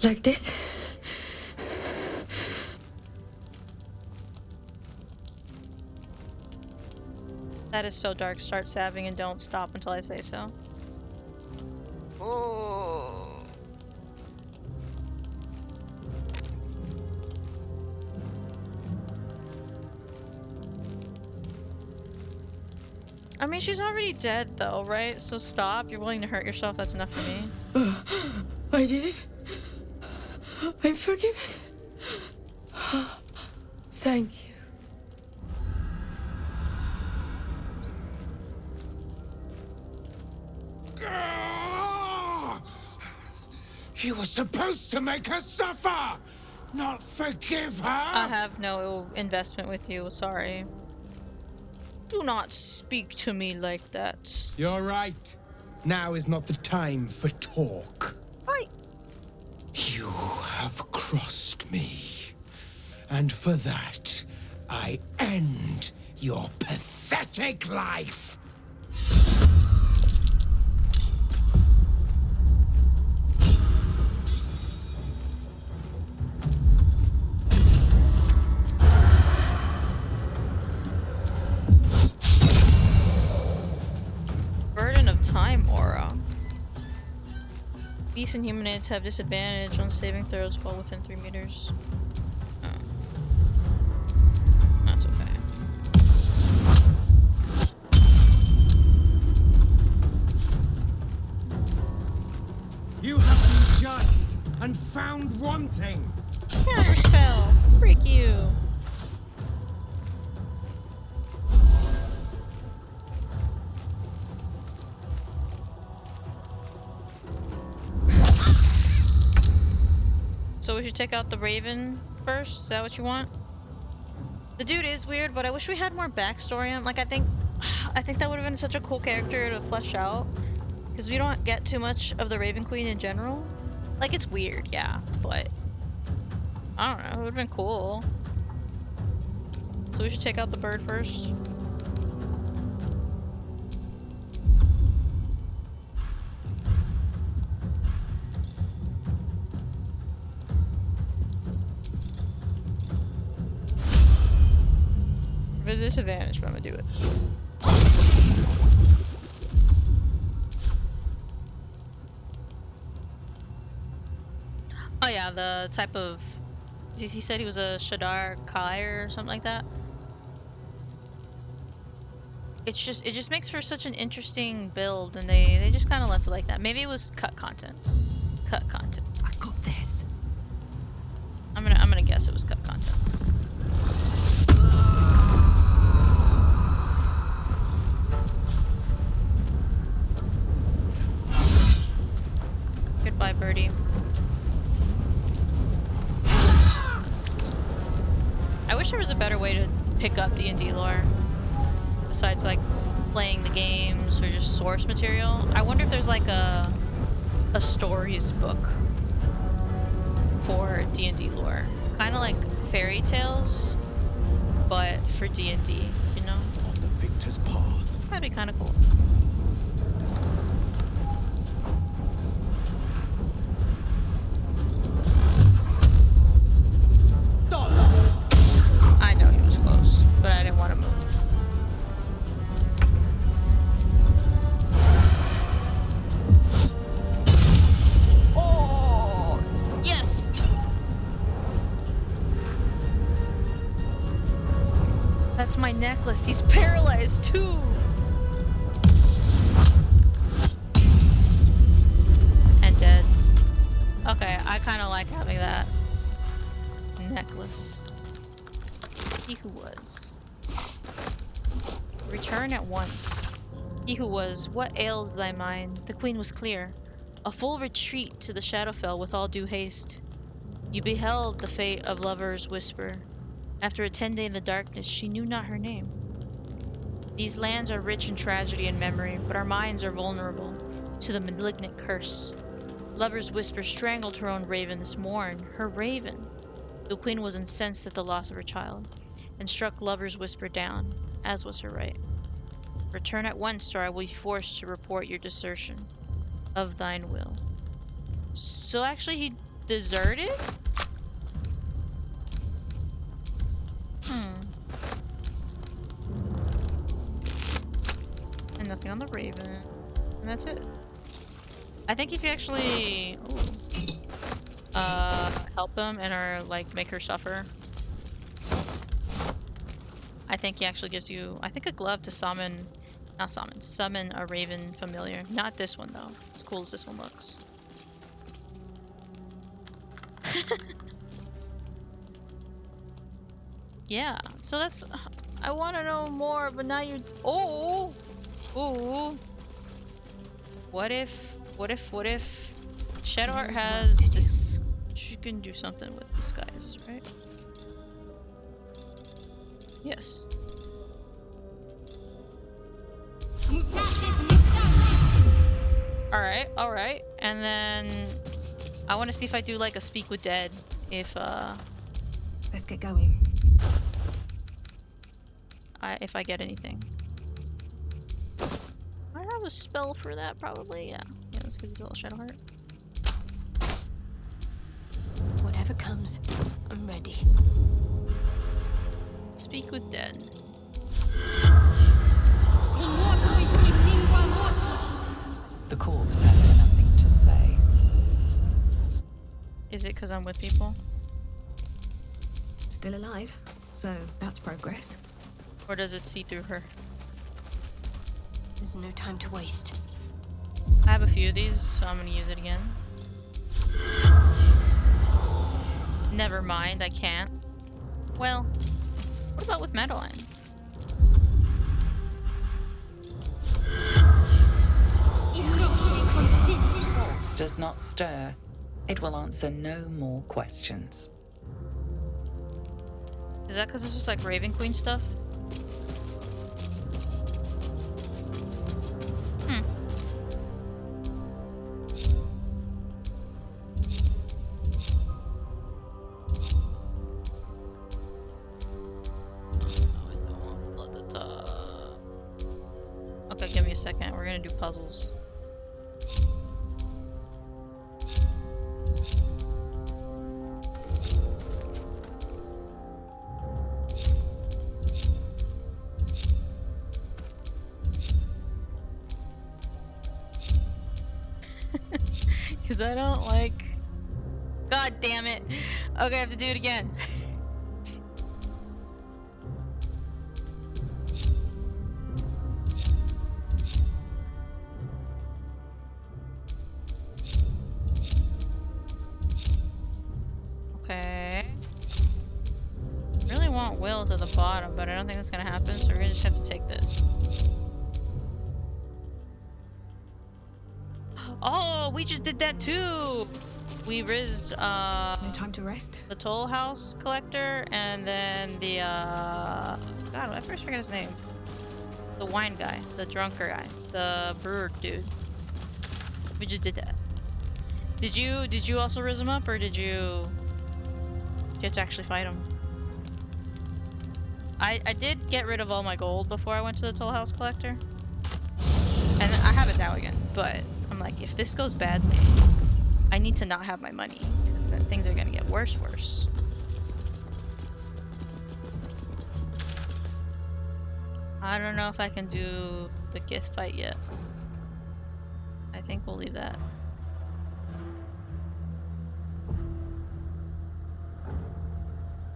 Like this?
That is so dark. Start stabbing and don't stop until I say so. Oh. I mean, she's already dead though, right? So stop. You're willing to hurt yourself. That's enough for me.
I did it. I'm forgiven. Thank you.
You were supposed to make her suffer, not forgive her.
I have no investment with you. Sorry. Do not speak to me like that.
You're right. Now is not the time for talk.
Right.
You have crossed me. And for that, I end your pathetic life.
Burden of Time aura. Beasts and humanoids have disadvantage on saving throws while within 3 meters. Oh. That's okay.
You have been judged and found wanting.
Counter spell. Freak you. So we should take out the Raven first? Is that what you want? The dude is weird, but I wish we had more backstory on him. Like, I think that would have been such a cool character to flesh out. Because we don't get too much of the Raven Queen in general. Like, it's weird, yeah, but I don't know, it would have been cool. So we should take out the bird first. With a disadvantage, but I'm gonna do it. Oh yeah, the type of... He said he was a Shadar Kai or something like that. It just makes for such an interesting build, and they just kind of left it like that. Maybe it was cut content. Cut content.
I got this.
I'm gonna guess it was cut content. Goodbye, birdie. I wish there was a better way to pick up D&D lore. Besides, like, playing the games or just source material. I wonder if there's, like, a stories book for D&D lore. Kind of like fairy tales, but for D&D, you know?
On the victor's path.
That'd be kind of cool. I know he was close, but I didn't want to move. Oh, yes! That's my necklace. He's paralyzed too. And dead. Okay, I kind of like having that necklace. He who was. Return at once. He who was, what ails thy mind? The queen was clear. A full retreat to the Shadowfell with all due haste. You beheld the fate of lover's whisper. After a 10-day in the darkness, she knew not her name. These lands are rich in tragedy and memory, but our minds are vulnerable to the malignant curse. Lover's whisper strangled her own raven this morn. Her raven. The queen was incensed at the loss of her child, and struck Lover's whisper down, as was her right. Return at once, or I will be forced to report your desertion of thine will. So actually he deserted? And nothing on the raven. And that's it. I think if you actually help them and are like make her suffer, I think he actually gives you, I think, a glove to summon, summon a raven familiar. Not this one though. As cool as this one looks. Yeah, so that's, I want to know more, but now you're, oh, what if Shadowheart has this, she can do something with disguises, right? Yes. Alright. And then I want to see if I do like a speak with dead. If
Let's get going.
if I get anything. I have a spell for that, probably. Yeah. Yeah, let's give these all a shadow heart.
Whatever comes, I'm ready.
Speak with dead.
The corpse has nothing to say.
Is it because I'm with people?
Still alive, so that's progress.
Or does it see through her?
There's no time to waste.
I have a few of these, so I'm gonna use it again. Never mind, I can't. Well, what about with Madeline?
The corpse does not stir. It will answer no more questions.
Is that because this was like Raven Queen stuff? Hmm. Oh, I don't want blood at the top. Okay, give me a second. We're gonna do puzzles. Because I don't like... God damn it. Okay, I have to do it again. Okay. Really want Will to the bottom, but I don't think that's gonna happen, so we're gonna just have to take this. Oh, we just did that too! We Rizz,
No time to rest?
the Toll House Collector, and then the, God, I first forget his name. The wine guy, the drunker guy, the brewer dude. We just did that. Did you also Rizz him up, or did you have to actually fight him? I did get rid of all my gold before I went to the Toll House Collector. And I have it now again, but I'm like, if this goes badly, I need to not have my money, because then things are gonna get worse. I don't know if I can do the Gith fight yet. I think we'll leave that.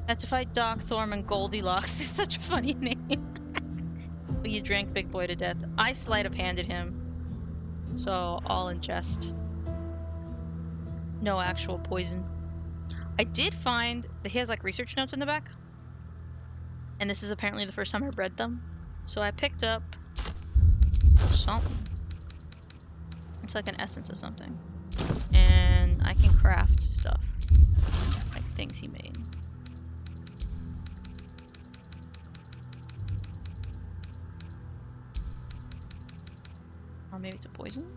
Had to fight Doc, Thorm, and Goldilocks. It's such a funny name. You drank Big Boy to death. I sleight of handed him. So, all in jest. No actual poison. I did find that he has like research notes in the back. And this is apparently the first time I've read them. So I picked up something. It's like an essence of something. And I can craft stuff. Like things he made. Or maybe it's a poison?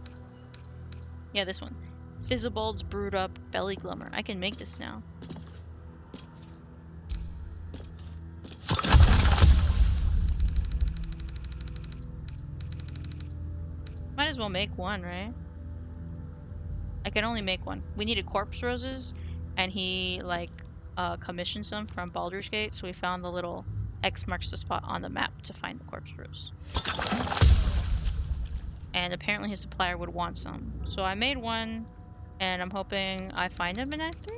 Yeah, this one. Fizzibald's brewed up belly glummer. I can make this now. Might as well make one, right? I can only make one. We needed corpse roses, and he like commissioned some from Baldur's Gate, so we found the little X marks the spot on the map to find the corpse rose. And apparently his supplier would want some. So I made one, and I'm hoping I find him in Act 3?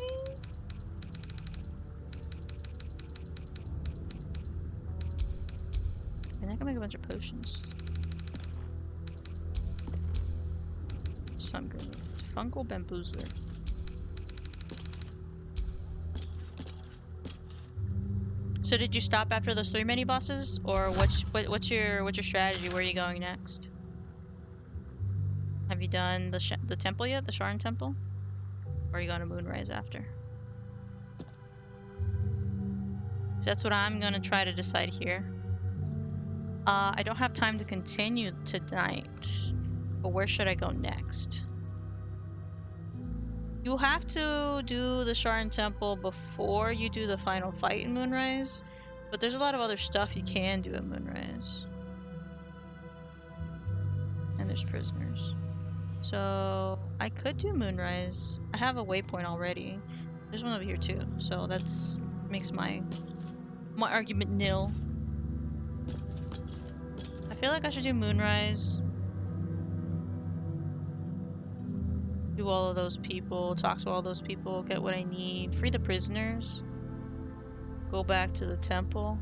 And I can make a bunch of potions. Sun grenade. Fungal bamboozler. So did you stop after those 3 mini bosses, or what's your strategy? Where are you going next? Have you done the temple yet? The Shar temple? Or are you going to Moonrise after? So that's what I'm going to try to decide here. I don't have time to continue tonight. But where should I go next? You have to do the Shar temple before you do the final fight in Moonrise. But there's a lot of other stuff you can do at Moonrise. And there's prisoners. So I could do Moonrise. I have a waypoint already. There's one over here too. So that's makes my argument nil. I feel like I should do Moonrise. Do all of those people, talk to all those people, get what I need, free the prisoners, go back to the temple,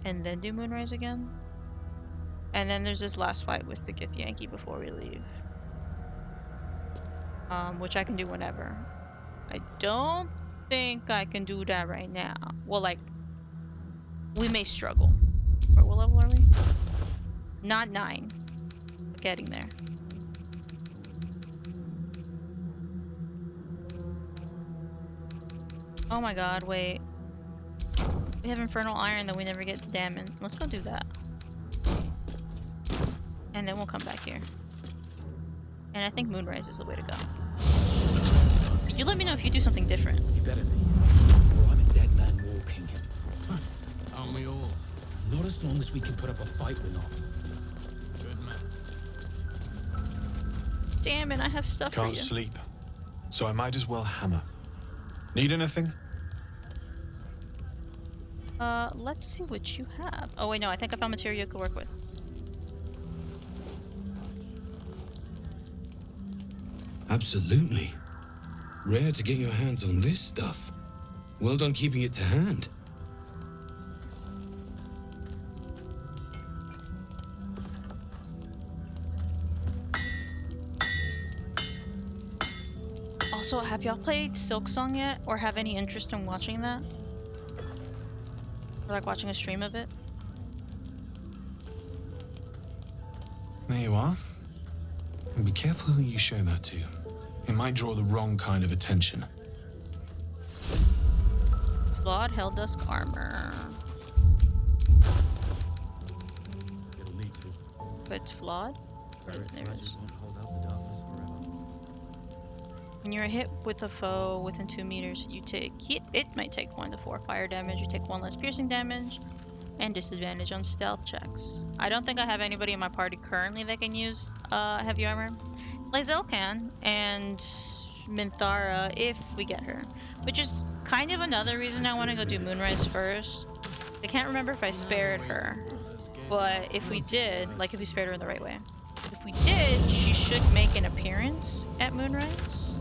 and then do Moonrise again. And then there's this last fight with the Githyanki before we leave. Which I can do whenever. I don't think I can do that right now. Well, like, we may struggle. What level are we? Not 9. We're getting there. Oh my god, wait. We have Infernal Iron that we never get to damage. Let's go do that. And then we'll come back here. And I think Moonrise is the way to go. You let me know if you do something different.
You better be. Or I'm a dead man walking.
Aren't we all?
Not as long as we can put up a fight, we're not.
Good man.
Damn it, I have stuff for you.
Can't sleep, so I might as well hammer. Need anything?
Let's see what you have. Oh wait, no, I think I found material you could work with.
Absolutely. Rare to get your hands on this stuff. Well done keeping it to hand.
Also, have y'all played Silksong yet? Or have any interest in watching that? Or like watching a stream of it?
There you are. And be careful who you show that to. It might draw the wrong kind of attention.
Flawed Helldusk armor.
It'll need to.
But it's flawed?
Ferret's magic won't hold out the darkness forever.
When you're hit with a foe within 2 meters, you take it might take 1 to 4 fire damage. You take 1 less piercing damage, and disadvantage on stealth checks. I don't think I have anybody in my party currently that can use heavy armor. Lae'zel can, and Minthara if we get her, which is kind of another reason I want to go do Moonrise first. I can't remember if I spared her, but if we did, like if we spared her in the right way, if we did, she should make an appearance at Moonrise.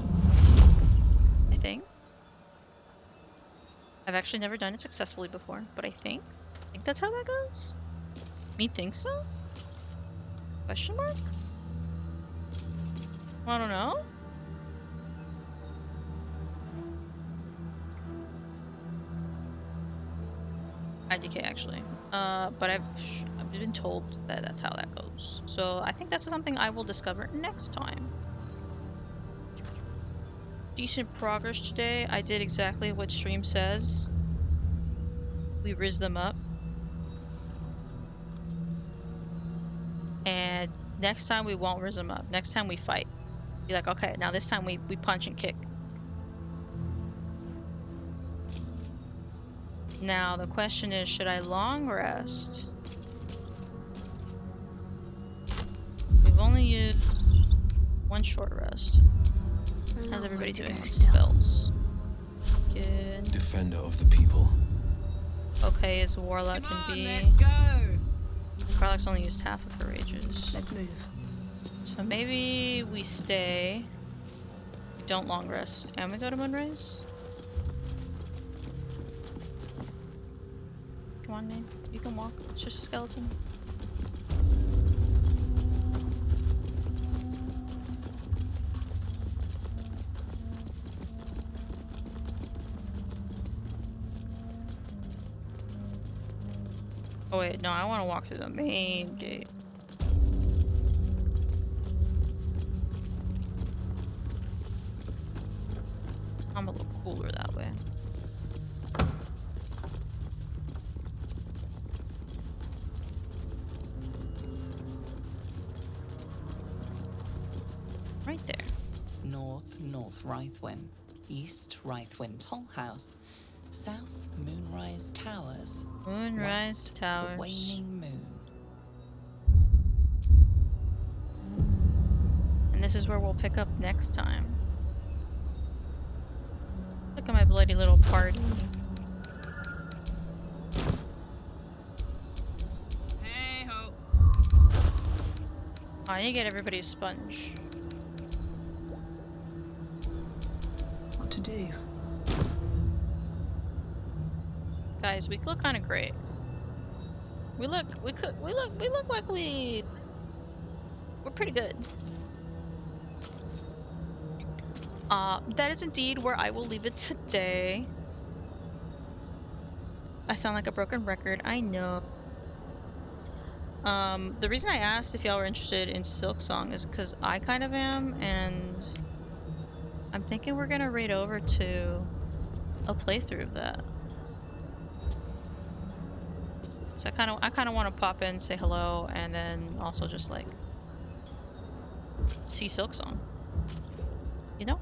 I think. I've actually never done it successfully before, but I think that's how that goes. Me think so? Question mark? I don't know. IDK actually, but I've been told that that's how that goes. So I think that's something I will discover next time. Decent progress today. I did exactly what stream says. We Rizz them up. And next time we won't Rizz them up. Next time we fight. Be like, okay, now this time we punch and kick. Now the question is, should I long rest? We've only used 1 short rest. How's everybody doing with spells? Good.
Defender of the people.
Okay, as Warlock can be.
Let's go.
Karlach's only used half of her rages.
Let's move.
So maybe we stay. We don't long rest, and we go to Moonrise. Come on, man. You can walk. It's just a skeleton. Oh wait, no, I want to walk through the main gate. I'm a little cooler that way. Right there.
North Rythwin, East Rythwin Toll House, South Moonrise Towers.
Moonrise
West,
Towers.
the waning moon.
And this is where we'll pick up next time. Look at my bloody little party.
Hey ho.
Oh, I need to get everybody a sponge.
What to do?
Guys, we look kind of great. We look like we're pretty good. That is indeed where I will leave it today. I sound like a broken record, I know. The reason I asked if y'all were interested in Silksong is because I kind of am, and I'm thinking we're gonna raid over to a playthrough of that. So I kind of want to pop in, say hello, and then also just like see Silksong. You know?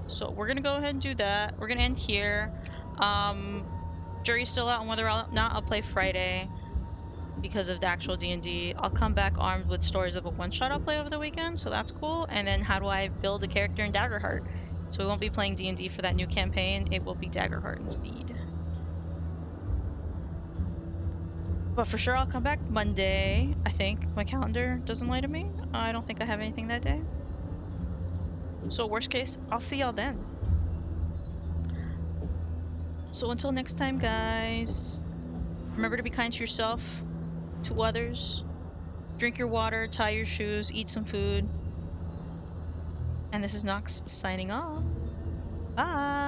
So we're gonna go ahead and do that. We're gonna end here. Jury's still out on whether or not I'll play Friday because of the actual D&D. I'll come back armed with stories of a one-shot I'll play over the weekend, so that's cool. And then how do I build a character in Daggerheart? So we won't be playing D&D for that new campaign. It will be Daggerheart instead. But for sure I'll come back Monday, I think. My calendar doesn't lie to me. I don't think I have anything that day. So worst case, I'll see y'all then. So until next time, guys, remember to be kind to yourself, to others. Drink your water, tie your shoes, eat some food. And this is Nox signing off. Bye!